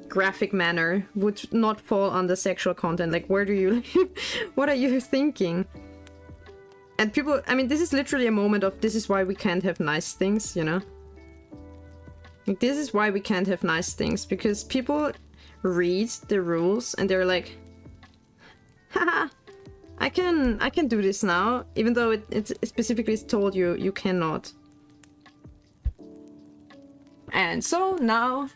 graphic manner would not fall under sexual content? Like, where do you what are you thinking? And people, I mean, this is literally a moment of, this is why we can't have nice things, you know? Like, this is why we can't have nice things, because people read the rules and they're like, haha, I can do this now, even though it specifically told you you cannot. And so now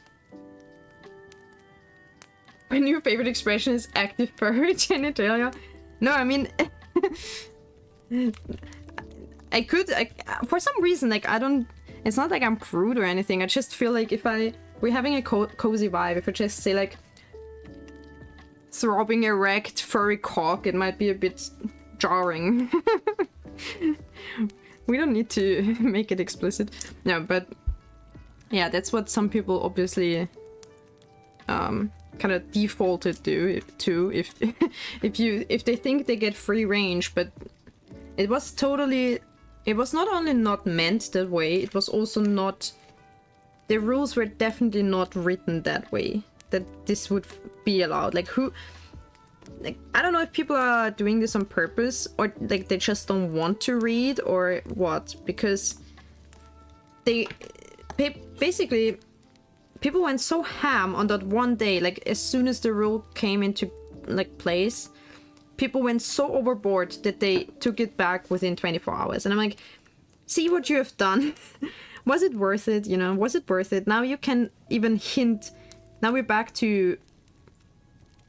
my new favorite expression is active furry genitalia. No, I mean, I could, for some reason, like, I don't, it's not like I'm prude or anything. I just feel like if we're having a cozy vibe, if I just say like throbbing erect furry cock, it might be a bit jarring. We don't need to make it explicit. No, but yeah, that's what some people obviously kind of defaulted to if they think they get free range. But it was not only not meant that way, it was also not, the rules were definitely not written that way, that this would be allowed. Like, who, like, I don't know if people are doing this on purpose, or like they just don't want to read, or what, because they basically, people went so ham on that one day. Like, as soon as the rule came into like place, people went so overboard that they took it back within 24 hours. And I'm like, see what you have done? Was it worth it? You know, was it worth it? Now you can even hint. Now we're back to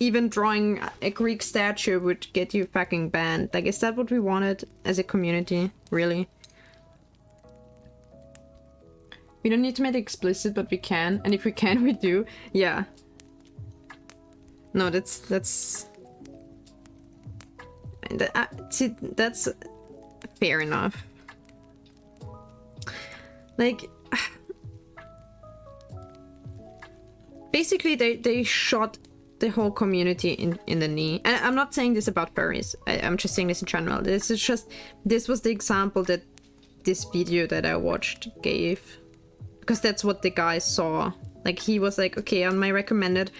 even drawing a Greek statue would get you fucking banned. Like, is that what we wanted as a community? Really? We don't need to make it explicit, but we can. And if we can, we do. Yeah. No, that's... See, that's fair enough. Like... Basically, they shot the whole community in the knee. And I'm not saying this about furries. I'm just saying this in general. This was the example that this video that I watched gave. Because that's what the guy saw. Like, he was like, okay, on my recommended,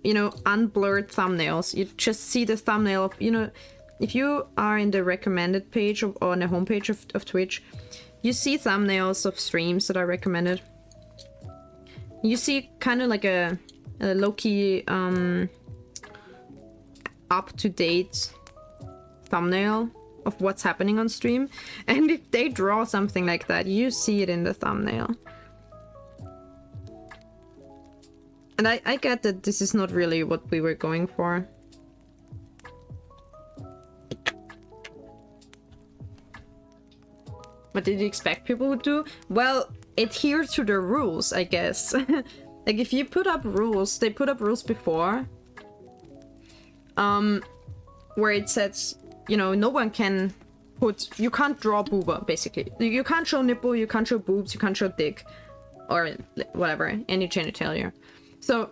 you know, unblurred thumbnails, you just see the thumbnail of, you know, if you are in the recommended page or on the homepage of Twitch, you see thumbnails of streams that are recommended. You see kind of like a low-key up-to-date thumbnail of what's happening on stream. And if they draw something like that, you see it in the thumbnail. And I get that this is not really what we were going for. What did you expect people would do? Well, adhere to the rules, I guess. Like, if you put up rules, they put up rules before. Where it says, you know, no one can put... You can't draw booba, basically. You can't show nipple, you can't show boobs, you can't show dick. Or whatever, any genitalia. So,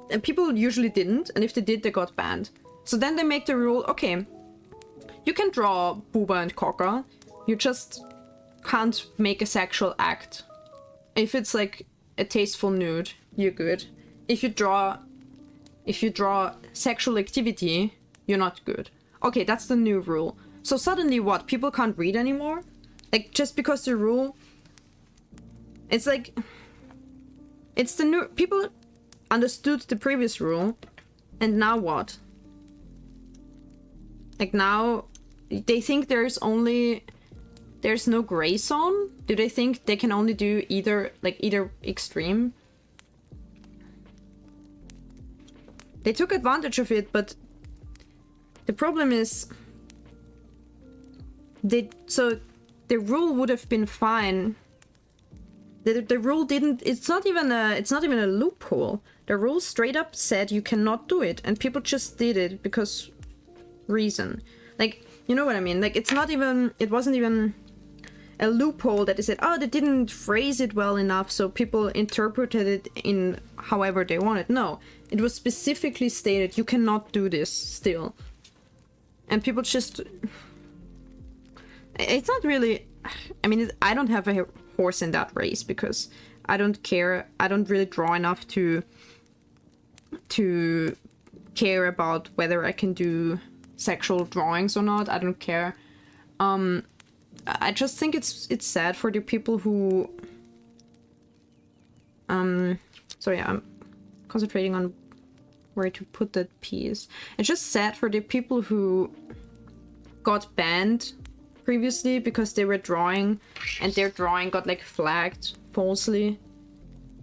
and people usually didn't, and if they did, they got banned. So then they make the rule, okay, you can draw booba and cocker, you just can't make a sexual act. If it's like a tasteful nude, you're good. If you draw sexual activity, you're not good. Okay, that's the new rule. So suddenly what? People can't read anymore? Like, just because the rule... It's like... It's the new... People understood the previous rule, and now what? Like, now they think there's no gray zone? Do they think they can only do either extreme? They took advantage of it, but the problem is so the rule would have been fine. The rule didn't... It's not even a loophole. The rule straight up said you cannot do it, and people just did it because reason. Like, you know what I mean? Like, it wasn't even a loophole that they said, oh, they didn't phrase it well enough, so people interpreted it in however they wanted. No, it was specifically stated, you cannot do this still. And people just... It's not really... I mean, I don't have a horse in that race because I don't care. I don't really draw enough to care about whether I can do sexual drawings or not. I don't care. I just think it's sad for the people who... Sorry, I'm concentrating on where to put that piece. It's just sad for the people who got banned previously because they were drawing and their drawing got like flagged falsely.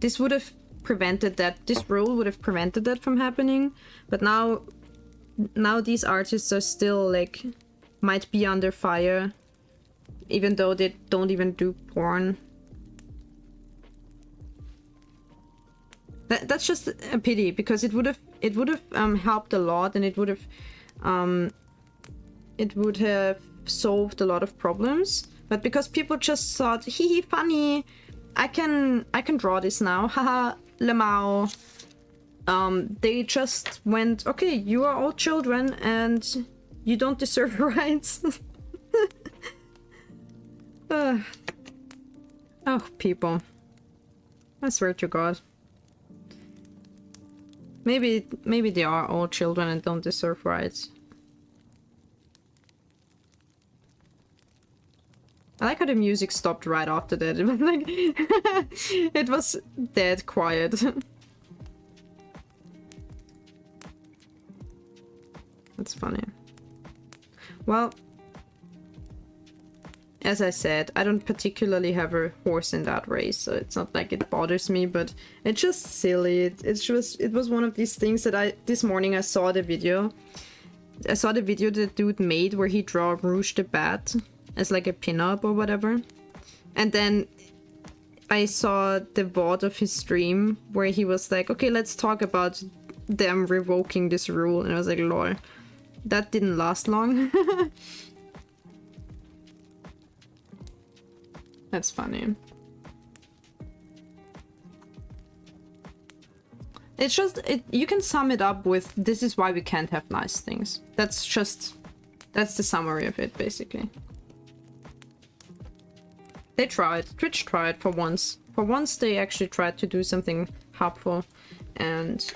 This would have prevented that. This rule would have prevented that from happening. But now these artists are still like, might be under fire, even though they don't even do porn. That's just a pity, because it would have helped a lot, and it would have solved a lot of problems. But because people just thought, hee funny, I can draw this now, haha, lemao. They just went, okay, you are all children and you don't deserve rights. Oh, people. I swear to God. Maybe they are all children and don't deserve rights. I like how the music stopped right after that. It was like it was dead quiet. That's funny. Well, as I said, I don't particularly have a horse in that race, so it's not like it bothers me, but it's just silly. It was one of these things that this morning I saw the video. I saw the video the dude made where he draw Rouge the Bat as like a pin-up or whatever. And then I saw the VOD of his stream where he was like, okay, let's talk about them revoking this rule. And I was like, lol, that didn't last long. That's funny. It's just, you can sum it up with, this is why we can't have nice things. That's the summary of it, basically. They tried. Twitch tried for once. For once they actually tried to do something helpful. And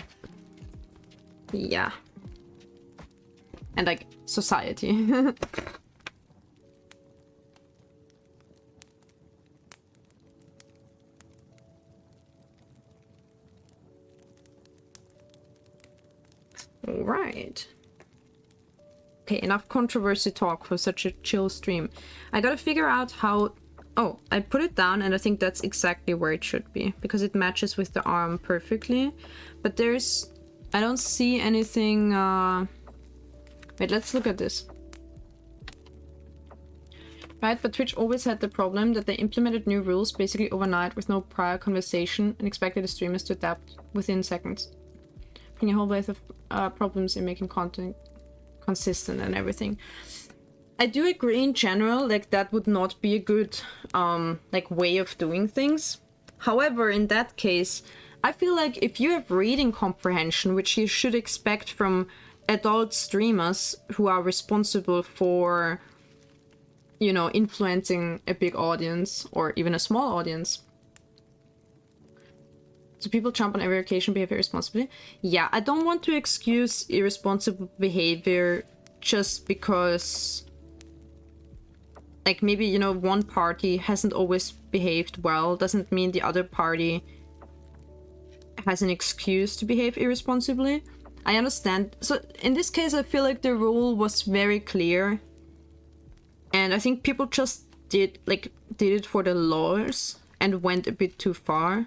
yeah. And like, society. Alright. Okay, enough controversy talk for such a chill stream. I gotta figure out how... Oh, I put it down and I think that's exactly where it should be. Because it matches with the arm perfectly. But there's... I don't see anything... Wait, let's look at this. Right, but Twitch always had the problem that they implemented new rules basically overnight with no prior conversation and expected the streamers to adapt within seconds. Bring a whole wave of problems in making content consistent and everything. I do agree in general, like that would not be a good like way of doing things. However, in that case, I feel like if you have reading comprehension, which you should expect from adult streamers who are responsible for, you know, influencing a big audience or even a small audience. So people jump on every occasion, behave irresponsibly. Yeah, I don't want to excuse irresponsible behavior just because, like, maybe, you know, one party hasn't always behaved well. Doesn't mean the other party has an excuse to behave irresponsibly. I understand. So in this case, I feel like the rule was very clear. And I think people just did it for the laws and went a bit too far.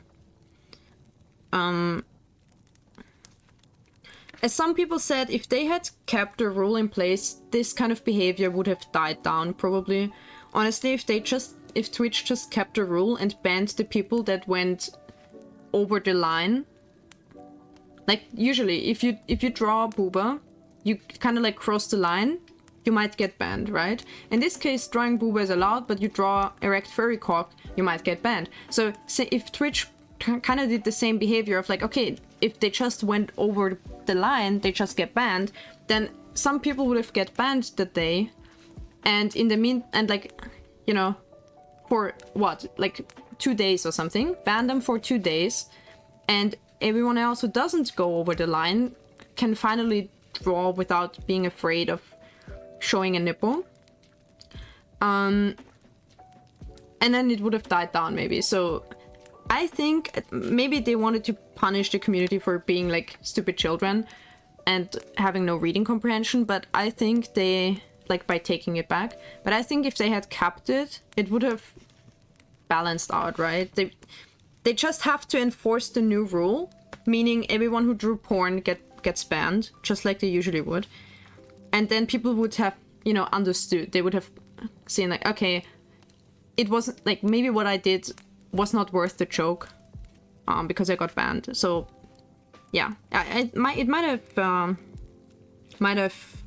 As some people said, if they had kept the rule in place, this kind of behavior would have died down, probably. Honestly, if Twitch just kept the rule and banned the people that went over the line. Like, usually, if you draw a booba, you kind of like cross the line, you might get banned, right? In this case, drawing booba is allowed, but you draw erect furry cock, you might get banned. So, say if Twitch kind of did the same behavior of like, okay, if they just went over the line, they just get banned, then some people would have get banned that day, and in the and like, you know, for what, like 2 days or something, ban them for 2 days, and everyone else who doesn't go over the line can finally draw without being afraid of showing a nipple. And then it would have died down maybe. So I think maybe they wanted to punish the community for being like stupid children and having no reading comprehension, but I think they, like, by taking it back, but I think if they had kept it, it would have balanced out, right? They just have to enforce the new rule, meaning everyone who drew porn gets banned, just like they usually would. And then people would have, you know, understood. They would have seen like, okay, it wasn't like, maybe what I did was not worth the joke, because I got banned. So yeah, it might have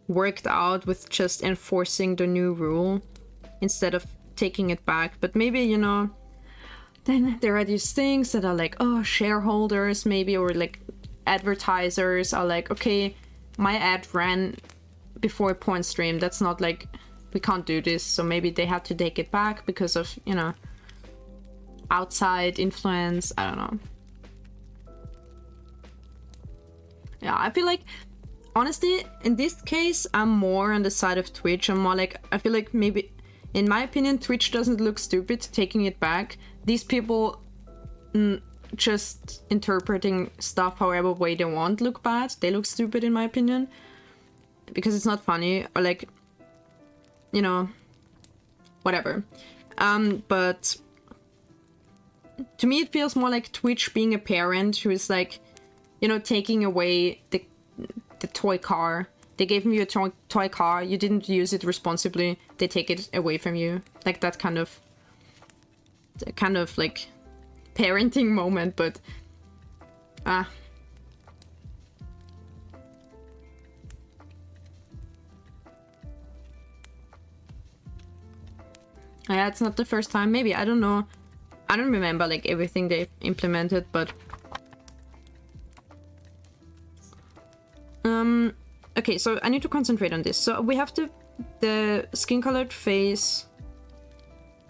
worked out with just enforcing the new rule instead of taking it back. But maybe, you know, then there are these things that are like, oh, shareholders maybe, or like advertisers are like, okay, my ad ran before a porn stream, that's not like, we can't do this, so maybe they have to take it back because of, you know, outside influence. I don't know. Yeah, I feel like, honestly, in this case, I'm more on the side of Twitch. I'm more like, I feel like maybe, in my opinion, Twitch doesn't look stupid taking it back. These people just interpreting stuff however way they want look bad. They look stupid in my opinion. Because it's not funny. Or like, you know, whatever. But to me, it feels more like Twitch being a parent who is like, you know, taking away the toy car. They gave you a toy car, you didn't use it responsibly, they take it away from you. Like that kind of like parenting moment, but yeah, it's not the first time. Maybe, I don't know. I don't remember like everything they implemented, but okay, so I need to concentrate on this. So we have the skin colored face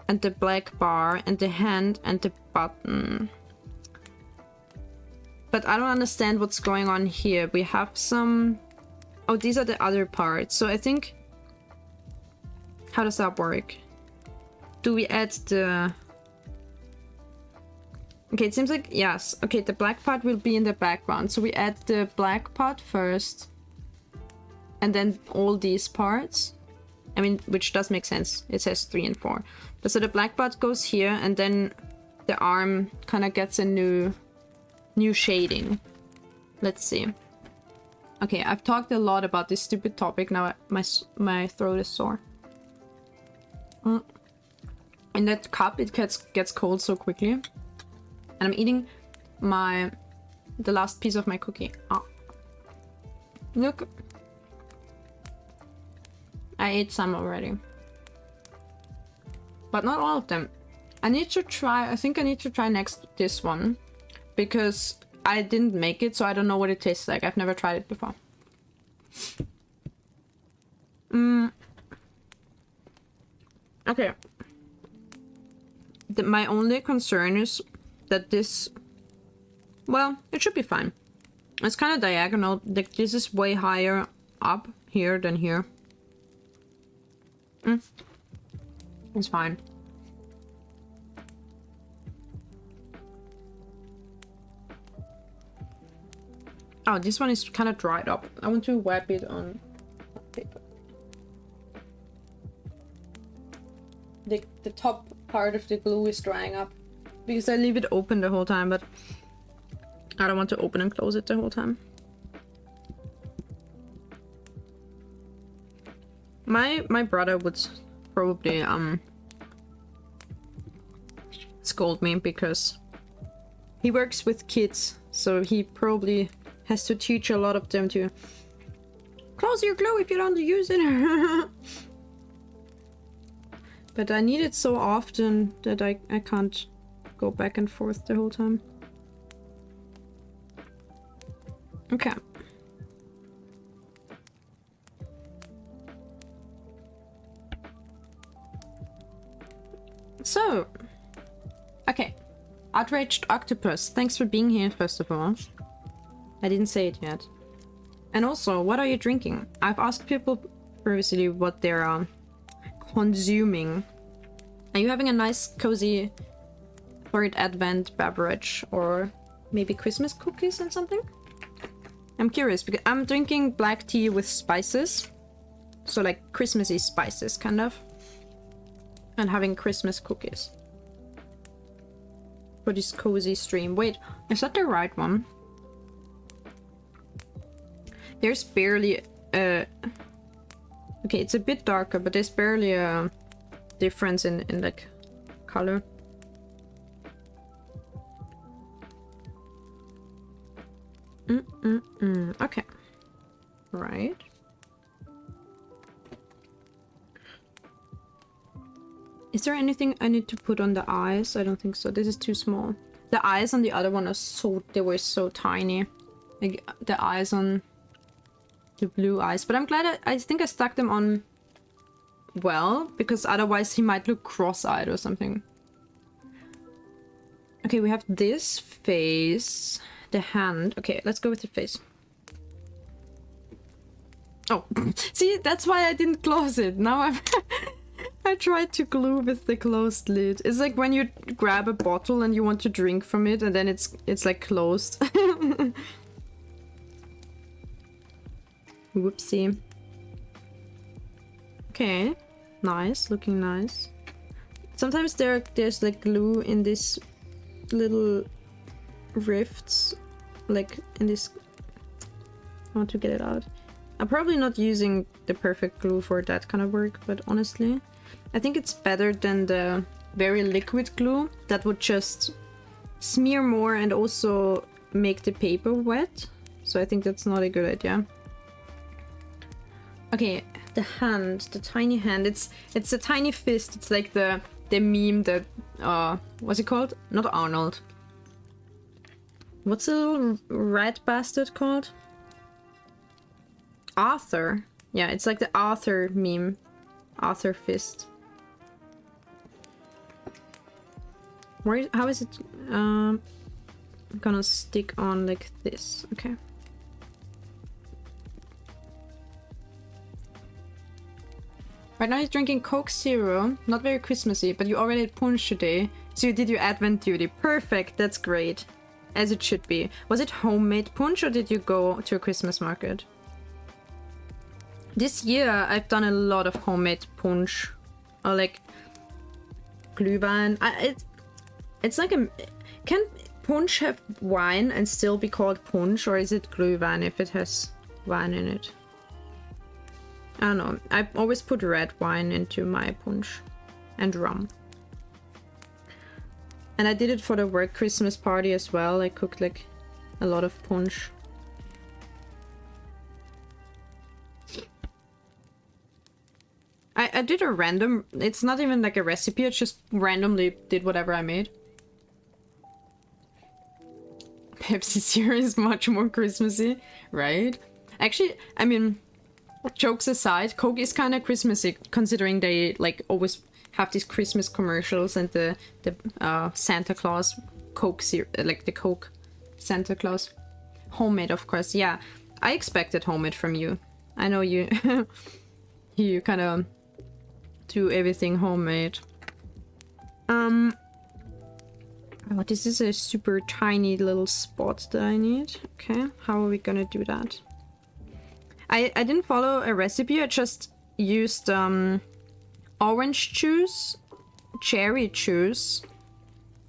and the black bar and the hand and the button. But I don't understand what's going on here. We have some... Oh, these are the other parts. So I think... How does that work? Do we add the... Okay, it seems like... Yes. Okay, the black part will be in the background. So we add the black part first. And then all these parts. I mean, which does make sense. It says 3 and 4. But so the black part goes here, and then the arm kind of gets a new shading. Let's see. Okay, I've talked a lot about this stupid topic. Now my throat is sore. In that cup, it gets cold so quickly. And I'm eating the last piece of my cookie. Oh. Look. I ate some already. But not all of them. I think I need to try next this one. Because I didn't make it, so I don't know what it tastes like. I've never tried it before. Okay. My only concern is that this... Well, it should be fine. It's kind of diagonal. Like, this is way higher up here than here. It's fine. Oh, this one is kind of dried up. I want to wipe it on paper. The top part of the glue is drying up. Because I leave it open the whole time, but I don't want to open and close it the whole time. My brother would probably scold me because he works with kids, so he probably has to teach a lot of them to close your glue if you don't use it. But I need it so often that I can't go back and forth the whole time. Okay. So, okay. Outraged Octopus, thanks for being here, first of all. I didn't say it yet. And also, what are you drinking? I've asked people previously what they're consuming. Are you having a nice, cozy, third advent beverage? Or maybe Christmas cookies and something? I'm curious, because I'm drinking black tea with spices. So like Christmassy spices, kind of. And having Christmas cookies. For this cozy stream. Wait, is that the right one? There's barely a... Okay, it's a bit darker, but there's barely a difference in like color. Okay. Right. Is there anything I need to put on the eyes? I don't think so. This is too small. The eyes on the other one are they were so tiny. Like the eyes on the blue eyes. But I'm glad I think I stuck them on well, because otherwise he might look cross-eyed or something. Okay, we have this face, the hand. Okay, let's go with the face. Oh, see, that's why I didn't close it. Now I tried to glue with the closed lid. It's like when you grab a bottle and you want to drink from it, and then it's like closed. Whoopsie. Okay. Nice, looking nice. Sometimes there's like glue in these little rifts, like in this. I want to get it out. I'm probably not using the perfect glue for that kind of work, but honestly, I think it's better than the very liquid glue that would just smear more and also make the paper wet. So I think that's not a good idea. Okay, the hand, the tiny hand. It's a tiny fist. It's like the meme that what's it called? Not Arnold. What's the little rat bastard called? Arthur. Yeah, it's like the Arthur meme. Arthur fist. How is it gonna stick on like this? Okay. Right now he's drinking Coke Zero. Not very Christmassy, but you already had punch today. So you did your Advent duty. Perfect, that's great. As it should be. Was it homemade punch or did you go to a Christmas market? This year I've done a lot of homemade punch. Or like Glühwein. It's like a... Can punch have wine and still be called punch, or is it Glühwein if it has wine in it? I don't know. I always put red wine into my punch. And rum. And I did it for the work Christmas party as well. I cooked like a lot of punch. I did a random... It's not even like a recipe. I just randomly did whatever I made. Pepsi Zero is much more Christmassy, right? Actually, I mean, jokes aside, Coke is kind of Christmassy considering they like always have these Christmas commercials and the Santa Claus Coke Zero, like the Coke Santa Claus. Homemade, of course. Yeah, I expected homemade from you. I know you you kind of do everything homemade. Oh, this is a super tiny little spot that I need. Okay, how are we gonna do that? I didn't follow a recipe. I just used orange juice, cherry juice,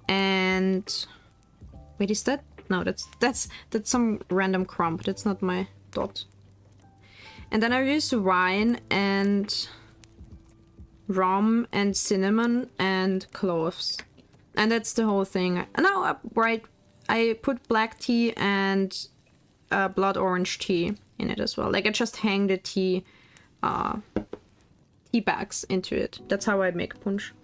and wait, is that? No, that's some random crumb. That's not my dot. And then I used wine and rum and cinnamon and cloves. And that's the whole thing. No, right. I put black tea and blood orange tea in it as well. Like I just hang the tea bags into it. That's how I make punch.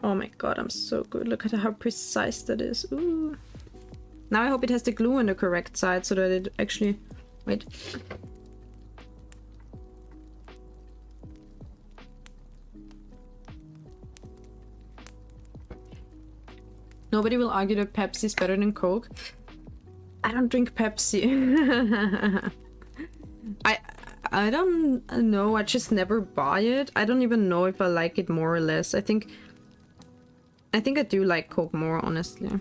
Oh my god, I'm so good. Look at how precise that is. Ooh. Now I hope it has the glue on the correct side so that it actually... Wait. Nobody will argue that Pepsi is better than Coke. I don't drink Pepsi. I don't know. I just never buy it. I don't even know if I like it more or less. I think I do like Coke more, honestly.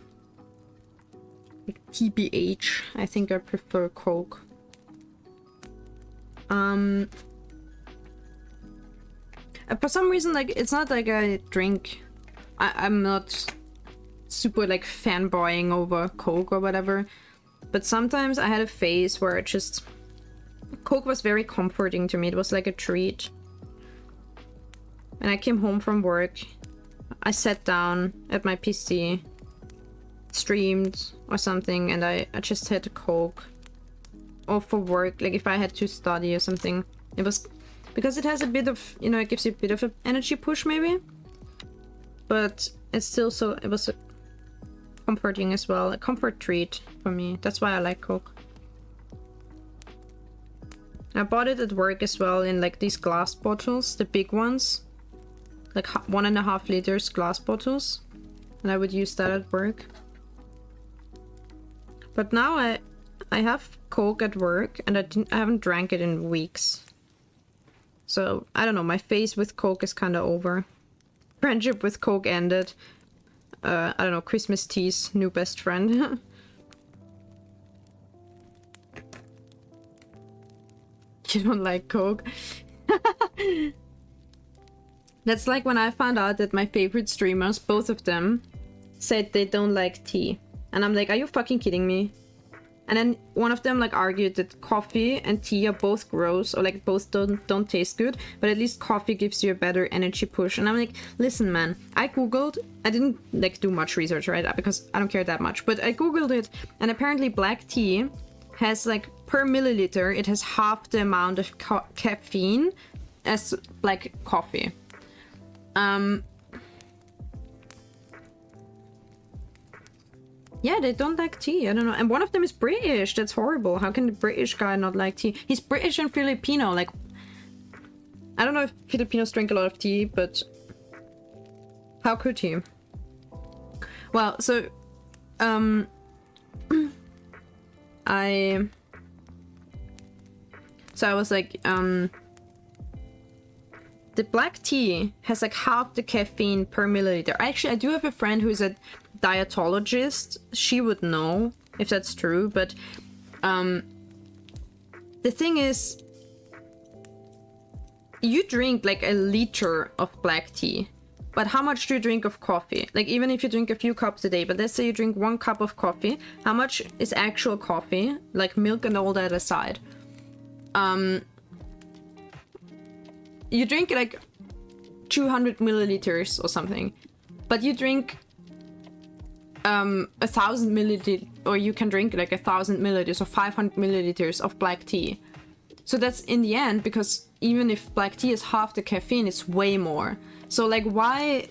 Like TBH, I think I prefer Coke. For some reason, like it's not like I drink. I'm not super like fanboying over Coke or whatever, but sometimes I had a phase where it just Coke was very comforting to me. It was like a treat. And I came home from work, I sat down at my PC, streamed or something, and I just had a Coke. Or for work, like if I had to study or something, it was because it has a bit of, you know, it gives you a bit of an energy push maybe, but it's still so, it was comforting as well, a comfort treat for me. That's why I like Coke. I bought it at work as well in like these glass bottles, the big ones, like 1.5 liters glass bottles, and I would use that at work. But now I have Coke at work and I haven't drank it in weeks. So I don't know, my phase with Coke is kind of over. Friendship with Coke ended. I don't know, Christmas tea's new best friend. You don't like Coke? That's like when I found out that my favorite streamers, both of them, said they don't like tea. And I'm like, are you fucking kidding me? And then one of them like argued that coffee and tea are both gross, or like both don't taste good, but at least coffee gives you a better energy push. And I'm like, listen man, I googled, I didn't like do much research, right? Because I don't care that much, but I googled it, and apparently black tea has like per milliliter, it has half the amount of caffeine as like coffee. Yeah, they don't like tea. I don't know. And one of them is British. That's horrible. How can the British guy not like tea? He's British and Filipino. Like, I don't know if Filipinos drink a lot of tea, but how could he? Well, so, I was like, the black tea has like half the caffeine per milliliter. Actually, I do have a friend who's a dietologist. She would know if that's true, but the thing is, you drink like a liter of black tea, but how much do you drink of coffee? Like, even if you drink a few cups a day, but let's say you drink 1 cup of coffee, how much is actual coffee, like milk and all that aside? You drink like 200 milliliters or something, but you drink 1,000 milliliters, or you can drink like 1,000 milliliters or 500 milliliters of black tea. So that's in the end, because even if black tea is half the caffeine, it's way more. So like, why?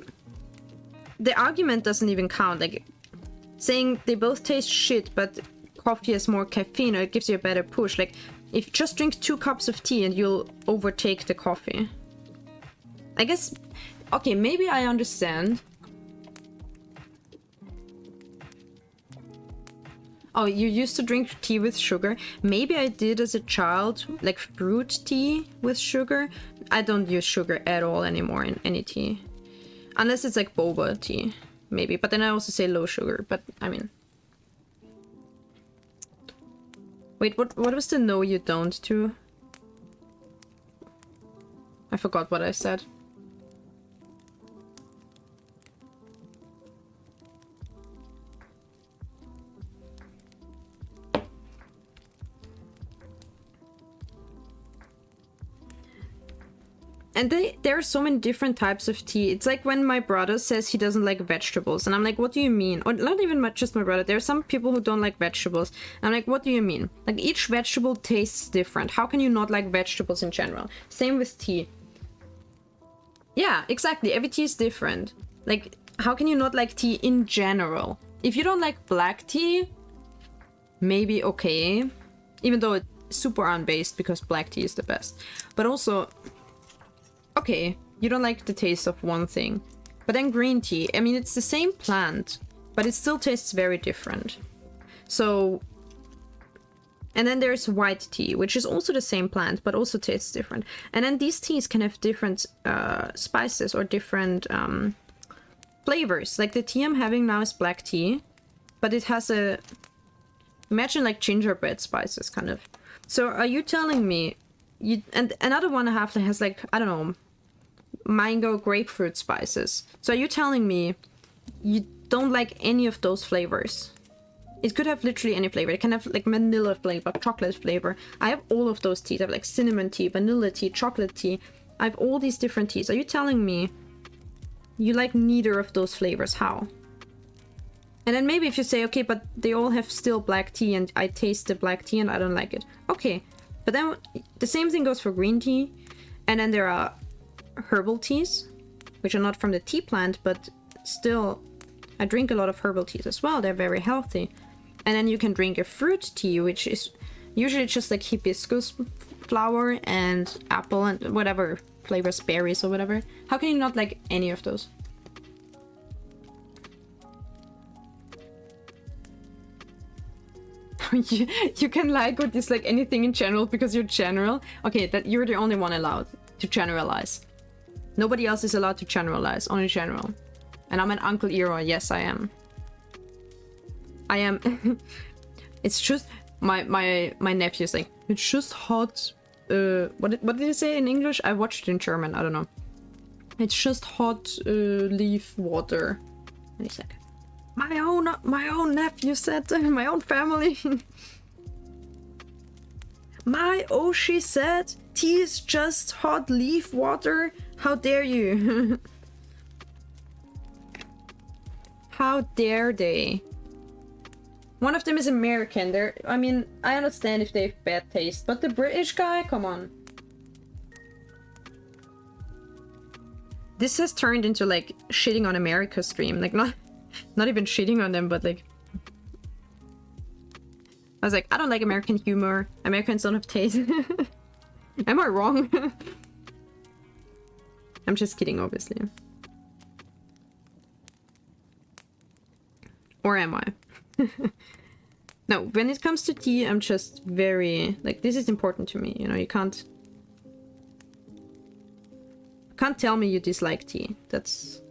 The argument doesn't even count. Like, saying they both taste shit, but coffee has more caffeine or it gives you a better push. Like, if you just drink 2 cups of tea and you'll overtake the coffee. I guess, okay, maybe I understand. Oh, you used to drink tea with sugar? Maybe I did as a child, like fruit tea with sugar. I don't use sugar at all anymore in any tea. Unless it's like boba tea, maybe. But then I also say low sugar, but I mean... Wait, what was the no you don't to? I forgot what I said. And there are so many different types of tea. It's like when my brother says he doesn't like vegetables. And I'm like, what do you mean? Or not even just my brother. There are some people who don't like vegetables. And I'm like, what do you mean? Like, each vegetable tastes different. How can you not like vegetables in general? Same with tea. Yeah, exactly. Every tea is different. Like, how can you not like tea in general? If you don't like black tea, maybe okay. Even though it's super unbased, because black tea is the best. But also... Okay, you don't like the taste of one thing. But then green tea, I mean, it's the same plant, but it still tastes very different. So... And then there's white tea, which is also the same plant, but also tastes different. And then these teas can have different spices or different flavors. Like the tea I'm having now is black tea, but it has a... Imagine like gingerbread spices, kind of. So are you telling me... And another one I have that has like, I don't know... mango grapefruit spices. So are you telling me you don't like any of those flavors? It could have literally any flavor. It can have like vanilla flavor, chocolate flavor. I have all of those teas. I have like cinnamon tea, vanilla tea, chocolate tea. I have all these different teas. Are you telling me you like neither of those flavors? How? And then maybe if you say, okay, but they all have still black tea and I taste the black tea and I don't like it. Okay, but then the same thing goes for green tea. And then there are herbal teas, which are not from the tea plant, but still I drink a lot of herbal teas as well. They're very healthy. And then you can drink a fruit tea, which is usually just like hibiscus flower and apple and whatever flavors, berries or whatever. How can you not like any of those? You can like or dislike anything in general because you're general. Okay, that you're the only one allowed to generalize. Nobody else is allowed to generalize, only general. And I'm an Uncle Eero, yes I am. I am... It's just... My nephew's like, it's just hot what did you say in English? I watched it in German, I don't know. It's just hot leaf water. Wait a second. My own nephew said, my own family. She said, tea is just hot leaf water. How dare you? How dare they? One of them is American. I mean, I understand if they have bad taste, but the British guy, come on. This has turned into like shitting on America stream. Like not even shitting on them, but like I was like, I don't like American humor. Americans don't have taste. Am I wrong? I'm just kidding, obviously. Or am I? No, when it comes to tea, I'm just very... Like, this is important to me, you know? You can't tell me you dislike tea. That's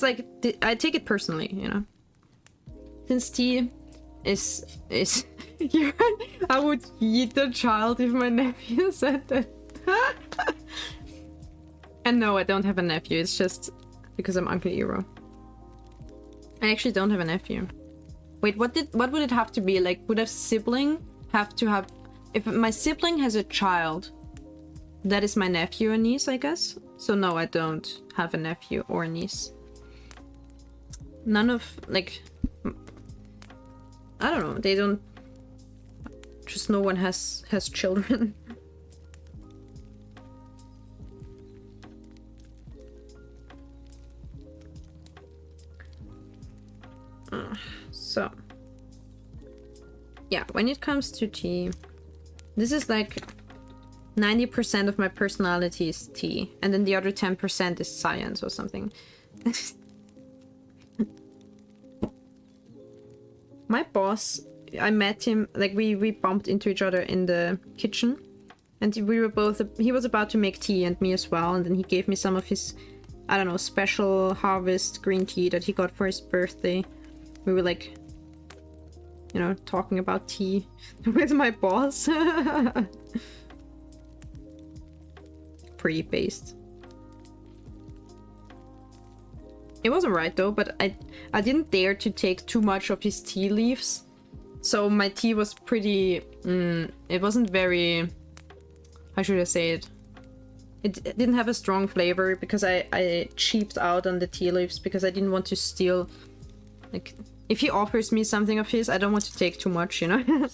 like... I take it personally, you know? Since tea is I would eat the child if my nephew said that. And no, I don't have a nephew. It's just because I'm Uncle Eero. I actually don't have a nephew. Wait, what would it have to be? Like, would a sibling have to have... If my sibling has a child, that is my nephew or niece, I guess? So no, I don't have a nephew or a niece. None of, like... I don't know, they don't... Just no one has children. So, yeah, when it comes to tea, this is like 90% of my personality is tea, and then the other 10% is science or something. My boss, I met him, like we bumped into each other in the kitchen, and we were both, he was about to make tea and me as well, and then he gave me some of his, I don't know, special harvest green tea that he got for his birthday. We were like, you know, talking about tea with my boss. Pretty based. It wasn't right though, but I didn't dare to take too much of his tea leaves. So my tea was pretty... it wasn't very... How should I say it? It didn't have a strong flavor because I cheaped out on the tea leaves because I didn't want to steal... Like, if he offers me something of his, I don't want to take too much, you know?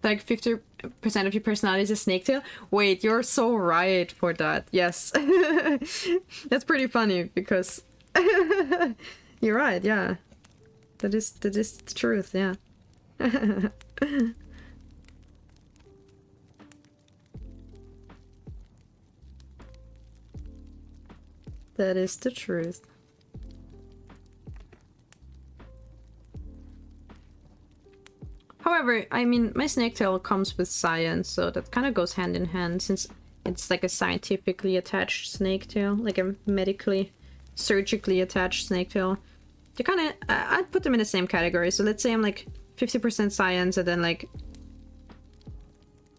Like 50% of your personality is a snake tail? Wait, you're so right for that. Yes. That's pretty funny because... You're right, yeah. That is the truth, yeah. That is the truth. However, I mean, my snake tail comes with science, so that kind of goes hand in hand, since it's like a scientifically attached snake tail, like a medically, surgically attached snake tail. They kind of, I'd put them in the same category. So let's say I'm like 50% science and then like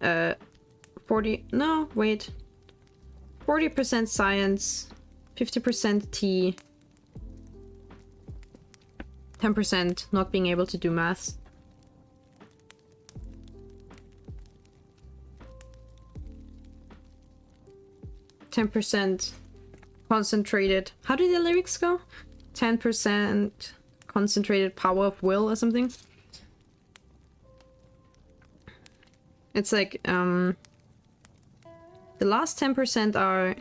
40% science, 50% tea, 10% not being able to do maths. 10% concentrated. How do the lyrics go? 10% concentrated power of will or something. It's like the last 10% are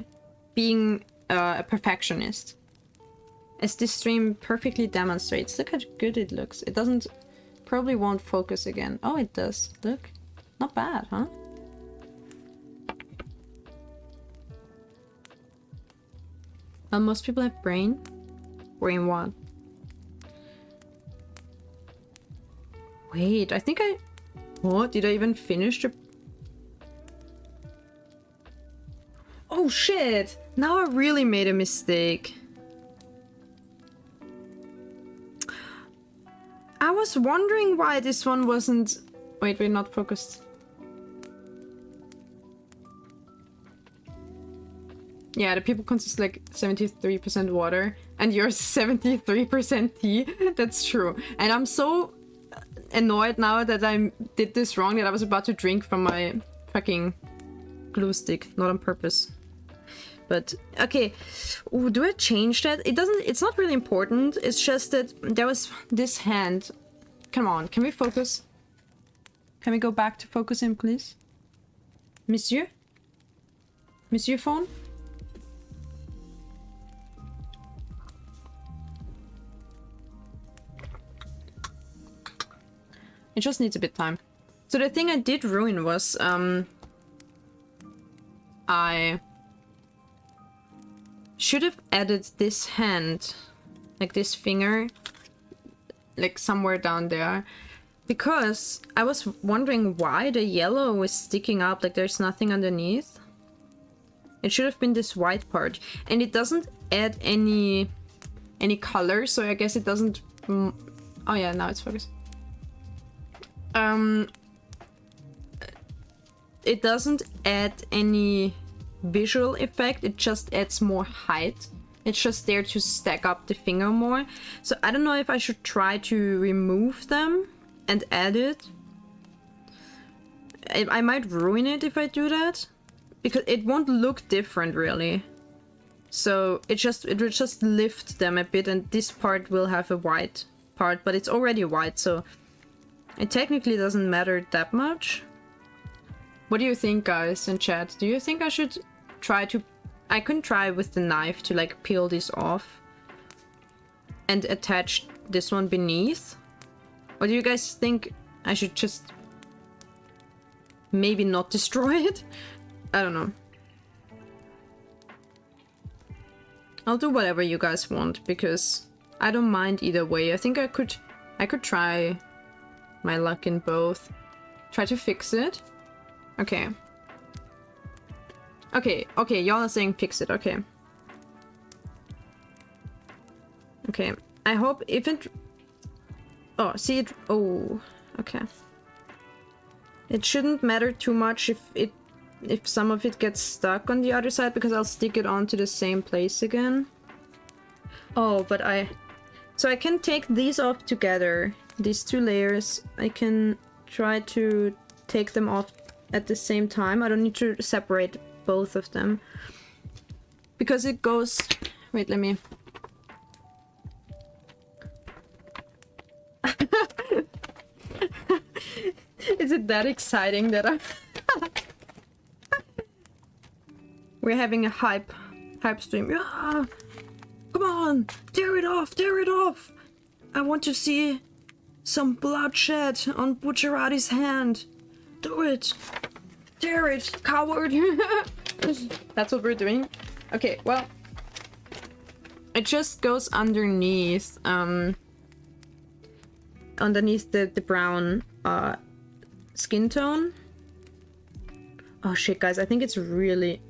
being a perfectionist. As this stream perfectly demonstrates. Look how good it looks. It doesn't... Probably won't focus again. Oh, it does. Look. Not bad, huh? Well, most people have brain. Brain what? Wait, I think I... What? Did I even finish the... Oh shit! Now I really made a mistake. I was wondering why this one wasn't... Wait, we're not focused. Yeah, the people consist like 73% water, and you're 73% tea. That's true. And I'm so annoyed now that I did this wrong, that I was about to drink from my fucking glue stick, not on purpose. But okay, ooh, do I change that? It doesn't, it's not really important. It's just that there was this hand. Come on, can we focus? Can we go back to focusing, please? Monsieur? Monsieur phone? It just needs a bit of time. So the thing I did ruin was, I should have added this hand, like this finger, like somewhere down there. Because I was wondering why the yellow was sticking up, like there's nothing underneath. It should have been this white part. And it doesn't add any color, so I guess it doesn't... oh yeah, now it's focused. It doesn't add any visual effect, it just adds more height. It's just there to stack up the finger more. So I don't know if I should try to remove them and add it. I might ruin it if I do that, because it won't look different really. So it will just lift them a bit, and this part will have a white part, but it's already white, so it technically doesn't matter that much. What do you think, guys in chat? Do you think I should try to... I can try with the knife to like peel this off and attach this one beneath? Or do you guys think I should just maybe not destroy it? I don't know. I'll do whatever you guys want, because I don't mind either way. I think I could try my luck in both. Try to fix it. Okay. Okay, y'all are saying fix it, okay. Okay, I hope if it... Oh, see it... Oh, okay. It shouldn't matter too much if some of it gets stuck on the other side, because I'll stick it onto the same place again. Oh, but so I can take these off together. These two layers, I can try to take them off at the same time. I don't need to separate both of them. Because it goes... Wait, let me... Is it that exciting that I... We're having a hype stream. Yeah! Come on! Tear it off! Tear it off! I want to see some bloodshed on Bucciarati's hand. Do it! Tear it, coward! That's what we're doing. Okay, well... It just goes underneath, underneath the brown, skin tone. Oh shit, guys, I think it's really...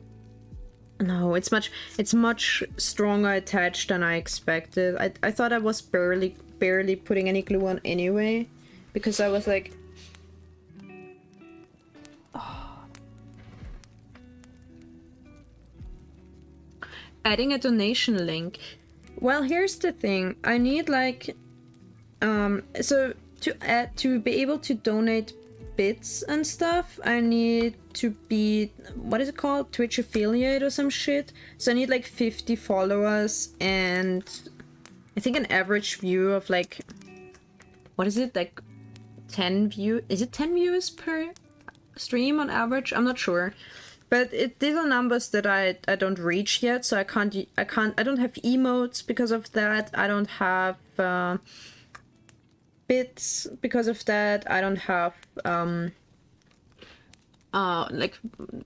No, it's much stronger attached than I expected. I thought I was barely putting any glue on anyway, because I was like... Oh. Adding a donation link. Well, here's the thing. I need like... so to be able to donate bits and stuff, I need to be, what is it called, Twitch affiliate or some shit. So I need like 50 followers and I think an average view of like, what is it, like 10 view, is it 10 views per stream on average? I'm not sure, but these are numbers that I don't reach yet, so I don't have emotes because of that. I don't have bits because of that. I don't have like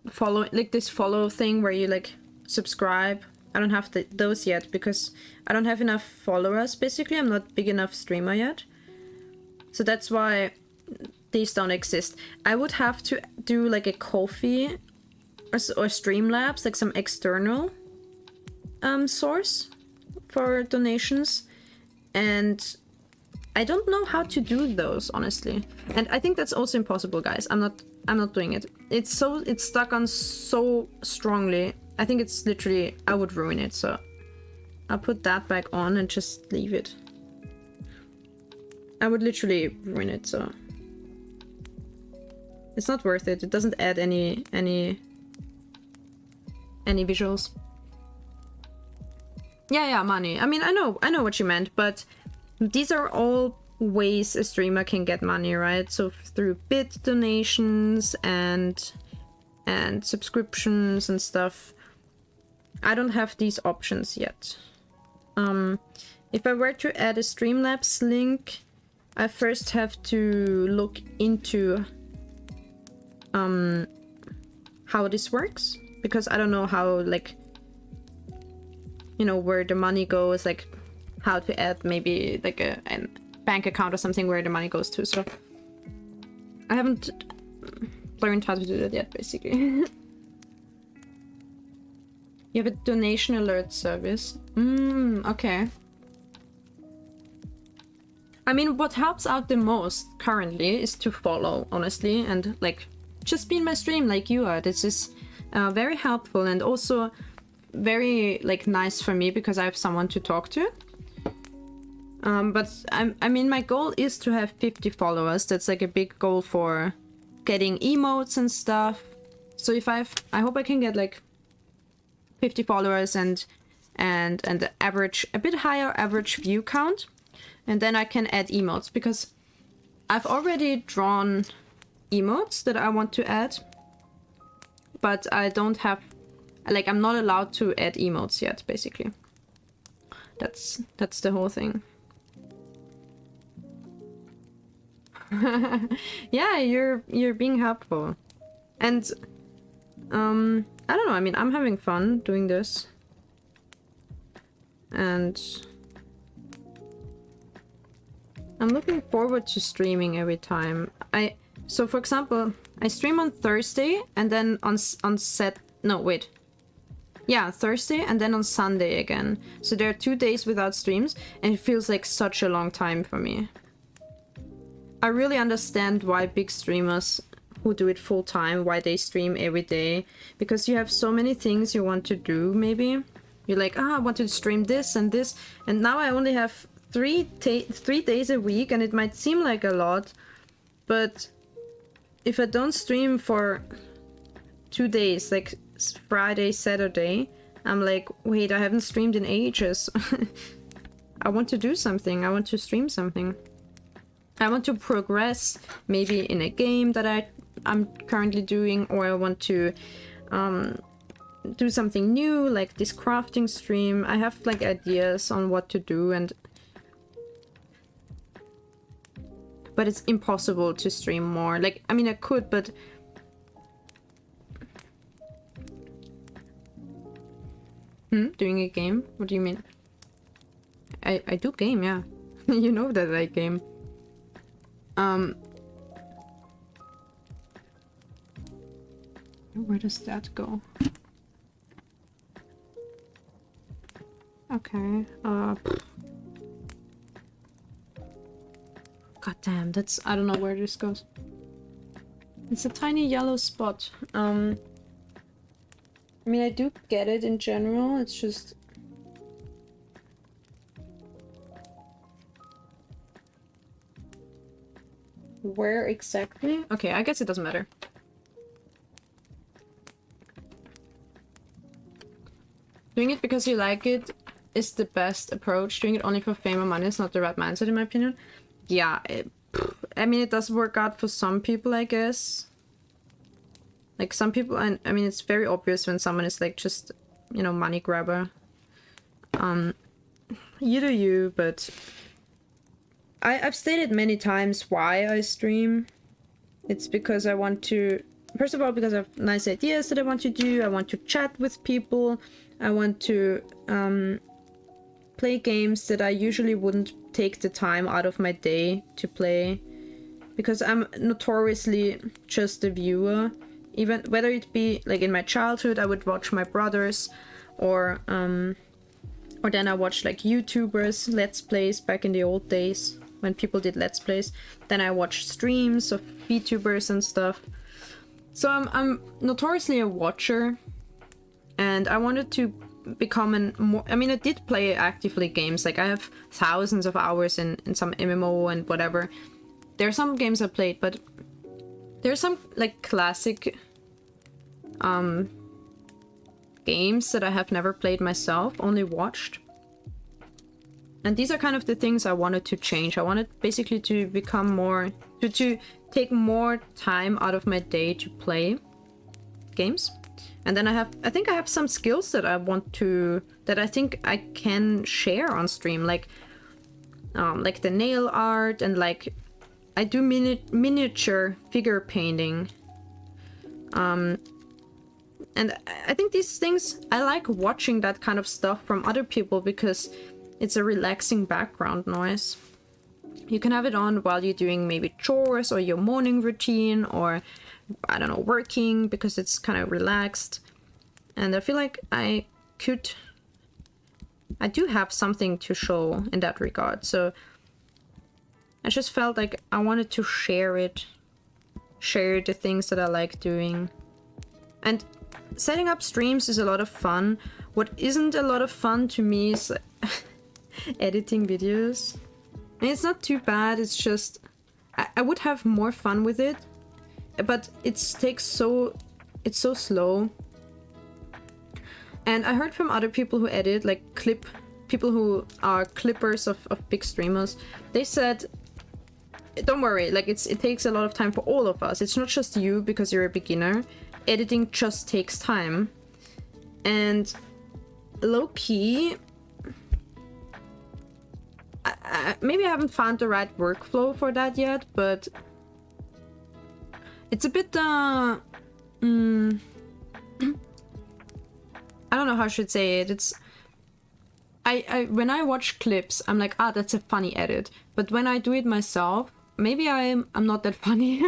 follow, like this follow thing where you like subscribe. I don't have those yet because I don't have enough followers. Basically, I'm not big enough streamer yet, so that's why these don't exist. I would have to do like a Ko-fi or Streamlabs, like some external source for donations, and I don't know how to do those, honestly. And I think that's also impossible, guys. I'm not doing it. It's stuck on so strongly. I think it's literally, I would ruin it, so I'll put that back on and just leave it. I would literally ruin it, so it's not worth it. It doesn't add any visuals. Yeah, money. I mean, I know what you meant, but these are all ways a streamer can get money, right? So through bit donations and subscriptions and stuff. I don't have these options yet. If I were to add a Streamlabs link, I first have to look into how this works, because I don't know how, like, you know, where the money goes, like how to add maybe like a bank account or something where the money goes to. So I haven't learned how to do that yet, basically. You have a donation alert service. Okay. I mean, what helps out the most currently is to follow, honestly, and like just be in my stream like you are. This is very helpful and also very like nice for me because I have someone to talk to. But I mean, my goal is to have 50 followers. That's like a big goal for getting emotes and stuff. So if I hope I can get like 50 followers and the average, a bit higher average view count. And then I can add emotes, because I've already drawn emotes that I want to add, but I don't have, like, I'm not allowed to add emotes yet, basically. That's the whole thing. Yeah, you're being helpful. And I don't know, I mean, I'm having fun doing this. And I'm looking forward to streaming every time. So for example, I stream on Thursday and then on Thursday and then on Sunday again. So there are 2 days without streams and it feels like such a long time for me. I really understand why big streamers who do it full time, why they stream every day, because you have so many things you want to do. Maybe you're like, I want to stream this, and now I only have 3 days a week, and it might seem like a lot, but if I don't stream for 2 days, like Friday, Saturday, I'm like, wait, I haven't streamed in ages. I want to do something. I want to stream something. I want to progress, maybe in a game that I'm currently doing, or I want to do something new, like this crafting stream. I have like ideas on what to do, but it's impossible to stream more. Like, I mean, I could, but doing a game? What do you mean? I do game, yeah. You know that I game. Where does that go? Okay. God damn, that's, I don't know where this goes. It's a tiny yellow spot. I mean, I do get it in general, it's just... Where exactly? Okay, I guess it doesn't matter. Doing it because you like it is the best approach. Doing it only for fame or money is not the right mindset, in my opinion. Yeah, I mean, it does work out for some people, I guess. Like, some people, I mean, it's very obvious when someone is, like, just, you know, money grabber. You do you, but... I've stated many times why I stream. It's because I want to... First of all, because I have nice ideas that I want to do. I want to chat with people. I want to play games that I usually wouldn't take the time out of my day to play. Because I'm notoriously just a viewer. Even whether it be like in my childhood, I would watch my brothers, or then I watched like YouTubers, Let's Plays back in the old days. when people did Let's Plays. Then I watched streams of VTubers and stuff. So I'm notoriously a watcher, and I wanted to become I mean, I did play actively games. Like, I have thousands of hours in some MMO and whatever. There are some games I played, but there's some like classic games that I have never played myself, only watched. And these are kind of the things I wanted to change. I wanted basically to become more, to take more time out of my day to play games. And then I think I have some skills that that I think I can share on stream, like the nail art, and like I do miniature figure painting. And I think these things, I like watching that kind of stuff from other people because it's a relaxing background noise. You can have it on while you're doing maybe chores or your morning routine, or I don't know, working, because it's kind of relaxed. And I feel like I do have something to show in that regard. So I just felt like I wanted to share the things that I like doing. And setting up streams is a lot of fun. What isn't a lot of fun to me is editing videos. And it's not too bad, it's just I would have more fun with it, but it's so slow. And I heard from other people who edit, like people who are clippers of big streamers, they said, don't worry, like it takes a lot of time for all of us. It's not just you because you're a beginner. Editing just takes time. And low-key, maybe I haven't found the right workflow for that yet, but it's a bit I don't know how I should say it. It's I when I watch clips, I'm like, ah, that's a funny edit. But when I do it myself, maybe I'm not that funny.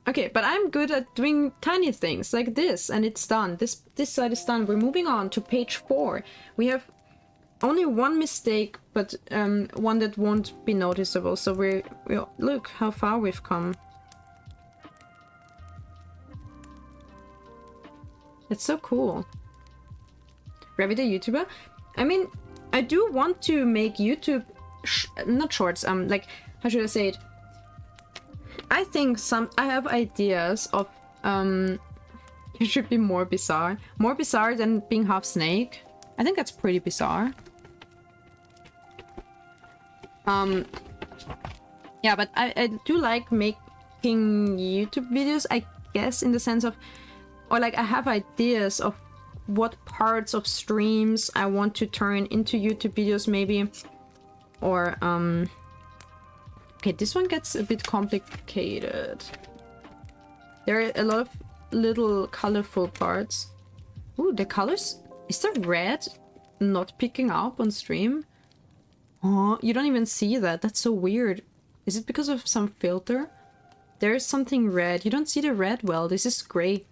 Okay, but I'm good at doing tiny things like this, and it's done. This side is done. We're moving on to page 4. We have only one mistake, but one that won't be noticeable. So we look how far we've come. It's so cool. Rabbit the YouTuber? I mean, I do want to make YouTube not shorts, like, how should I say it? I think I have ideas of it should be more bizarre than being half snake. I think that's pretty bizarre. Yeah, but I do like making YouTube videos, I guess, in the sense of, or like I have ideas of what parts of streams I want to turn into YouTube videos maybe, or okay, this one gets a bit complicated. There are a lot of little colorful parts. Ooh, the colors, is the red not picking up on stream? Oh, you don't even see that. That's so weird. Is it because of some filter? There is something red. You don't see the red well. This is gray.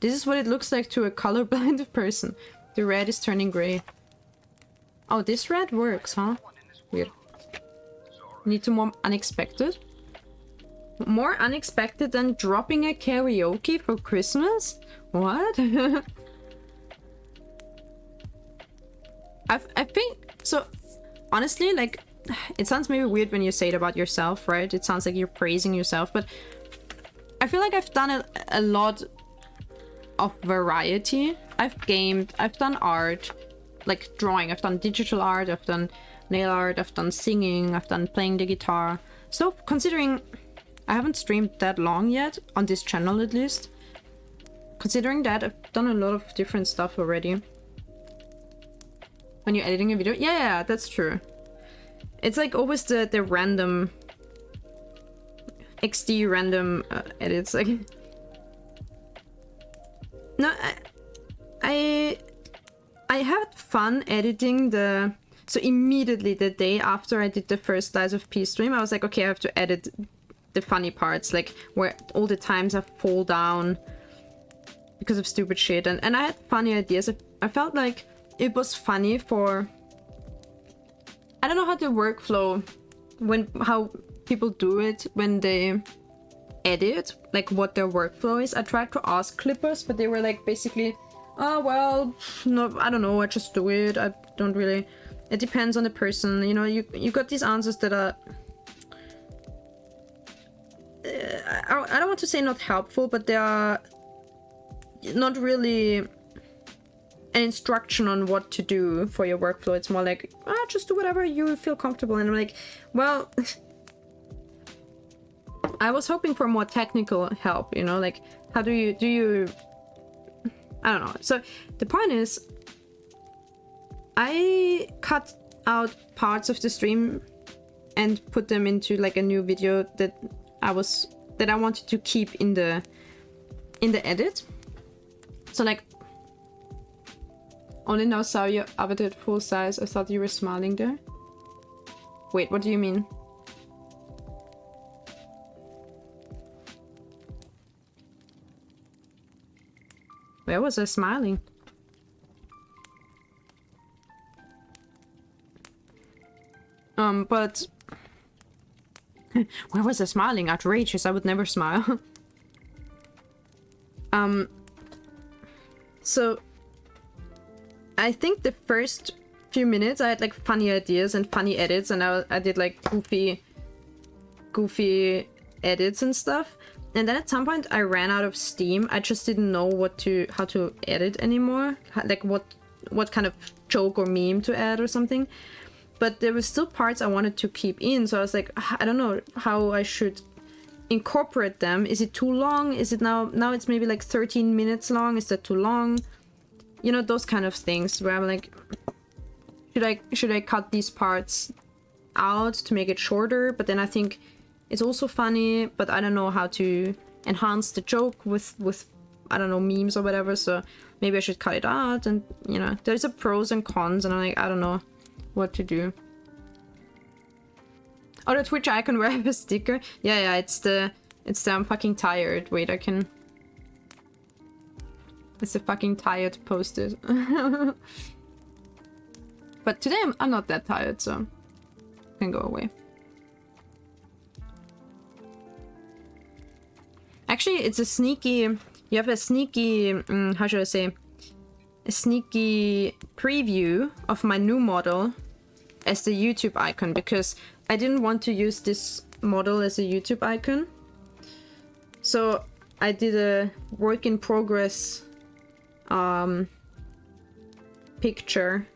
This is what it looks like to a colorblind person. The red is turning gray. Oh, this red works, huh? Weird. Need to more unexpected? More unexpected than dropping a karaoke for Christmas? What? I think so. Honestly, like, it sounds maybe weird when you say it about yourself, right? It sounds like you're praising yourself, but I feel like I've done a lot of variety. I've gamed, I've done art, like drawing, I've done digital art, I've done nail art, I've done singing, I've done playing the guitar. So considering I haven't streamed that long yet, on this channel at least, considering that I've done a lot of different stuff already. When you're editing a video, yeah, that's true. It's like always the random XD random edits, like. No, I had fun editing the. So immediately the day after I did the first Lies of P stream, I was like, okay, I have to edit the funny parts, like where all the times I fall down because of stupid shit, and I had funny ideas. I felt like it was funny for I don't know how the workflow, how people do it when they edit, like what their workflow is. I tried to ask clippers, but they were like basically, oh well, no, I don't know, I just do it. I don't really, it depends on the person, you know. You got these answers that are I don't want to say not helpful, but they are not really an instruction on what to do for your workflow. It's more like, just do whatever you feel comfortable. And I'm like, well, I was hoping for more technical help, you know, like how do you I don't know. So the point is, I cut out parts of the stream and put them into like a new video that I wanted to keep in the edit. So like, only now saw you updated full size. I thought you were smiling there. Wait, what do you mean? Where was I smiling? But where was I smiling? Outrageous, I would never smile. So I think the first few minutes I had like funny ideas and funny edits, and I did like goofy edits and stuff. And then at some point I ran out of steam. I just didn't know how to edit anymore. Like what kind of joke or meme to add or something. But there were still parts I wanted to keep in, so I was like, I don't know how I should incorporate them. Is it too long? Is it now it's maybe like 13 minutes long? Is that too long? You know, those kind of things where I'm like, should I cut these parts out to make it shorter? But then I think it's also funny, but I don't know how to enhance the joke with I don't know, memes or whatever, so maybe I should cut it out. And you know, there's a pros and cons, and I'm like, I don't know what to do. Oh, the Twitch icon where I have a sticker. Yeah, it's the I'm fucking tired. Wait, I can. It's the fucking tired posted. But today I'm not that tired, so I can go away. Actually, it's a sneaky. You have a sneaky. How should I say? A sneaky preview of my new model as the YouTube icon, because I didn't want to use this model as a YouTube icon. So I did a work in progress picture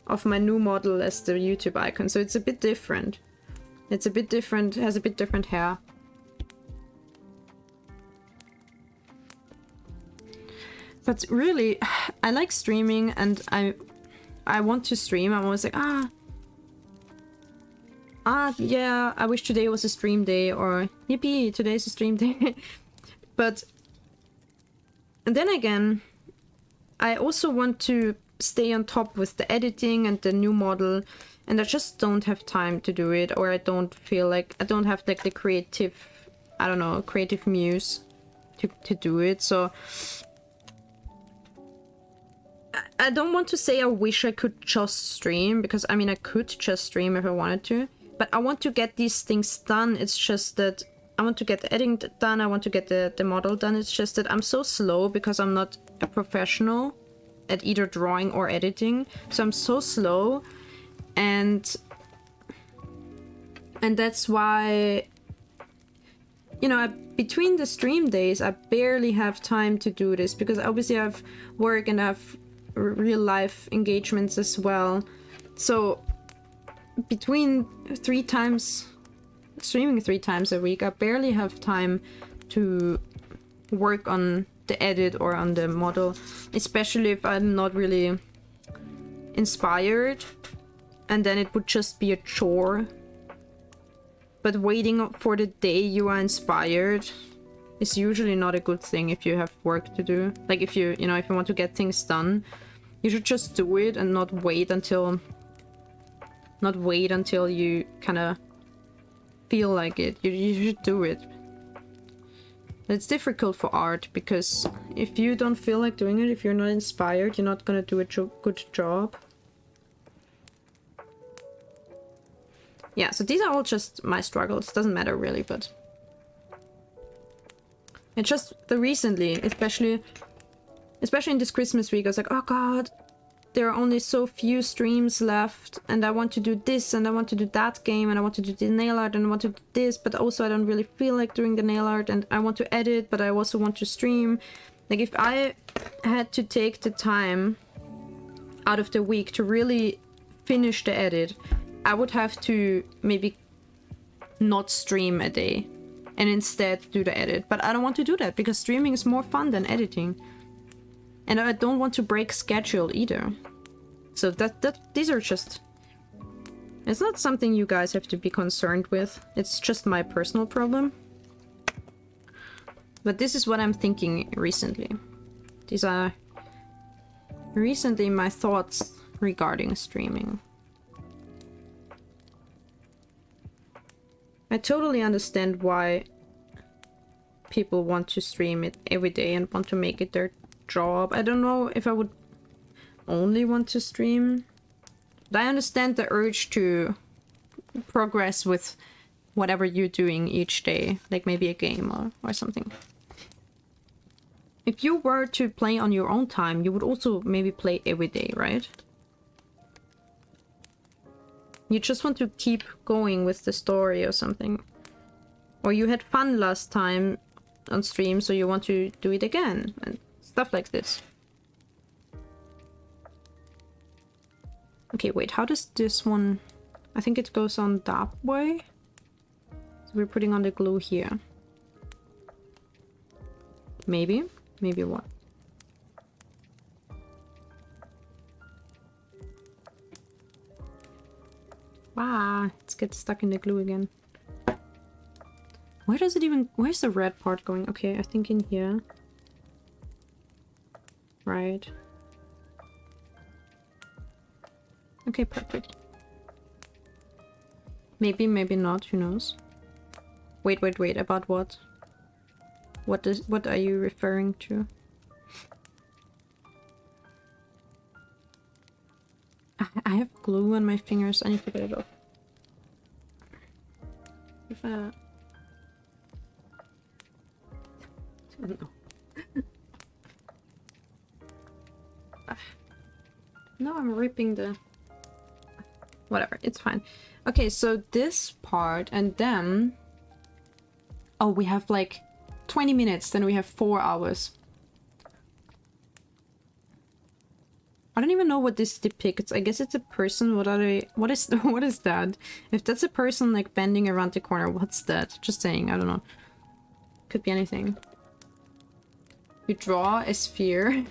of my new model as the YouTube icon. So it's a bit different. It's a bit different, has a bit different hair. But really, I like streaming, and I want to stream. I'm always like, yeah, I wish today was a stream day, or yippee, today's a stream day. But and then again, I also want to stay on top with the editing and the new model, and I just don't have time to do it, or I don't feel like I don't have like the creative, I don't know, creative muse to do it. So I don't want to say I wish I could just stream, because I mean I could just stream if I wanted to, but I want to get these things done. It's just that I want to get the editing done, I want to get the model done. It's just that I'm so slow because I'm not a professional at either drawing or editing. So I'm so slow, and that's why, you know, between the stream days I barely have time to do this, because obviously I have work and I have real life engagements as well. So between streaming 3 times a week, I barely have time to work on the edit or on the model, especially if I'm not really inspired, and then it would just be a chore. But waiting for the day you are inspired is usually not a good thing if you have work to do. Like if you know, if you want to get things done, you should just do it and not wait until you kind of feel like it. You should do it. It's difficult for art, because if you don't feel like doing it, if you're not inspired, you're not gonna do a good job. Yeah, so these are all just my struggles. Doesn't matter really, but it's just the recently, especially in this Christmas week, I was like, oh god, there are only so few streams left, and I want to do this, and I want to do that game, and I want to do the nail art, and I want to do this, but also I don't really feel like doing the nail art, and I want to edit, but I also want to stream. Like, if I had to take the time out of the week to really finish the edit, I would have to maybe not stream a day and instead do the edit. But I don't want to do that because streaming is more fun than editing. And I don't want to break schedule either. So these are just... It's not something you guys have to be concerned with. It's just my personal problem. But this is what I'm thinking recently. These are recently my thoughts regarding streaming. I totally understand why people want to stream it every day and want to make it their job. I don't know if I would only want to stream, but I understand the urge to progress with whatever you're doing each day, like maybe a game or something. If you were to play on your own time, you would also maybe play every day, right? You just want to keep going with the story or something. Or you had fun last time on stream, so you want to do it again. And stuff like this. Okay, wait, how does this one... I think it goes on that way. So we're putting on the glue here. Maybe? Maybe what? Ah, let's get stuck in the glue again. Where does it even... Where's the red part going? Okay, I think in here. Right. Okay, perfect. Maybe, maybe not, who knows? Wait, wait, wait, about what? What are you referring to? I have glue on my fingers. I need to get it off. If I don't know. No, I'm ripping the... Whatever, it's fine. Okay, so this part and then... Oh, we have like 20 minutes, then we have 4 hours. I don't even know what this depicts. I guess it's a person. What are they? What is what is that? If that's a person like bending around the corner, what's that? Just saying, I don't know. Could be anything. You draw a sphere.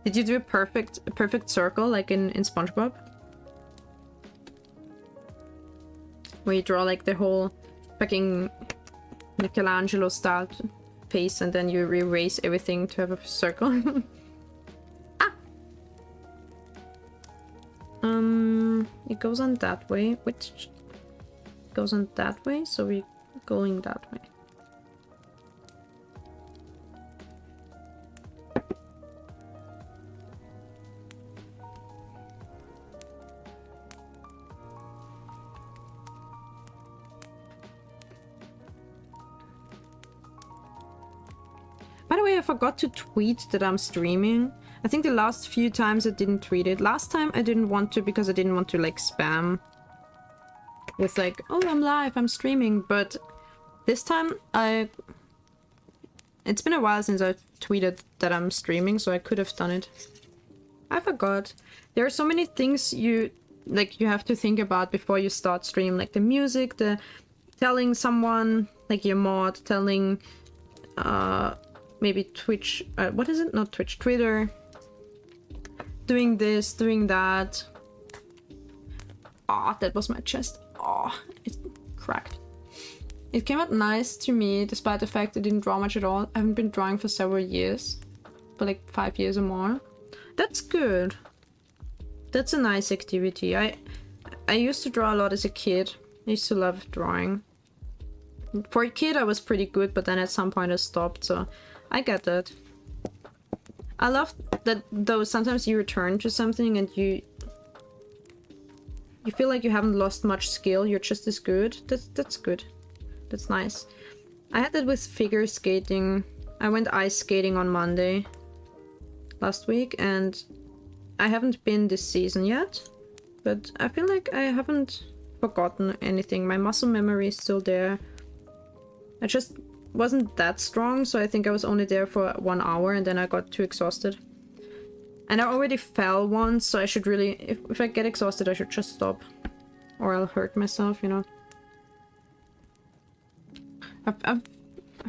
Did you do a perfect circle like in SpongeBob? Where you draw like the whole fucking Michelangelo style face and then you erase everything to have a circle. It goes on that way, which goes on that way, so we're going that way. By the way, I forgot to tweet that I'm streaming. I think the last few times I didn't tweet it. Last time I didn't want to because I didn't want to like spam with like, oh, I'm live, I'm streaming. But this time it's been a while since I tweeted that I'm streaming, so I could have done it. I forgot. There are so many things you have to think about before you start stream, like the music, the telling someone, like your mod, telling maybe Twitch, what is it? Not Twitch, Twitter. Doing this, doing that. Ah, that was my chest. Oh, it cracked. It came out nice to me, despite the fact I didn't draw much at all. I haven't been drawing for several years. For like 5 years or more. That's good. That's a nice activity. I used to draw a lot as a kid. I used to love drawing. For a kid I was pretty good, but then at some point I stopped, so I get that. I love that though sometimes you return to something and you feel like you haven't lost much skill, you're just as good. That's good. That's nice. I had that with figure skating. I went ice skating on Monday last week, and I haven't been this season yet, but I feel like I haven't forgotten anything. My muscle memory is still there. I just wasn't that strong, so I think I was only there for 1 hour and then I got too exhausted. And I already fell once, so I should really... If I get exhausted, I should just stop. Or I'll hurt myself, you know. I've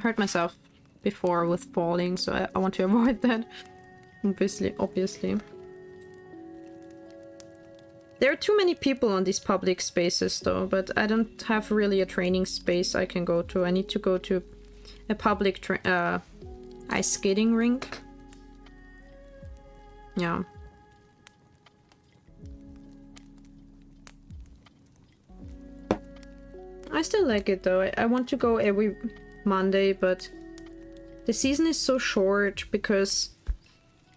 hurt myself before with falling, so I want to avoid that. Obviously. There are too many people on these public spaces though, but I don't have really a training space I can go to. I need to go to a public ice skating rink. Yeah. I still like it though. I want to go every Monday, but the season is so short because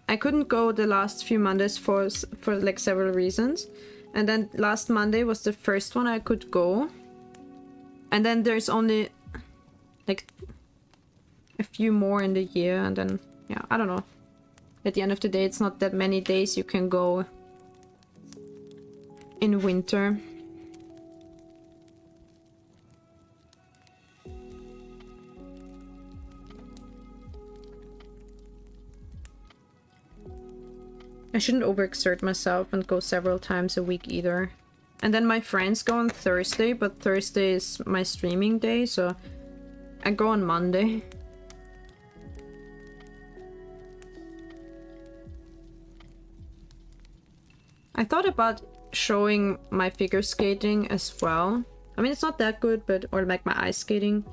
I couldn't go the last few Mondays for like several reasons. And then last Monday was the first one I could go. And then there's only like a few more in the year, and then yeah, I don't know. At the end of the day, it's not that many days you can go in winter. I shouldn't overexert myself and go several times a week either. And then my friends go on Thursday, but Thursday is my streaming day, so I go on Monday. I thought about showing my figure skating as well. I mean, it's not that good, but or like my ice skating.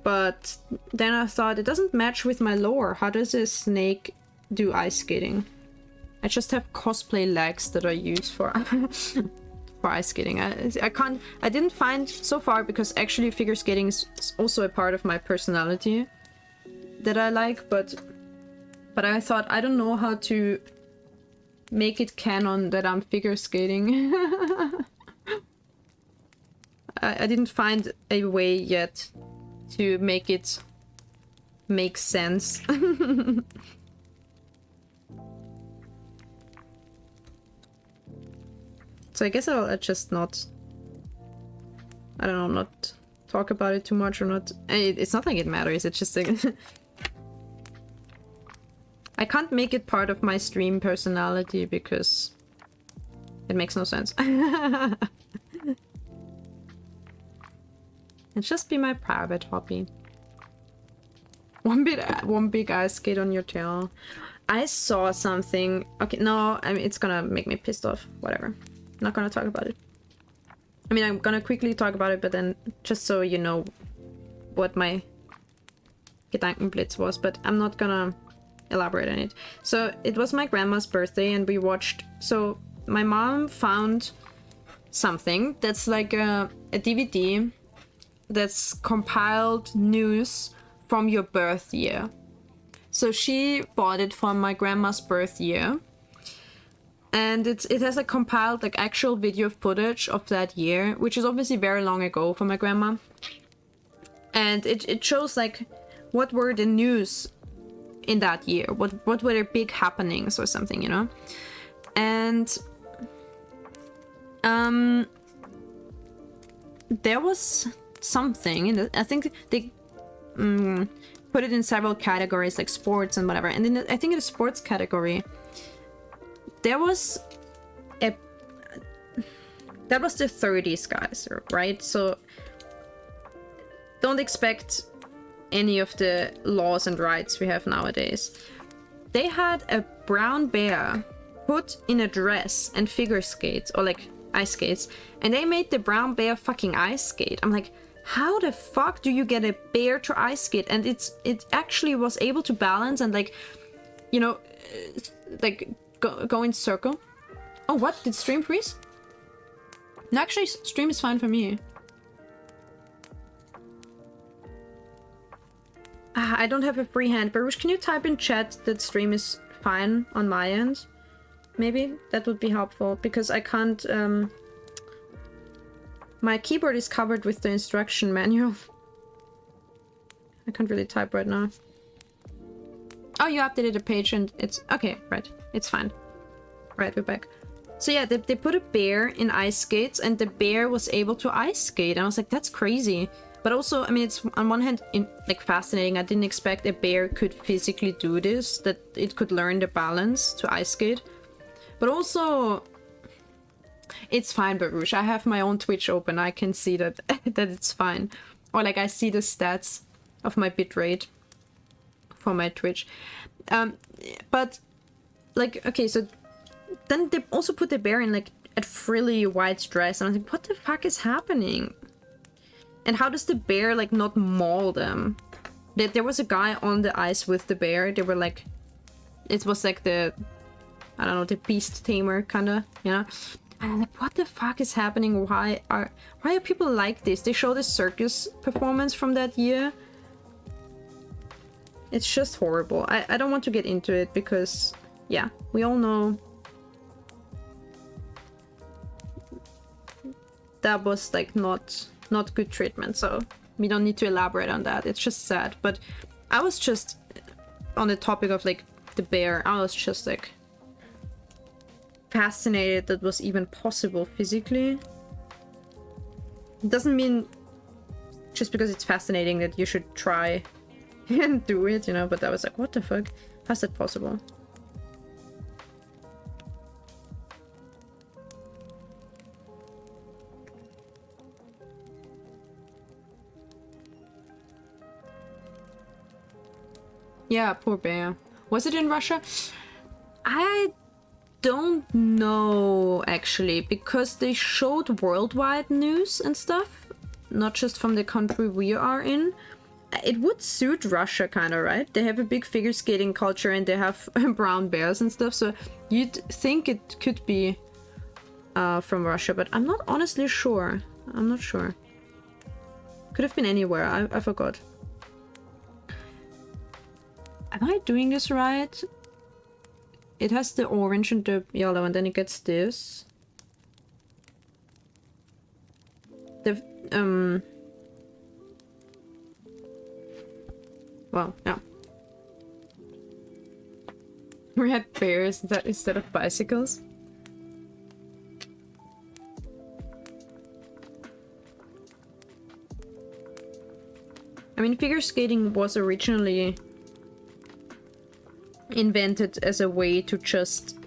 But then I thought it doesn't match with my lore. How does a snake do ice skating? I just have cosplay legs that I use for for ice skating. I didn't find so far, because actually figure skating is also a part of my personality that I like, but I thought I don't know how to make it canon that I'm figure skating. I didn't find a way yet to make it make sense. So I guess I'll just not... I don't know, not talk about it too much or not... It's not like it matters, it's just like... I can't make it part of my stream personality because it makes no sense. It's just be my private hobby. One big ice skate on your tail. I saw something. Okay, no, I mean, it's gonna make me pissed off. Whatever. I'm not gonna talk about it. I mean, I'm gonna quickly talk about it, but then just so you know what my Gedankenblitz was, but I'm not gonna elaborate on it. So it was my grandma's birthday and we watched... So my mom found something that's like a DVD that's compiled news from your birth year. So she bought it from my grandma's birth year, and it has like compiled like actual video footage of that year, which is obviously very long ago for my grandma. And it shows like what were the news in that year, what were their big happenings or something, you know. And there was something in the, I think they put it in several categories like sports and whatever, and then I think in the sports category there was a... That was the 30s, guys, right? So don't expect any of the laws and rights we have nowadays. They had a brown bear put in a dress and figure skates, or like ice skates, and they made the brown bear fucking ice skate. I'm like, how the fuck do you get a bear to ice skate? And it actually was able to balance and like, you know, like go in circle. Oh, what? Did stream freeze? No, actually, stream is fine for me. I don't have a free hand. Baruch, can you type in chat that stream is fine on my end? maybe that would be helpful, because I can't, my keyboard is covered with the instruction manual. I can't really type right now. Oh, you updated the page and it's... Okay, right. It's fine. Right, we're back. So yeah, they put a bear in ice skates and the bear was able to ice skate. And I was like, that's crazy. But also, I mean, it's on one hand, like, fascinating. I didn't expect a bear could physically do this, that it could learn the balance to ice skate. But also, it's fine, Baruch. I have my own Twitch open. I can see that that it's fine. Or like, I see the stats of my bitrate for my Twitch. But like, okay, so then they also put the bear in like a frilly white dress, and I was like, what the fuck is happening? And how does the bear like not maul them? There was a guy on the ice with the bear. They were like, it was like the, I don't know, the beast tamer kind of, you know. And I'm like, what the fuck is happening? Why are people like this? They show the circus performance from that year. It's just horrible. I don't want to get into it because, yeah, we all know that was like not good treatment, so we don't need to elaborate on that. It's just sad. But I was just on the topic of like the bear, I was just like fascinated that was even possible physically. It doesn't mean just because it's fascinating that you should try and do it, you know, but I was like, what the fuck? How's that possible? Yeah, poor bear. Was it in Russia? I don't know, actually, because they showed worldwide news and stuff, not just from the country we are in. It would suit Russia, kind of, right? They have a big figure skating culture and they have brown bears and stuff, so you'd think it could be from Russia, but I'm not honestly sure. I'm not sure. Could have been anywhere. I forgot. Am I doing this right? It has the orange and the yellow, and then it gets this. The well, yeah. We had bears that instead of bicycles. I mean, figure skating was originally invented as a way to just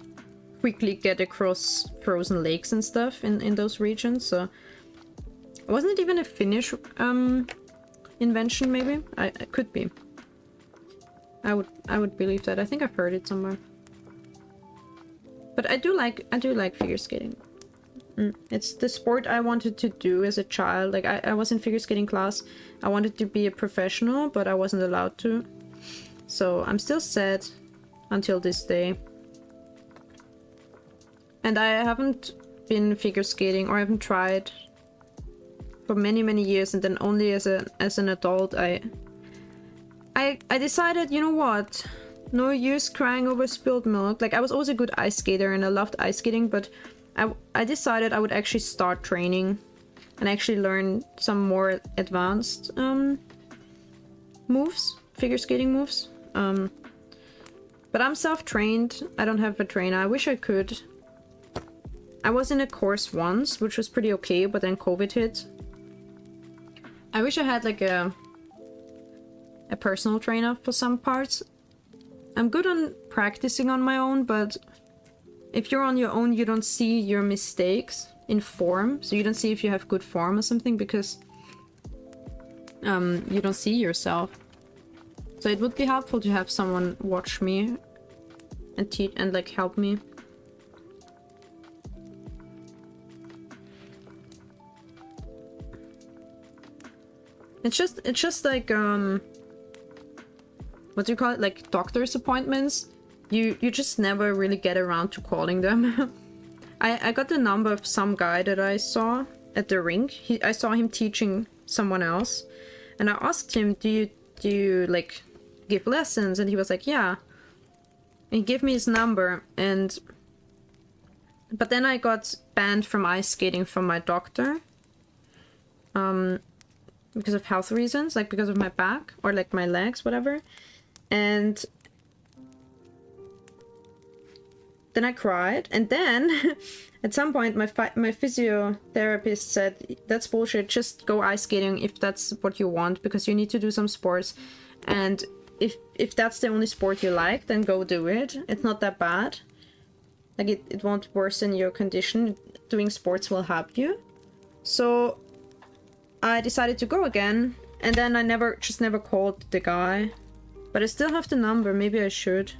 quickly get across frozen lakes and stuff in those regions, so wasn't it even a Finnish invention? Maybe it could be. I would believe that. I think I've heard it somewhere. But I do like figure skating. It's the sport I wanted to do as a child. Like I was in figure skating class. I wanted to be a professional, but I wasn't allowed to. So I'm still sad until this day. And I haven't been figure skating, or I haven't tried for many years, and then only as an adult I decided, you know what? No use crying over spilled milk. Like, I was always a good ice skater and I loved ice skating, but I decided I would actually start training and actually learn some more advanced moves, figure skating moves. But I'm self-trained. I don't have a trainer. I wish I could. I was in a course once, which was pretty okay, but then COVID hit. I wish I had like a personal trainer for some parts. I'm good on practicing on my own, but if you're on your own, you don't see your mistakes in form. So you don't see if you have good form or something, because you don't see yourself. So it would be helpful to have someone watch me and teach and like help me. It's just like what do you call it? Like doctor's appointments. You just never really get around to calling them. I got the number of some guy that I saw at the rink. I saw him teaching someone else, and I asked him, do you like give lessons? And he was like, yeah. And he gave me his number, and But then I got banned from ice skating from my doctor. Because of health reasons, like because of my back or like my legs, whatever. And then I cried, and then at some point my physiotherapist said, that's bullshit, just go ice skating if that's what you want, because you need to do some sports, and if that's the only sport you like, then go do it. It's not that bad. Like it won't worsen your condition. Doing sports will help you. So I decided to go again, and then I never called the guy. But I still have the number. Maybe I should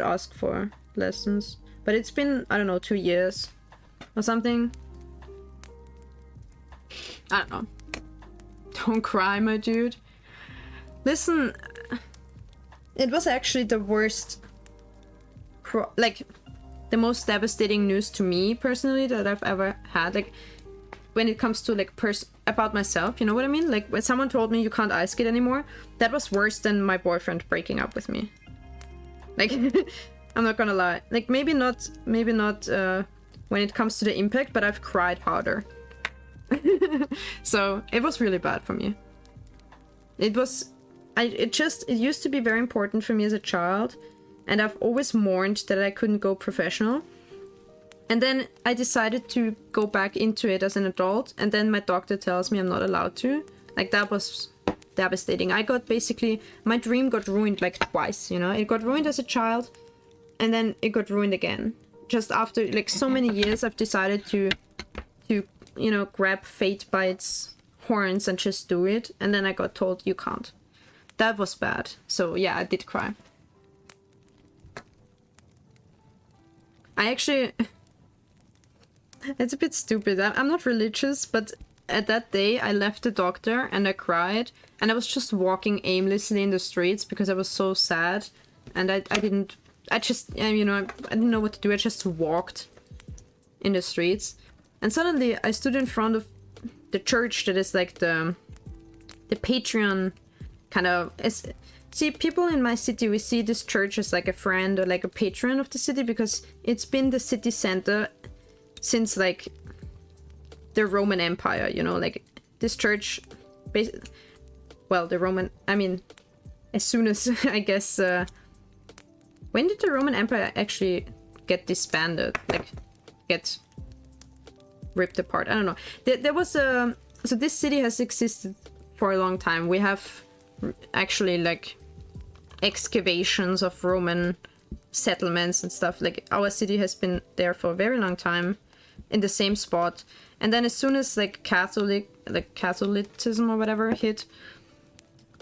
ask for lessons. But it's been, I don't know, 2 years or something. I don't know. Don't cry, my dude. Listen, it was actually the worst, like, the most devastating news to me personally that I've ever had. Like, when it comes to like about myself, you know what I mean? Like when someone told me you can't ice skate anymore, that was worse than my boyfriend breaking up with me. Like, I'm not gonna lie. Like maybe not when it comes to the impact, but I've cried harder. So it was really bad for me. It used to be very important for me as a child, and I've always mourned that I couldn't go professional. And then I decided to go back into it as an adult, and then my doctor tells me I'm not allowed to. Like, that was devastating. My dream got ruined like twice, you know? It got ruined as a child, and then it got ruined again. Just after like so many years, I've decided to you know, grab fate by its horns and just do it, and then I got told you can't. That was bad. So yeah, I did cry. I actually... It's a bit stupid. I'm not religious, but at that day I left the doctor and I cried, and I was just walking aimlessly in the streets because I was so sad, and I didn't know what to do. I just walked in the streets, and suddenly I stood in front of the church that is like the Patreon kind of... See, people in my city, we see this church as like a friend or like a patron of the city, because it's been the city center since like the Roman Empire, you know, like this church, as soon as, I guess, when did the Roman Empire actually get disbanded, like get ripped apart? I don't know. There was so this city has existed for a long time. We have actually like excavations of Roman settlements and stuff. Like our city has been there for a very long time in the same spot, and then as soon as like Catholicism or whatever hit,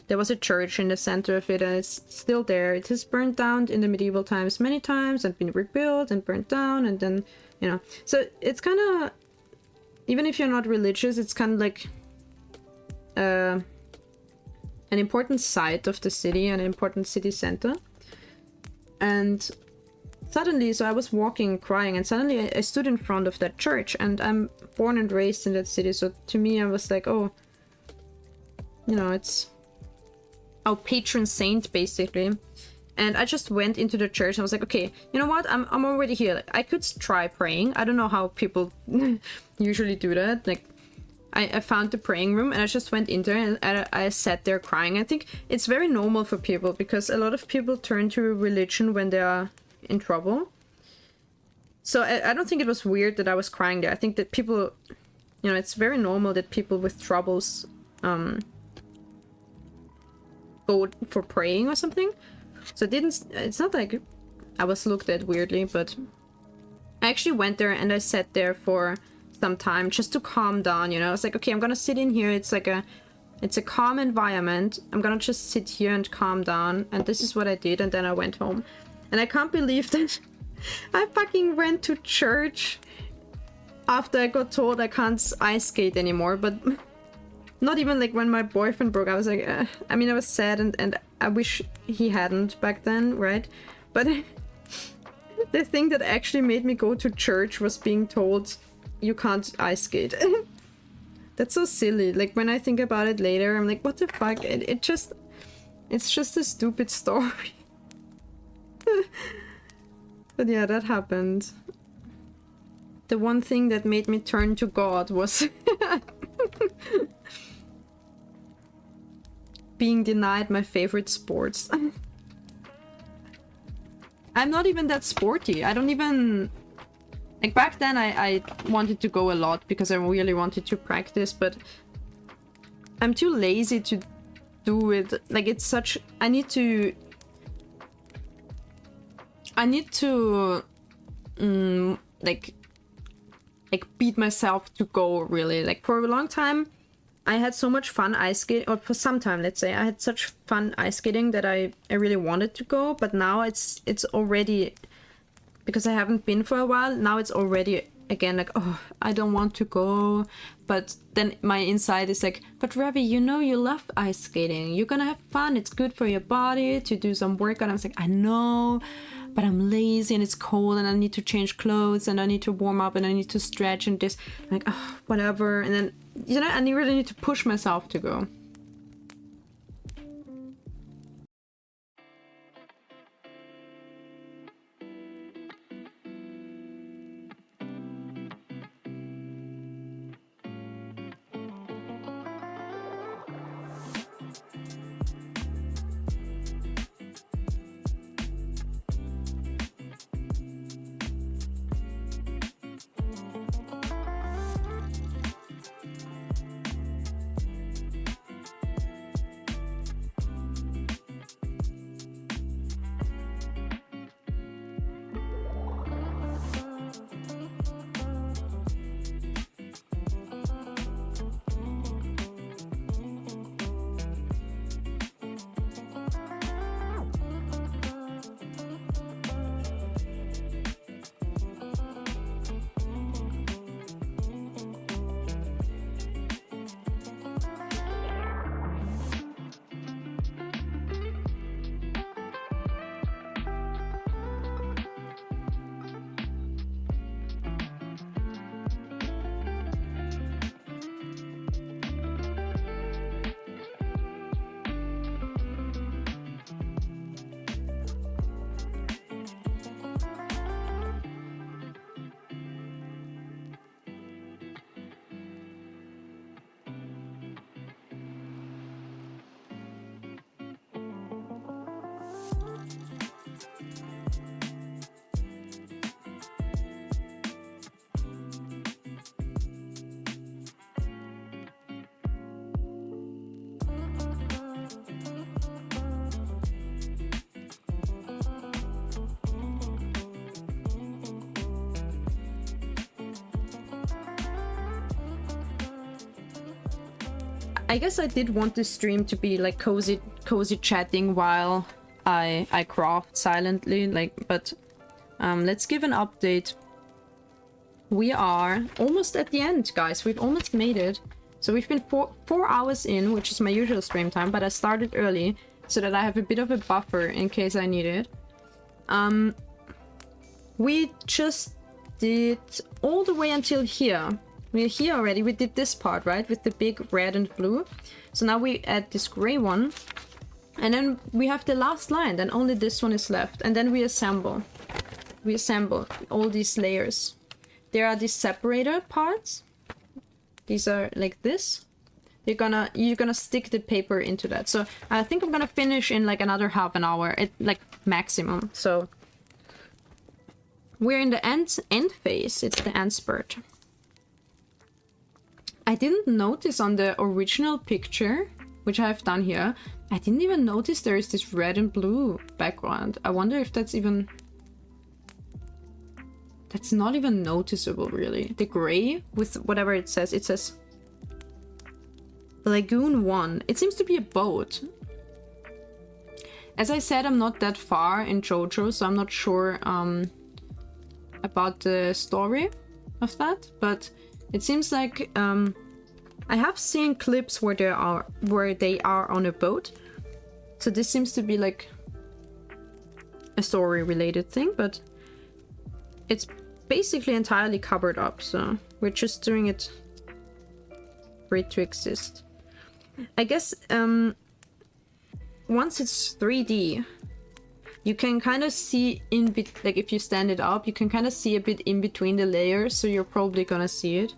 there was a church in the center of it, and it's still there. It has burned down in the medieval times many times and been rebuilt and burnt down, and then, you know, so it's kind of, even if you're not religious, it's kind of like an important site of the city, an important city center. And suddenly, so I was walking, crying, and suddenly I stood in front of that church, and I'm born and raised in that city, so to me I was like, oh, you know, it's our patron saint, basically. And I just went into the church and I was like, okay, you know what, I'm already here. Like, I could try praying. I don't know how people usually do that. Like, I found the praying room and I just went in there and I sat there crying. I think it's very normal for people, because a lot of people turn to religion when they are in trouble. So I don't think it was weird that I was crying there. I think that people, you know, it's very normal that people with troubles go for praying or something. So it's not like I was looked at weirdly, but I actually went there and I sat there for some time just to calm down, you know. I was like, okay, I'm gonna sit in here. It's a calm environment. I'm gonna just sit here and calm down. And this is what I did, and then I went home. And I can't believe that I fucking went to church after I got told I can't ice skate anymore. But not even like when my boyfriend broke, I was like, I mean, I was sad, and I wish he hadn't back then, right? But the thing that actually made me go to church was being told you can't ice skate. That's so silly. Like, when I think about it later, I'm like, what the fuck? It's just a stupid story. But yeah, that happened. The one thing that made me turn to God was being denied my favorite sports. I'm not even that sporty. I don't even... Like, back then I wanted to go a lot because I really wanted to practice, but I'm too lazy to do it. Like, it's such... I need to like beat myself to go, really. Like, for a long time I had so much fun ice skating, or for some time, let's say, I had such fun ice skating that I really wanted to go, but now it's already, because I haven't been for a while, now it's already again like, oh, I don't want to go. But then my inside is like, but Ravi, you know you love ice skating, you're gonna have fun, it's good for your body to do some workout. I was like, I know, but I'm lazy and it's cold and I need to change clothes and I need to warm up and I need to stretch and this. I'm like, oh, whatever. And then, you know, I really need to push myself to go. I guess I did want this stream to be like cozy chatting while I craft silently, like, but let's give an update. We are almost at the end, guys. We've almost made it. So we've been four hours in, which is my usual stream time, but I started early so that I have a bit of a buffer in case I need it. We just did all the way until here. We're here already. We did this part, right? With the big red and blue. So now we add this gray one. And then we have the last line. Then only this one is left. And then we assemble. We assemble all these layers. There are these separator parts. These are like this. You're gonna stick the paper into that. So I think I'm gonna finish in like another half an hour, like maximum. So we're in the end phase. It's the end spurt. I didn't notice on the original picture, which I've done here, I didn't even notice there is this red and blue background. I wonder if that's even... That's not even noticeable, really. The gray with whatever it says Lagoon 1. It seems to be a boat. As I said, I'm not that far in JoJo's, so I'm not sure about the story of that, but it seems like I have seen clips where they are on a boat. So this seems to be like a story related thing, but it's basically entirely covered up, so we're just doing it for it to exist. I guess once it's 3D, you can kind of see in like if you stand it up, you can kind of see a bit in between the layers, so you're probably gonna see it.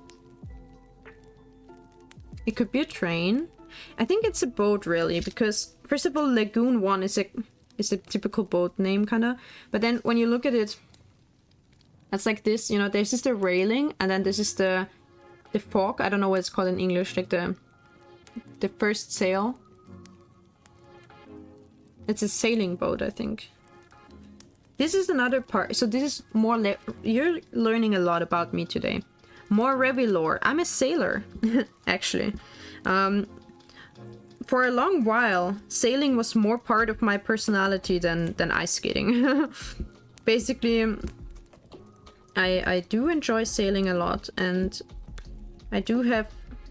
It could be a train. I think it's a boat really, because first of all, Lagoon 1 is a typical boat name kind of, but then when you look at it, it's like this, you know, this is the railing, and then this is the fork. I don't know what it's called in English, like the first sail. It's a sailing boat, I think. This is another part. So this is more... You're learning a lot about me today. More Revi lore. I'm a sailor, actually. For a long while, sailing was more part of my personality than ice skating. Basically, I do enjoy sailing a lot, and I do have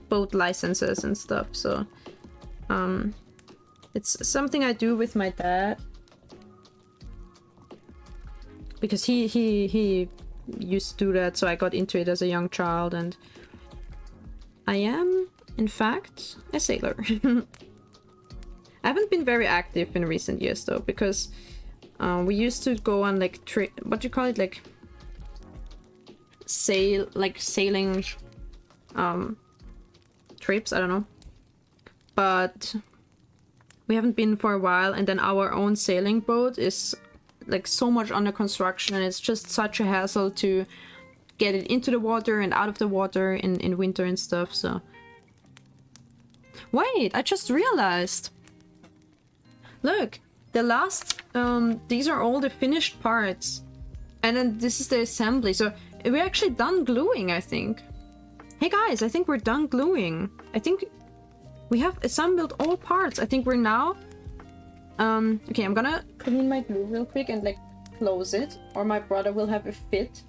boat licenses and stuff, so... it's something I do with my dad, because he used to do that, so I got into it as a young child, and I am, in fact, a sailor. I haven't been very active in recent years, though, because we used to go on, like, what do you call it, like, sailing trips, I don't know, but we haven't been for a while, and then our own sailing boat is like so much under construction, and it's just such a hassle to get it into the water and out of the water in winter and stuff, so... Wait, I just realized! Look, the last... these are all the finished parts. And then this is the assembly, so we're actually done gluing, I think. Hey guys, I think we're done gluing. I think we have assembled all parts. I think we're now... okay, I'm gonna clean my glue real quick and like close it, or my brother will have a fit.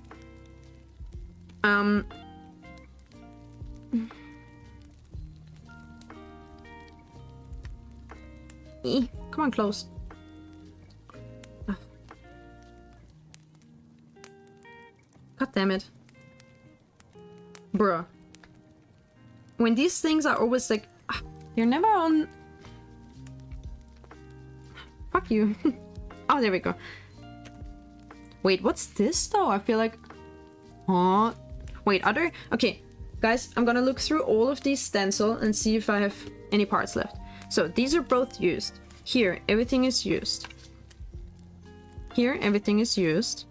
Come on, close. Oh. God damn it. Bruh. When these things are always like... You're never on... Fuck you. Oh, there we go. Wait, what's this though? I feel like... Oh. Wait, other... Okay, guys, I'm gonna look through all of these stencil and see if I have any parts left. So, these are both used. Here, everything is used. Here, everything is used.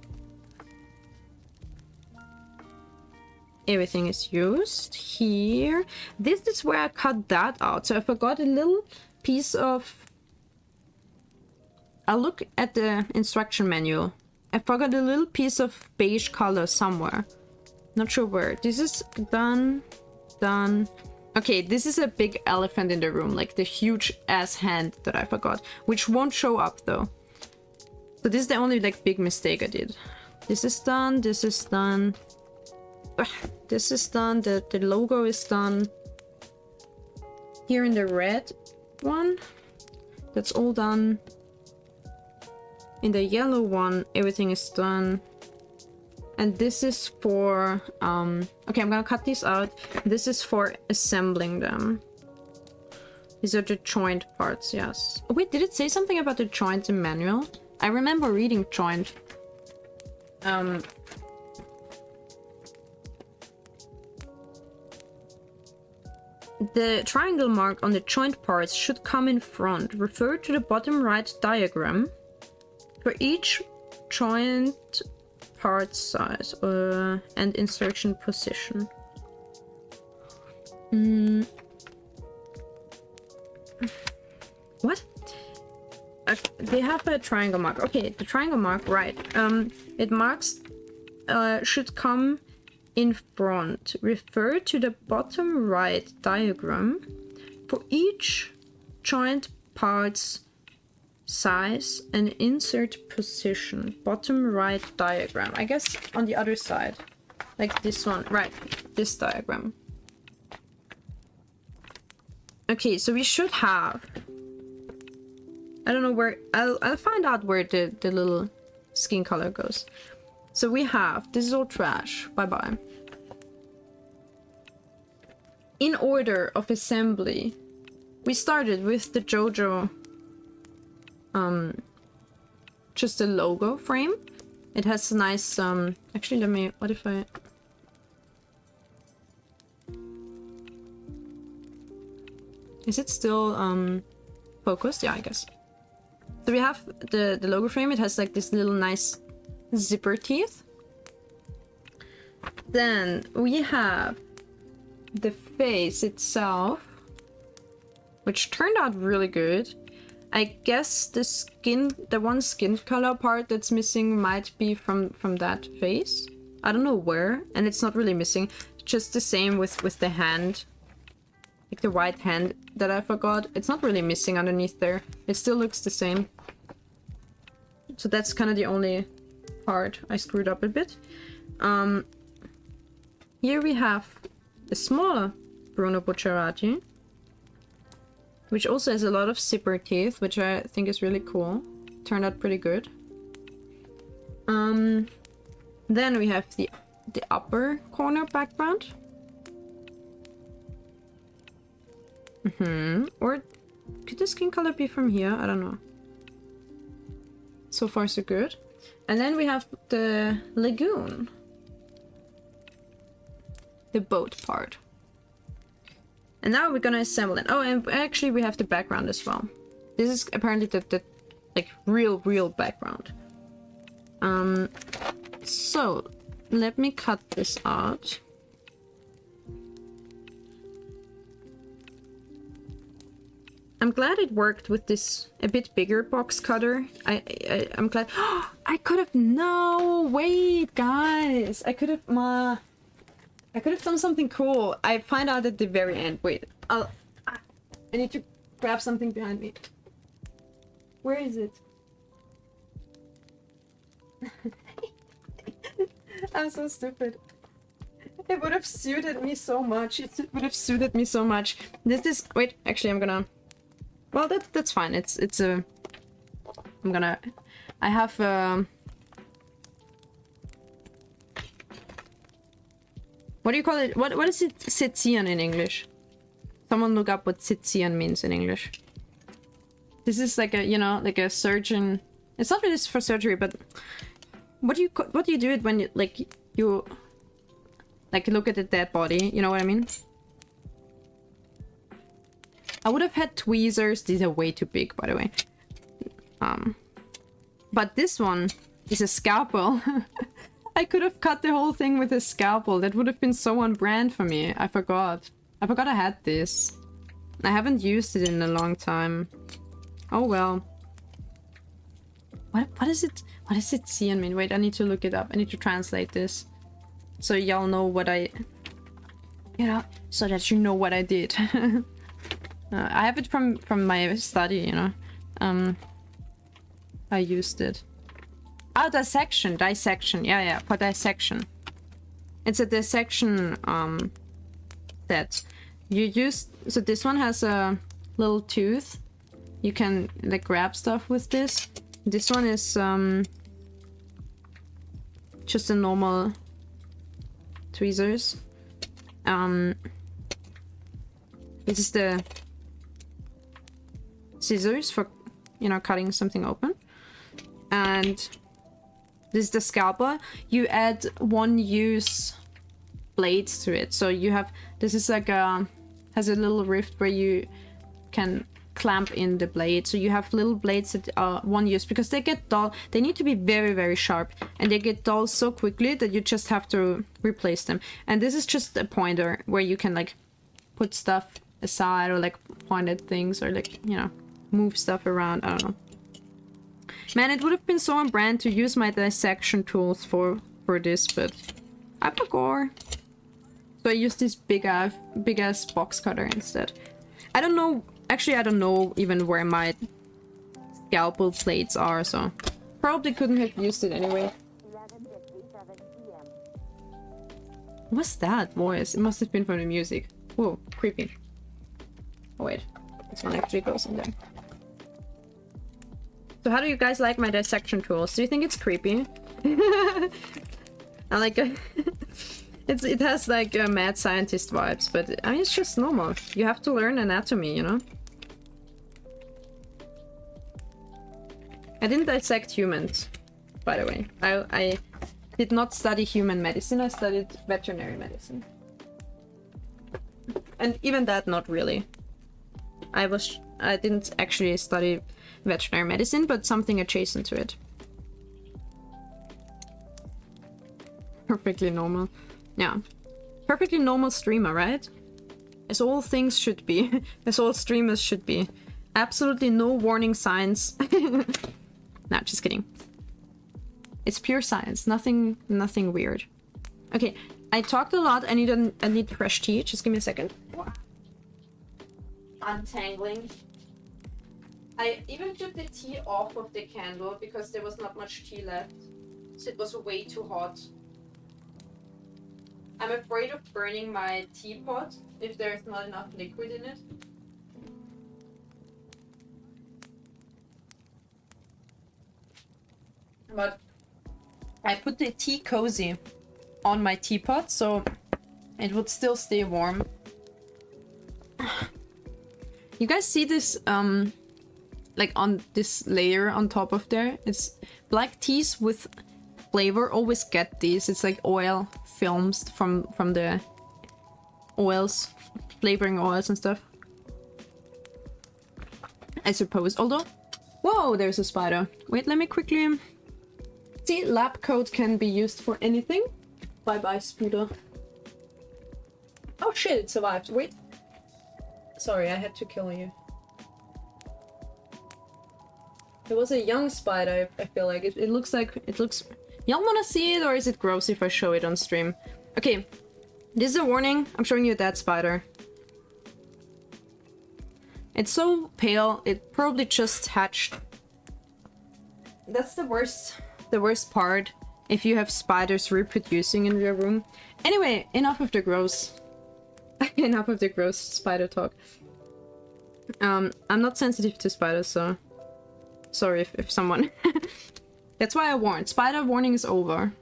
Everything is used. Here. This is where I cut that out. So I forgot a little piece of... I'll look at the instruction manual. I forgot a little piece of beige color somewhere. Not sure where. This is done. Done. Okay, this is a big elephant in the room. Like the huge ass hand that I forgot. Which won't show up though. So this is the only like big mistake I did. This is done. This is done. This is done. The logo is done. Here in the red one, that's all done. In the yellow one, everything is done. And this is for... okay, I'm gonna cut these out. This is for assembling them. These are the joint parts, yes. Oh, wait, did it say something about the joints in manual? I remember reading joint. The triangle mark on the joint parts should come in front. Refer to the bottom right diagram for each joint part size and insertion position. What? They have a triangle mark. Okay, the triangle mark, right. It marks should come in front. Refer to the bottom right diagram for each joint part's size and insert position. Bottom right diagram. I guess on the other side. Like this one. Right. This diagram. Okay, so we should have... I don't know where... I'll find out where the little skin color goes. So we have... This is all trash. Bye-bye. In order of assembly, we started with the JoJo just a logo frame. It has a nice, actually, let me, what if I... Is it still, focused? Yeah, I guess. So we have the logo frame. It has like this little nice zipper teeth. Then we have the face itself, which turned out really good. I guess the skin, the one skin color part that's missing might be from that face. I don't know where, and it's not really missing. Just the same with the hand, like the right hand that I forgot. It's not really missing underneath there. It still looks the same. So that's kind of the only part I screwed up a bit. Here we have a smaller Bruno Bucciarati, which also has a lot of zipper teeth, which I think is really cool. Turned out pretty good. Then we have the upper corner background. Or could the skin color be from here? I don't know. So far so good. And then we have the lagoon. The boat part. And now we're gonna assemble it. Oh, and actually we have the background as well. This is apparently the like real background. So let me cut this out. I'm glad it worked with this a bit bigger box cutter. I'm glad. I could have. No, wait, guys. I could have done something cool. I find out at the very end. Wait, I need to grab something behind me. Where is it? I'm so stupid. It would have suited me so much. It would have suited me so much. This is. Wait, actually, I'm gonna. Well, that's fine. It's a. I'm gonna. I have. What do you call it? What is it? Sitzian in English? Someone look up what Sitzian means in English. This is like a, you know, like a surgeon. It's not really for surgery, but what do you do it when you look at a dead body? You know what I mean? I would have had tweezers. These are way too big, by the way. But this one is a scalpel. I could have cut the whole thing with a scalpel. That would have been so on brand for me. I forgot. I had this. I haven't used it in a long time. Oh well. What is it? What does it see mean? Wait, I need to look it up. I need to translate this. So y'all know what I... You know, so that you know what I did. I have it from my study, you know. I used it. Oh, dissection. Yeah, for dissection. It's a dissection set. You use, so this one has a little tooth. You can like grab stuff with this. This one is just a normal tweezers. This is the scissors for, you know, cutting something open. And this is the scalpel. You add one-use blades to it. So you have, this is like a, has a little rift where you can clamp in the blade. So you have little blades that are one-use because they get dull. They need to be very sharp, and they get dull so quickly that you just have to replace them. And this is just a pointer where you can like put stuff aside or like point at things or like, you know, move stuff around. I don't know. Man, it would have been so on brand to use my dissection tools for this, but I forgot. So I used this big ass box cutter instead. I don't know. Actually, I don't know even where my scalpel plates are, so probably couldn't have used it anyway. What's that voice? It must have been from the music. Whoa, creepy. Oh wait, this one actually goes in there. So how do you guys like my dissection tools? Do you think it's creepy? I like it has like mad scientist vibes, but I mean it's just normal. You have to learn anatomy, you know? I didn't dissect humans, by the way. I did not study human medicine, I studied veterinary medicine. And even that, not really. I didn't actually study veterinary medicine, but something adjacent to it. Perfectly normal. Yeah. Perfectly normal streamer, right? As all things should be. As all streamers should be. Absolutely no warning signs. Nah, just kidding. It's pure science. Nothing weird. Okay, I talked a lot. I need fresh tea. Just give me a second. Untangling. I even took the tea off of the candle because there was not much tea left. So it was way too hot. I'm afraid of burning my teapot if there's not enough liquid in it. But I put the tea cozy on my teapot so it would still stay warm. You guys see this, like on this layer on top of there? It's black teas with flavor. Always get these. It's like oil films from the oils, flavoring oils and stuff. I suppose. Although, whoa, there's a spider. Wait, let me quickly. See, lab coat can be used for anything. Bye bye, Spooder. Oh shit, it survived. Wait. Sorry, I had to kill you. It was a young spider, I feel like. It looks like... It looks... Y'all wanna see it, or is it gross if I show it on stream? Okay. This is a warning. I'm showing you a dead spider. It's so pale, it probably just hatched. That's the worst part. If you have spiders reproducing in your room. Anyway, enough of the gross... enough of the gross spider talk. I'm not sensitive to spiders, so... Sorry if someone... That's why I warned. Spider warning is over.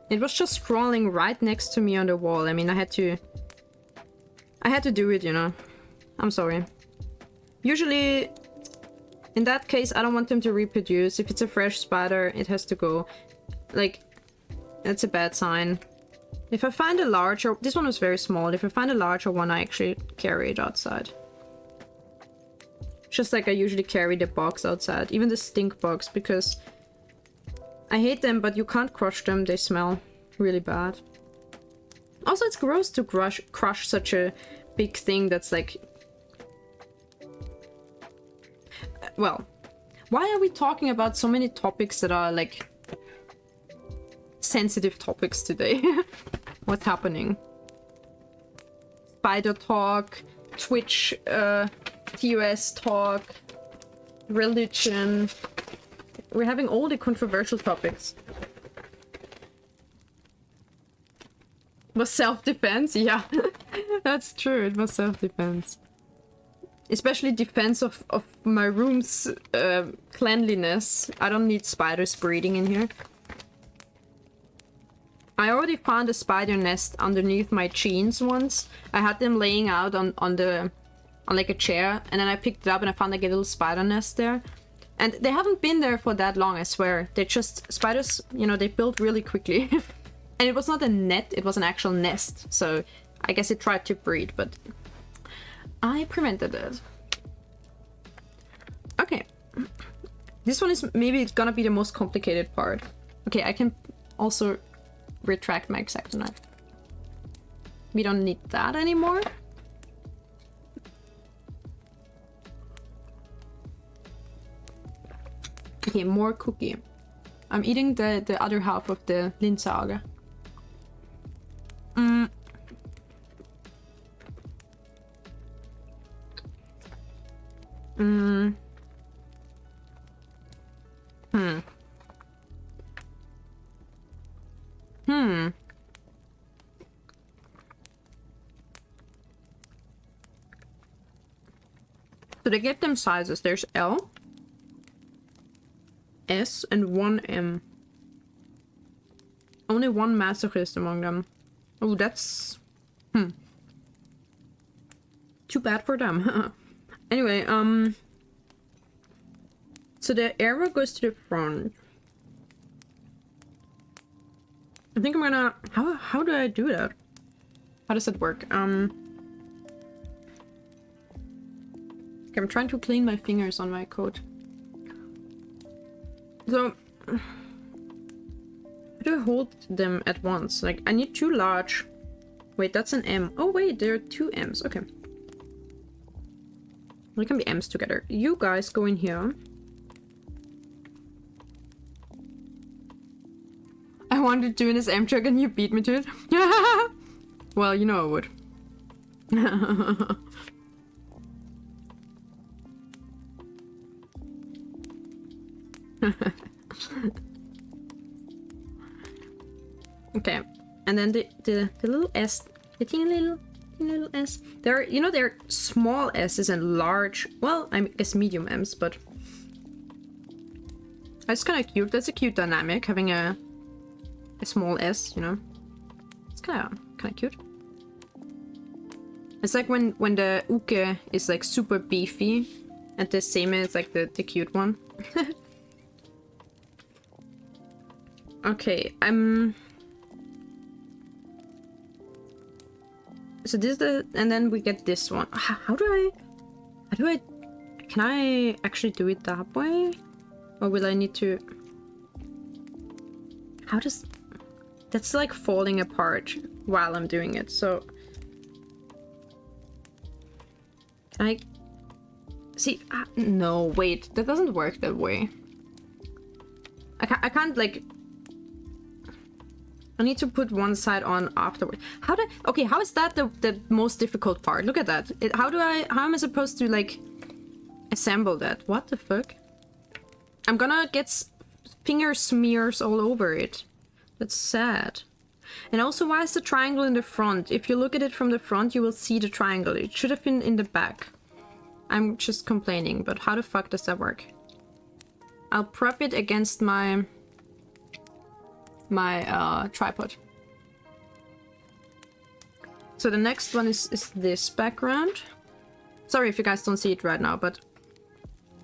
It was just crawling right next to me on the wall. I mean, I had to do it, you know. I'm sorry. Usually, in that case, I don't want them to reproduce. If it's a fresh spider, it has to go. Like, that's a bad sign. If I find a larger... This one was very small. If I find a larger one, I actually carry it outside. Just like I usually carry the bugs outside. Even the stink bugs, because... I hate them, but you can't crush them. They smell really bad. Also, it's gross to crush such a big thing that's like... Well, why are we talking about so many topics that are like... sensitive topics today? What's happening? Spider talk, Twitch, TOS talk, religion. We're having all the controversial topics. Was self-defense? Yeah, that's true. It was self-defense. Especially defense of my room's cleanliness. I don't need spiders breeding in here. I already found a spider nest underneath my jeans once. I had them laying out on like a chair, and then I picked it up and I found like a little spider nest there. And they haven't been there for that long, I swear. They just... Spiders, you know, they build really quickly. And it was not a net, it was an actual nest. So I guess it tried to breed, but I prevented it. Okay. This one is maybe gonna be the most complicated part. Okay, I can also retract my X-Acto knife. We don't need that anymore. Okay, more cookie. I'm eating the other half of the Lindsauge. So they give them sizes. There's L, S, and 1M. Only one masochist among them. Oh, that's... Too bad for them. Anyway, so the arrow goes to the front. I think I'm gonna... How do I do that? How does that work? Okay, I'm trying to clean my fingers on my coat. So... How do I hold them at once? Like, I need 2 large... Wait, that's an M. Oh wait, there are 2 M's. Okay. They can be M's together. You guys go in here. I wanted to do this M trick and you beat me to it. Well, you know I would. Okay, and then the little S, the teeny little S. There are, you know, there are small S's and large, well, I guess medium M's, but that's kind of cute. That's a cute dynamic, having a small S, you know. It's kind of cute. It's like when the uke is like super beefy, and the same is like the cute one. Okay, so this is the, and then we get this one. How do I, can I actually do it that way? Or will I need to, how does, that's like falling apart while I'm doing it, so. Can I, see, no, wait, that doesn't work that way. I can't like, I need to put one side on afterward. Okay, how is that the most difficult part? Look at that. How am I supposed to like assemble that? What the fuck? I'm gonna get finger smears all over it. That's sad. And also, why is the triangle in the front? If you look at it from the front, you will see the triangle. It should have been in the back. I'm just complaining, but how the fuck does that work? I'll prop it against my tripod. So the next one is this background. Sorry if you guys don't see it right now, but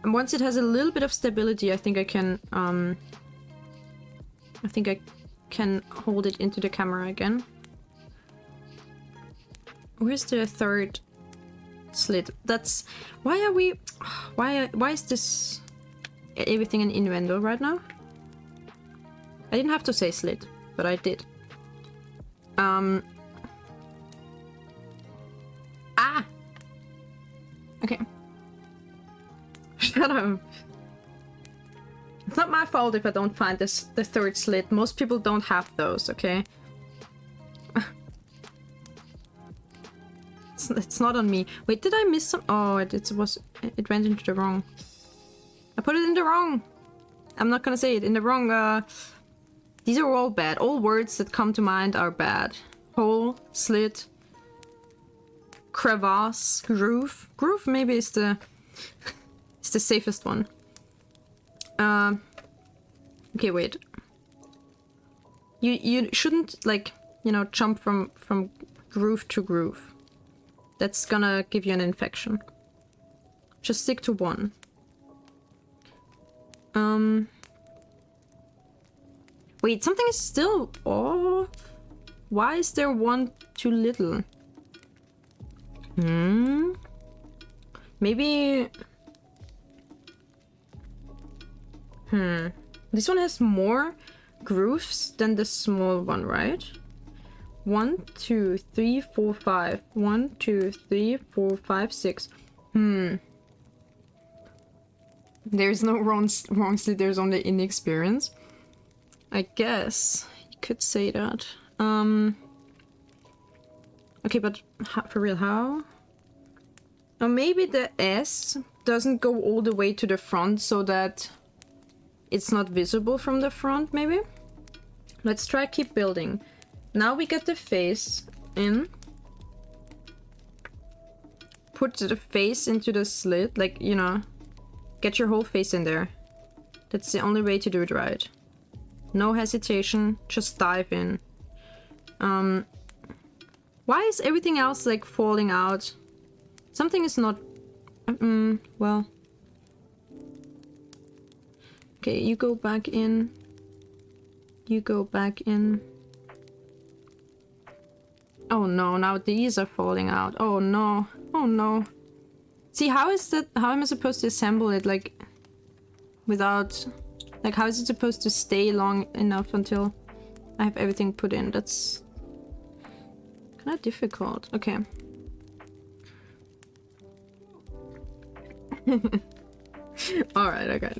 once it has a little bit of stability, I think I can hold it into the camera again. Where's the third slit? That's why are we, why is this everything an innuendo right now? I didn't have to say slit, but I did. Okay. Shut up. It's not my fault if I don't find the third slit. Most people don't have those, okay? It's not on me. Wait, did I miss some? Oh, it went into the wrong. I put it in the wrong. I'm not gonna say it in the wrong. These are all bad. All words that come to mind are bad. Hole, slit, crevasse, groove. Groove maybe is the safest one. Okay, wait. You shouldn't like, you know, jump from groove to groove. That's gonna give you an infection. Just stick to one. Wait, something is still off. Why is there one too little? Maybe... This one has more grooves than the small one, right? 1, 2, 3, 4, 5. 1, 2, 3, 4, 5, 6. There's no wrong slit, there's only inexperience. I guess you could say that. Okay, but for real, how? Or maybe the S doesn't go all the way to the front so that it's not visible from the front, maybe? Let's try keep building. Now we get the face in. Put the face into the slit, like, you know, get your whole face in there. That's the only way to do it right. No hesitation, just dive in. Why is everything else like falling out? Something is not... well... Okay, you go back in. You go back in. Oh no, now these are falling out. Oh no. Oh no. See, how is that... How am I supposed to assemble it, like... without... Like, how is it supposed to stay long enough until I have everything put in? That's... kind of difficult. Okay. Alright, okay.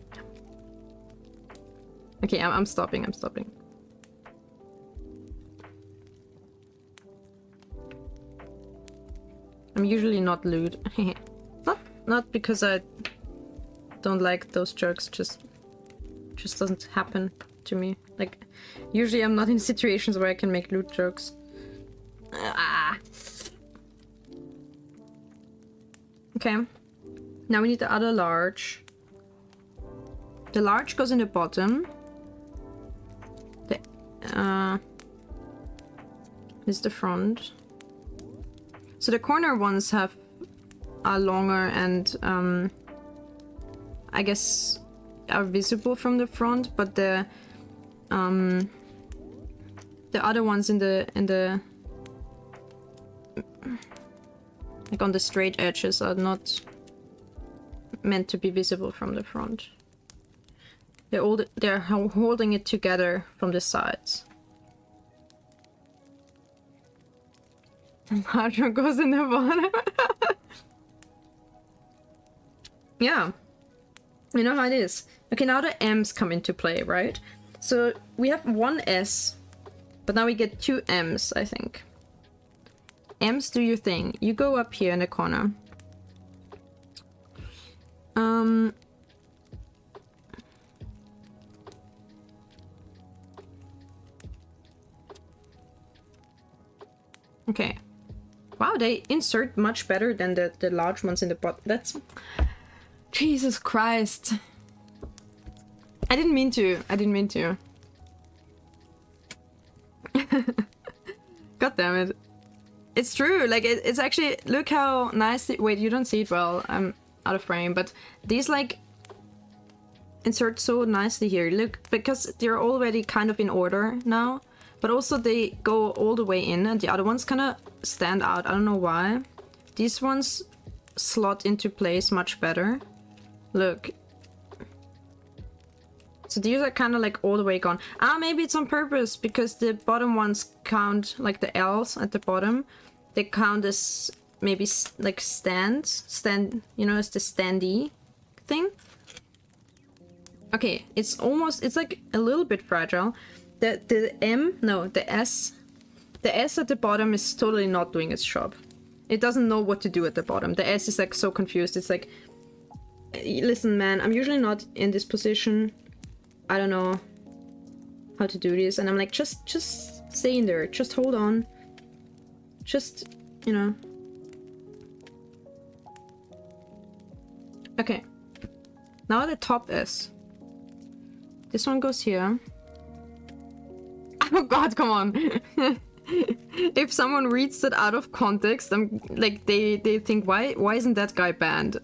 Okay, I'm stopping, I'm stopping. I'm usually not lewd. not because I don't like those jokes, just doesn't happen to me. Like, usually I'm not in situations where I can make lewd jokes. Okay. Now we need the other large. The large goes in the bottom. Is the front. So the corner ones are longer and I guess are visible from the front, but the other ones in the like on the straight edges are not meant to be visible from the front. They're holding it together from the sides. The large one goes in the bottom. Yeah. You know how it is. Okay, now the M's come into play, right? So we have one S, but now we get two M's, I think. M's, do your thing. You go up here in the corner. Okay. Wow, they insert much better than the large ones in the bottom. That's... Jesus Christ. I didn't mean to. I didn't mean to. God damn it. It's true. Like, it's actually... Look how nice... Wait, you don't see it well. I'm out of frame. But these, like... insert so nicely here. Look, because they're already kind of in order now. But also they go all the way in, and the other ones kind of stand out. I don't know why. These ones slot into place much better. Look. So these are kind of like all the way gone. Ah, maybe it's on purpose, because the bottom ones count, like the L's at the bottom, they count as maybe like stands. You know, as the standee thing. Okay, it's almost, it's like a little bit fragile. The S at the bottom is totally not doing its job. It doesn't know what to do at the bottom. The S is like so confused. It's like, listen man, I'm usually not in this position. I don't know how to do this. And I'm like, just stay in there. Just hold on. Just, you know. Okay. Now the top S. This one goes here. Oh god, come on. If someone reads that out of context, I'm like, they think, why isn't that guy banned?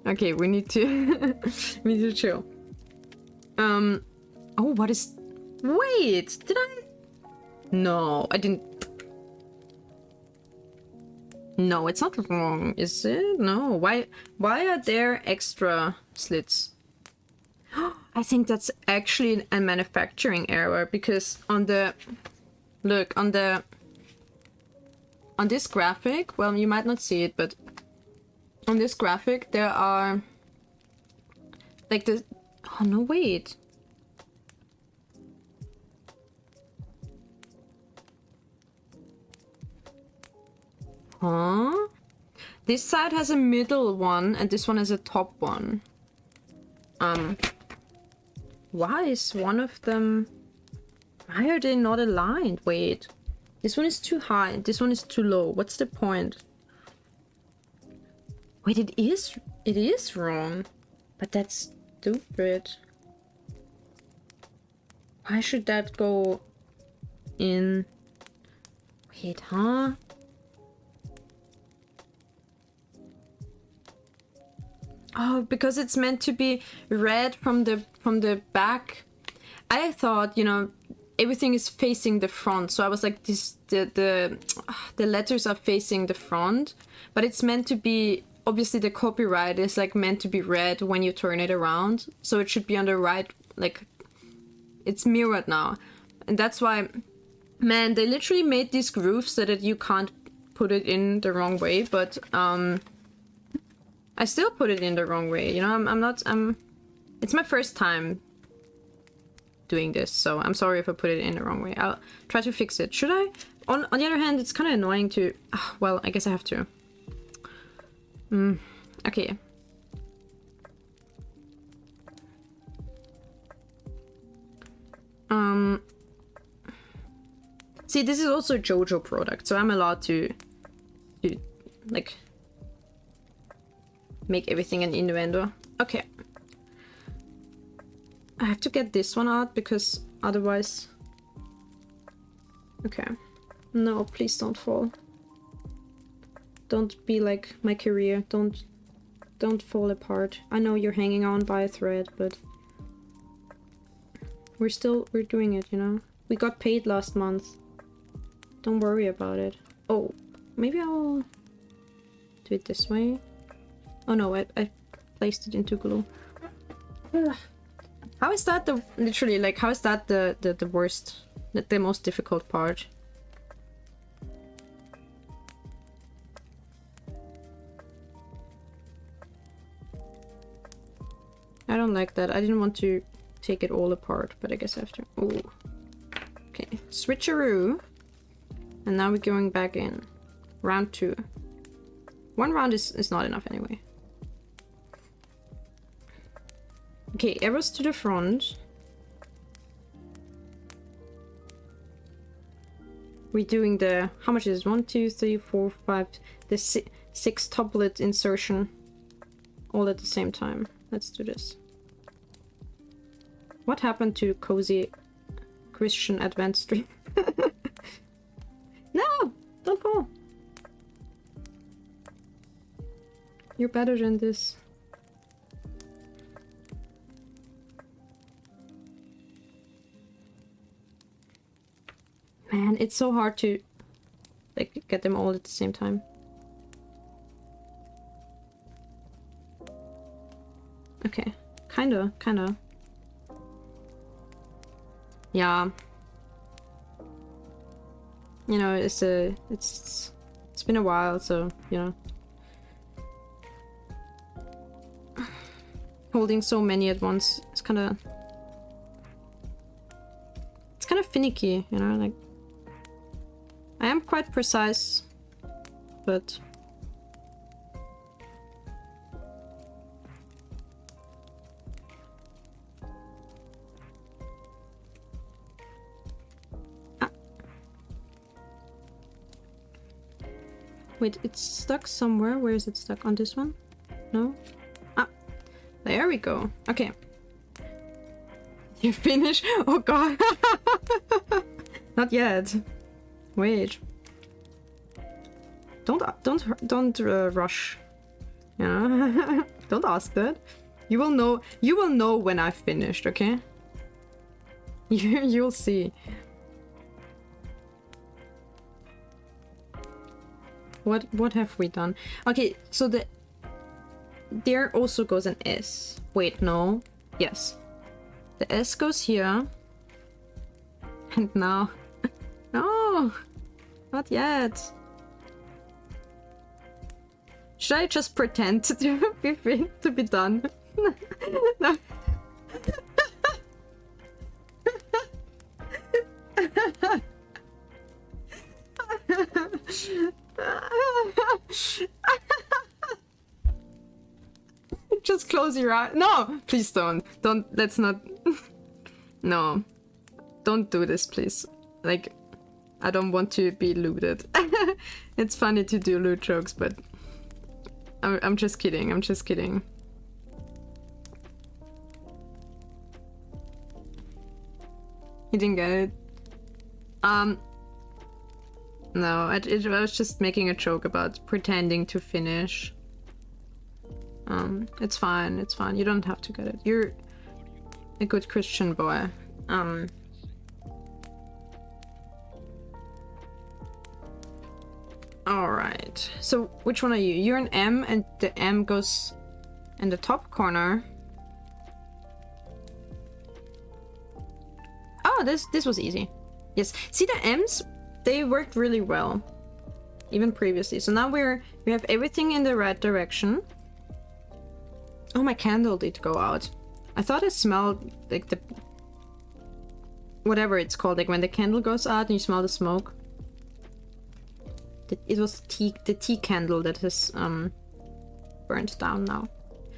Okay, we need to we need to chill. Oh, what is... Wait, did I... No, I didn't... No, it's not wrong, is it? No, why are there extra slits? I think that's actually a manufacturing error, because on the... Look, on this graphic, well, you might not see it, but on this graphic there are like the... Oh no, wait. Huh? This side has a middle one and this one has a top one. Why is one of them... Why are they not aligned? Wait. This one is too high. This one is too low. What's the point? Wait, it is wrong. But that's stupid. Why should that go in... Wait, huh? Oh, because it's meant to be read from the back. I thought, you know, everything is facing the front, so I was like, the letters are facing the front, but it's meant to be, obviously the copyright is like meant to be read when you turn it around, so it should be on the right, like it's mirrored now, and that's why, man, they literally made these grooves so that you can't put it in the wrong way, but I still put it in the wrong way, you know. It's my first time doing this, so I'm sorry if I put it in the wrong way. I'll try to fix it. Should I? On the other hand, it's kind of annoying to... well, I guess I have to. Okay. See, this is also a JoJo product, so I'm allowed to like, make everything an innuendo. Okay. I have to get this one out because otherwise... Okay. No, please don't fall. Don't be like my career. Don't fall apart. I know you're hanging on by a thread, but... We're doing it, you know? We got paid last month. Don't worry about it. Oh, maybe I'll do it this way. Oh no, I placed it into glue. How is that the, literally, like, how is that the worst, the most difficult part? I don't like that. I didn't want to take it all apart, but I guess I have to. Oh. Okay, switcheroo. And now we're going back in. Round 2. One round is not enough anyway. Okay, arrows to the front. We're doing the... How much is it? 1, 2, 3, 4, 5... The 6 toplet insertion. All at the same time. Let's do this. What happened to cozy Christian Advent stream? No! Don't fall! You're better than this. Man, it's so hard to like get them all at the same time. Okay, kinda. Yeah. You know, it's been a while, so you know. Holding so many at once, it's kind of finicky, you know, like. I am quite precise, but... Ah. Wait, it's stuck somewhere. Where is it stuck? On this one? No? Ah, there we go. Okay. You finish? Oh god. Not yet. Wait. Don't rush. Yeah. Don't ask that. You will know when I've finished, okay? You'll see. What have we done? Okay, so there also goes an S. Wait, no. Yes. The S goes here. And now... No! Not yet. Should I just pretend to be done? No. Just close your eyes. No! Please don't. Let's not... No. Don't do this, please. Like, I don't want to be looted. It's funny to do loot jokes, but... I'm just kidding. I'm just kidding. You didn't get it? No, I was just making a joke about pretending to finish. It's fine, it's fine. You don't have to get it. You're a good Christian boy. Alright. So, which one are you? You're an M, and the M goes in the top corner. Oh, this was easy. Yes. See, the M's, they worked really well. Even previously. So now we have everything in the right direction. Oh, my candle did go out. I thought it smelled like the... whatever it's called, like when the candle goes out and you smell the smoke. It was the tea candle that has burnt down now.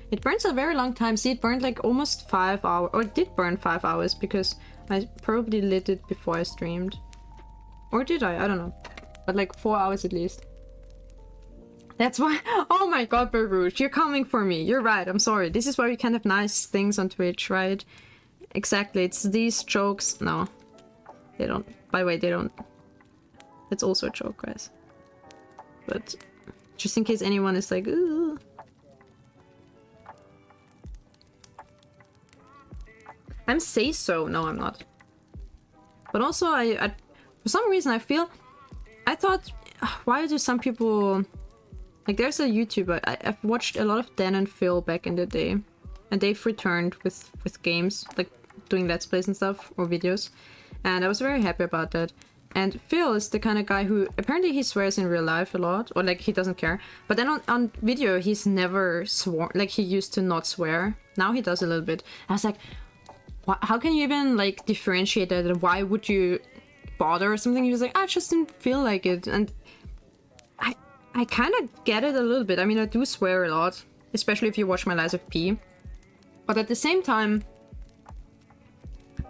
It burns a very long time. See, it burned like almost 5 hours. Or it did burn 5 hours because I probably lit it before I streamed. Or did I? I don't know. But like 4 hours at least. That's why. Oh my god, Baruch, you're coming for me. You're right. I'm sorry. This is why we can't have nice things on Twitch, right? Exactly. It's these jokes. No, they don't. By the way, they don't. It's also a joke, guys. But just in case anyone is like, ooh. I'm say so. No, I'm not. But also, I for some reason I thought, why do some people, like there's a YouTuber, I've watched a lot of Dan and Phil back in the day, and they've returned with games, like doing Let's Plays and stuff, or videos, and I was very happy about that. And Phil is the kind of guy who, apparently he swears in real life a lot, or like he doesn't care, but then on video he's never sworn, like he used to not swear, now he does a little bit. I was like, how can you even like differentiate that? Why would you bother or something? He was like, I just didn't feel like it. And I kind of get it a little bit. I mean, I do swear a lot, especially if you watch my Lies of P. But at the same time,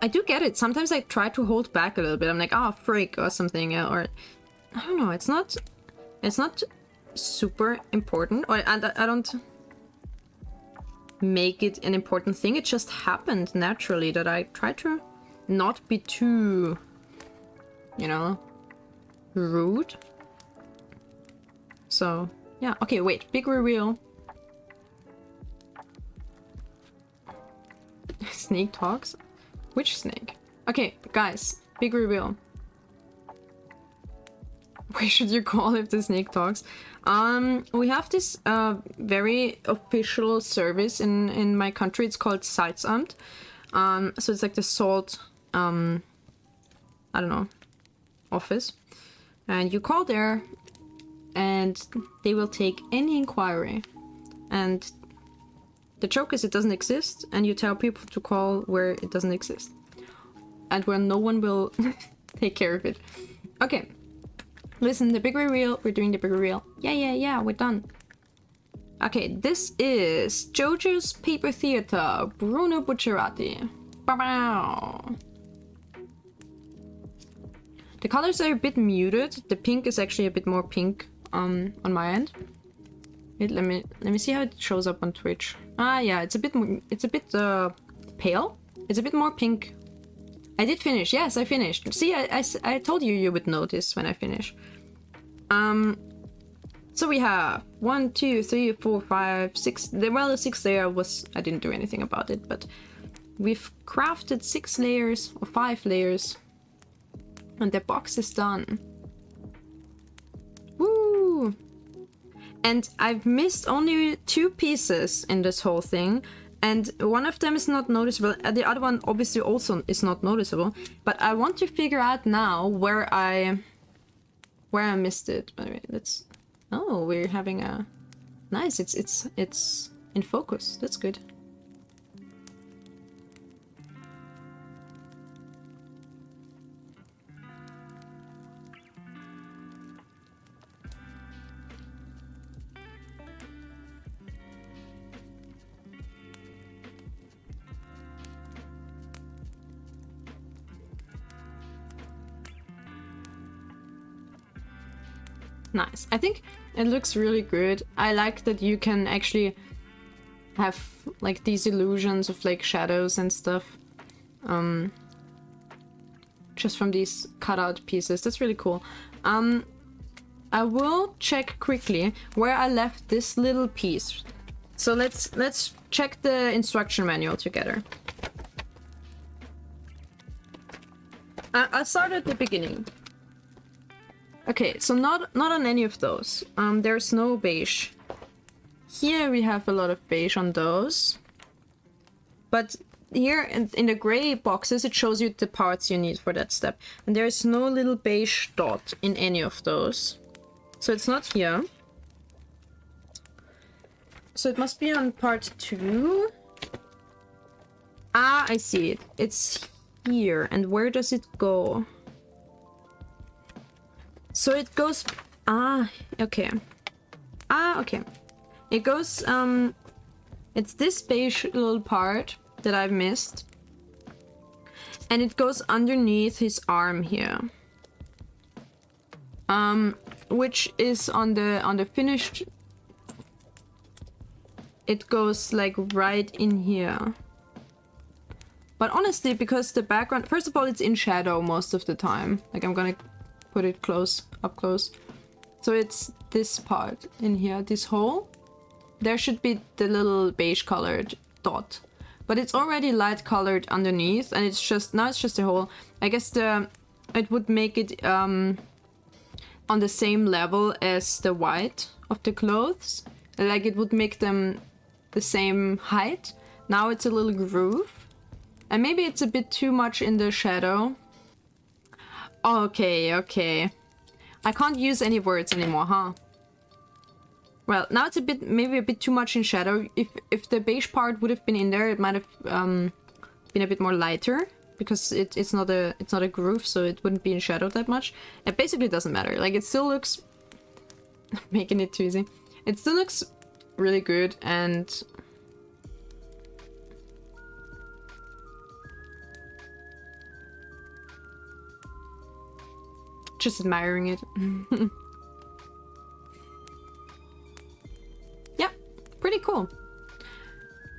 I do get it. Sometimes I try to hold back a little bit. I'm like, oh, freak or something, or I don't know. It's not super important, or I don't make it an important thing. It just happened naturally that I try to not be too, you know, rude. So yeah. Okay, wait. Big reveal. Snake talks. Which snake? Okay, guys, big reveal. What should you call if the snake talks? We have this very official service in my country. It's called Salzamt. So it's like the salt, I don't know, office. And you call there and they will take any inquiry. And the joke is it doesn't exist, and you tell people to call where it doesn't exist. And where no one will take care of it. Okay. Listen, the big reveal. We're doing the big reveal. Yeah, we're done. Okay, this is JoJo's Paper Theater, Bruno Bucciarati. Bow. The colors are a bit muted. The pink is actually a bit more pink on my end. Wait, let me see how it shows up on Twitch. Ah, yeah, it's a bit pale. It's a bit more pink. I did finish. Yes, I finished. See, I told you would notice when I finish. So we have 1, 2, 3, 4, 5, 6. Well, the 6th layer was, I didn't do anything about it, but we've crafted 6 layers or 5 layers, and the box is done. Woo! And I've missed only 2 pieces in this whole thing, and one of them is not noticeable. The other one obviously also is not noticeable, but I want to figure out now where I missed it. By the way, let's. Oh, we're having a nice. It's in focus. That's good. Nice. I think it looks really good. I like that you can actually have like these illusions of like shadows and stuff just from these cutout pieces. That's really cool. I will check quickly where I left this little piece. So let's check the instruction manual together. I'll start at the beginning. Okay, so not on any of those. There's no beige. Here we have a lot of beige on those. But here in the gray boxes, it shows you the parts you need for that step. And there's no little beige dot in any of those. So it's not here. So it must be on part 2. Ah, I see it. It's here. And where does it go? So it goes... Ah, okay. Ah, okay. It goes... It's this beige little part that I've missed. And it goes underneath his arm here. Which is on the finished... It goes like right in here. But honestly, because the background... First of all, it's in shadow most of the time. Like, I'm gonna put it up close. So it's this part in here, this hole. There should be the little beige colored dot. But it's already light colored underneath, and it's just... Now it's just a hole. I guess it would make it on the same level as the white of the clothes. Like, it would make them the same height. Now it's a little groove. And maybe it's a bit too much in the shadow. Okay, okay. I can't use any words anymore, huh? Well, now it's maybe a bit too much in shadow. If the beige part would have been in there, it might have been a bit more lighter, because it's not a groove, so it wouldn't be in shadow that much. It basically doesn't matter. Like, it still looks... making it too easy. It still looks really good, and... just admiring it. Yeah, pretty cool.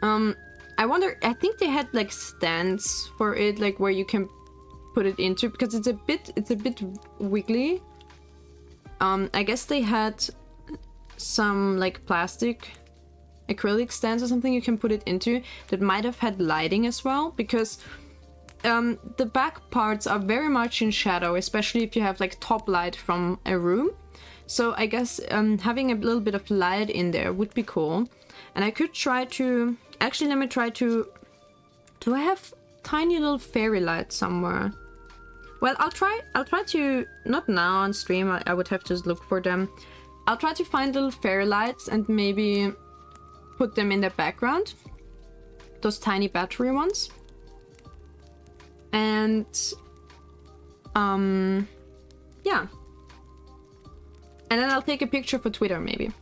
I wonder, I think they had like stands for it, like where you can put it into, because it's a bit wiggly. I guess they had some like plastic acrylic stands or something you can put it into that might have had lighting as well, because the back parts are very much in shadow, especially if you have like top light from a room. So I guess having a little bit of light in there would be cool. And I could try to... Actually, let me try to... Do I have tiny little fairy lights somewhere? Well, I'll try to... Not now on stream, I would have to look for them. I'll try to find little fairy lights and maybe put them in the background. Those tiny battery ones. And... yeah. And then I'll take a picture for Twitter, maybe.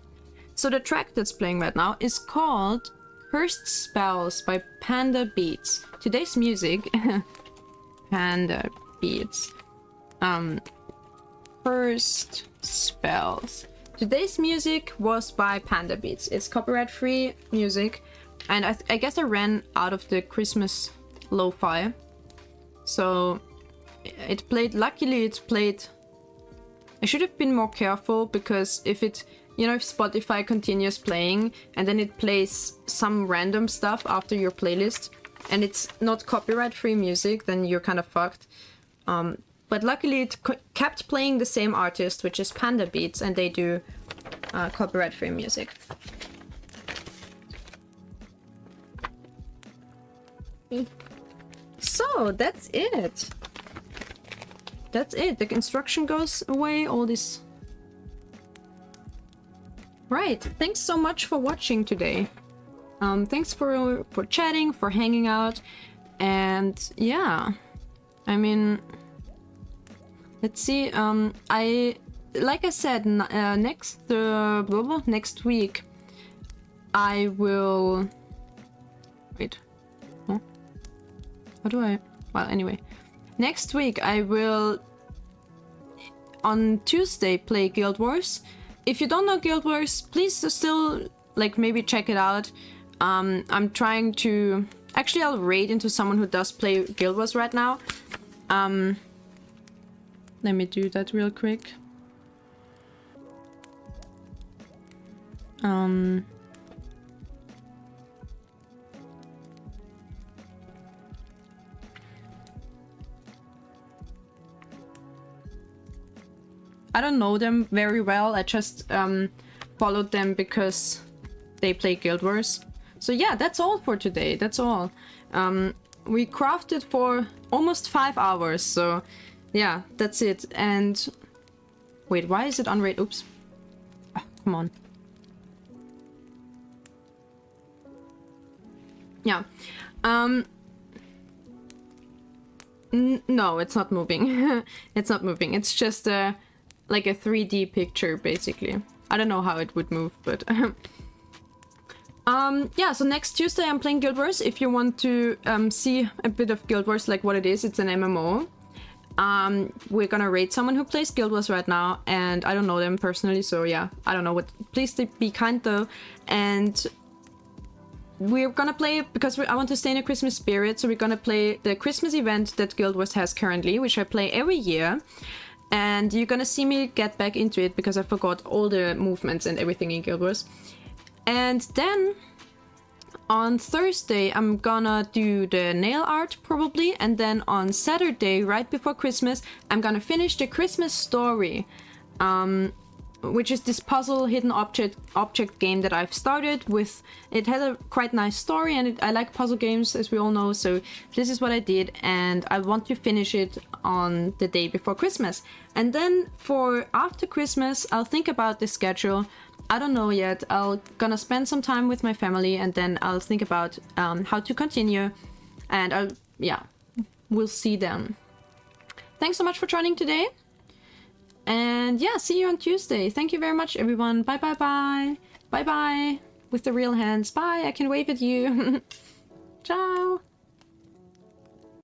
So the track that's playing right now is called Cursed Spells by Panda Beats. Today's music... Panda Beats. Cursed Spells. Today's music was by Panda Beats. It's copyright-free music. And I guess I ran out of the Christmas lo-fi. So it played... Luckily it played... I should have been more careful, because if it, you know, if Spotify continues playing and then it plays some random stuff after your playlist and it's not copyright-free music, then you're kind of fucked. But luckily it kept playing the same artist, which is Panda Beats, and they do copyright-free music. So that's it. That's it. The instruction goes away. All this. Right. Thanks so much for watching today. Thanks for chatting, for hanging out, and yeah. I mean, let's see. Like I said, next week, I will. Wait. Huh? How do I? Well, anyway. Next week I will, on Tuesday, play Guild Wars. If you don't know Guild Wars, please still, like, maybe check it out. I'm trying to... Actually, I'll raid into someone who does play Guild Wars right now. Let me do that real quick. I don't know them very well. I just followed them because they play Guild Wars. So yeah, that's all for today. That's all. We crafted for almost 5 hours. So yeah, that's it. And wait, why is it unrated? Oops. Oh, come on. Yeah. No, it's not moving. It's not moving. It's just like a 3D picture, basically. I don't know how it would move, but... yeah, so next Tuesday I'm playing Guild Wars. If you want to see a bit of Guild Wars, like what it is, it's an MMO. We're gonna raid someone who plays Guild Wars right now, and I don't know them personally, so yeah, I don't know what... Please be kind, though, and... We're gonna play, because I want to stay in a Christmas spirit, so we're gonna play the Christmas event that Guild Wars has currently, which I play every year. And you're gonna see me get back into it, because I forgot all the movements and everything in Guild Wars. And then, on Thursday, I'm gonna do the nail art, probably. And then on Saturday, right before Christmas, I'm gonna finish the Christmas story. Which is this puzzle hidden object game that I've started with. It had a quite nice story, and I like puzzle games, as we all know, so this is what I did, and I want to finish it on the day before Christmas. And then for after Christmas, I'll think about the schedule. I don't know yet. Gonna spend some time with my family, and then I'll think about how to continue, and yeah, we'll see then. Thanks so much for joining today. And yeah, see you on Tuesday. Thank you very much, everyone. Bye, bye, bye. Bye, bye. With the real hands. Bye. I can wave at you. Ciao.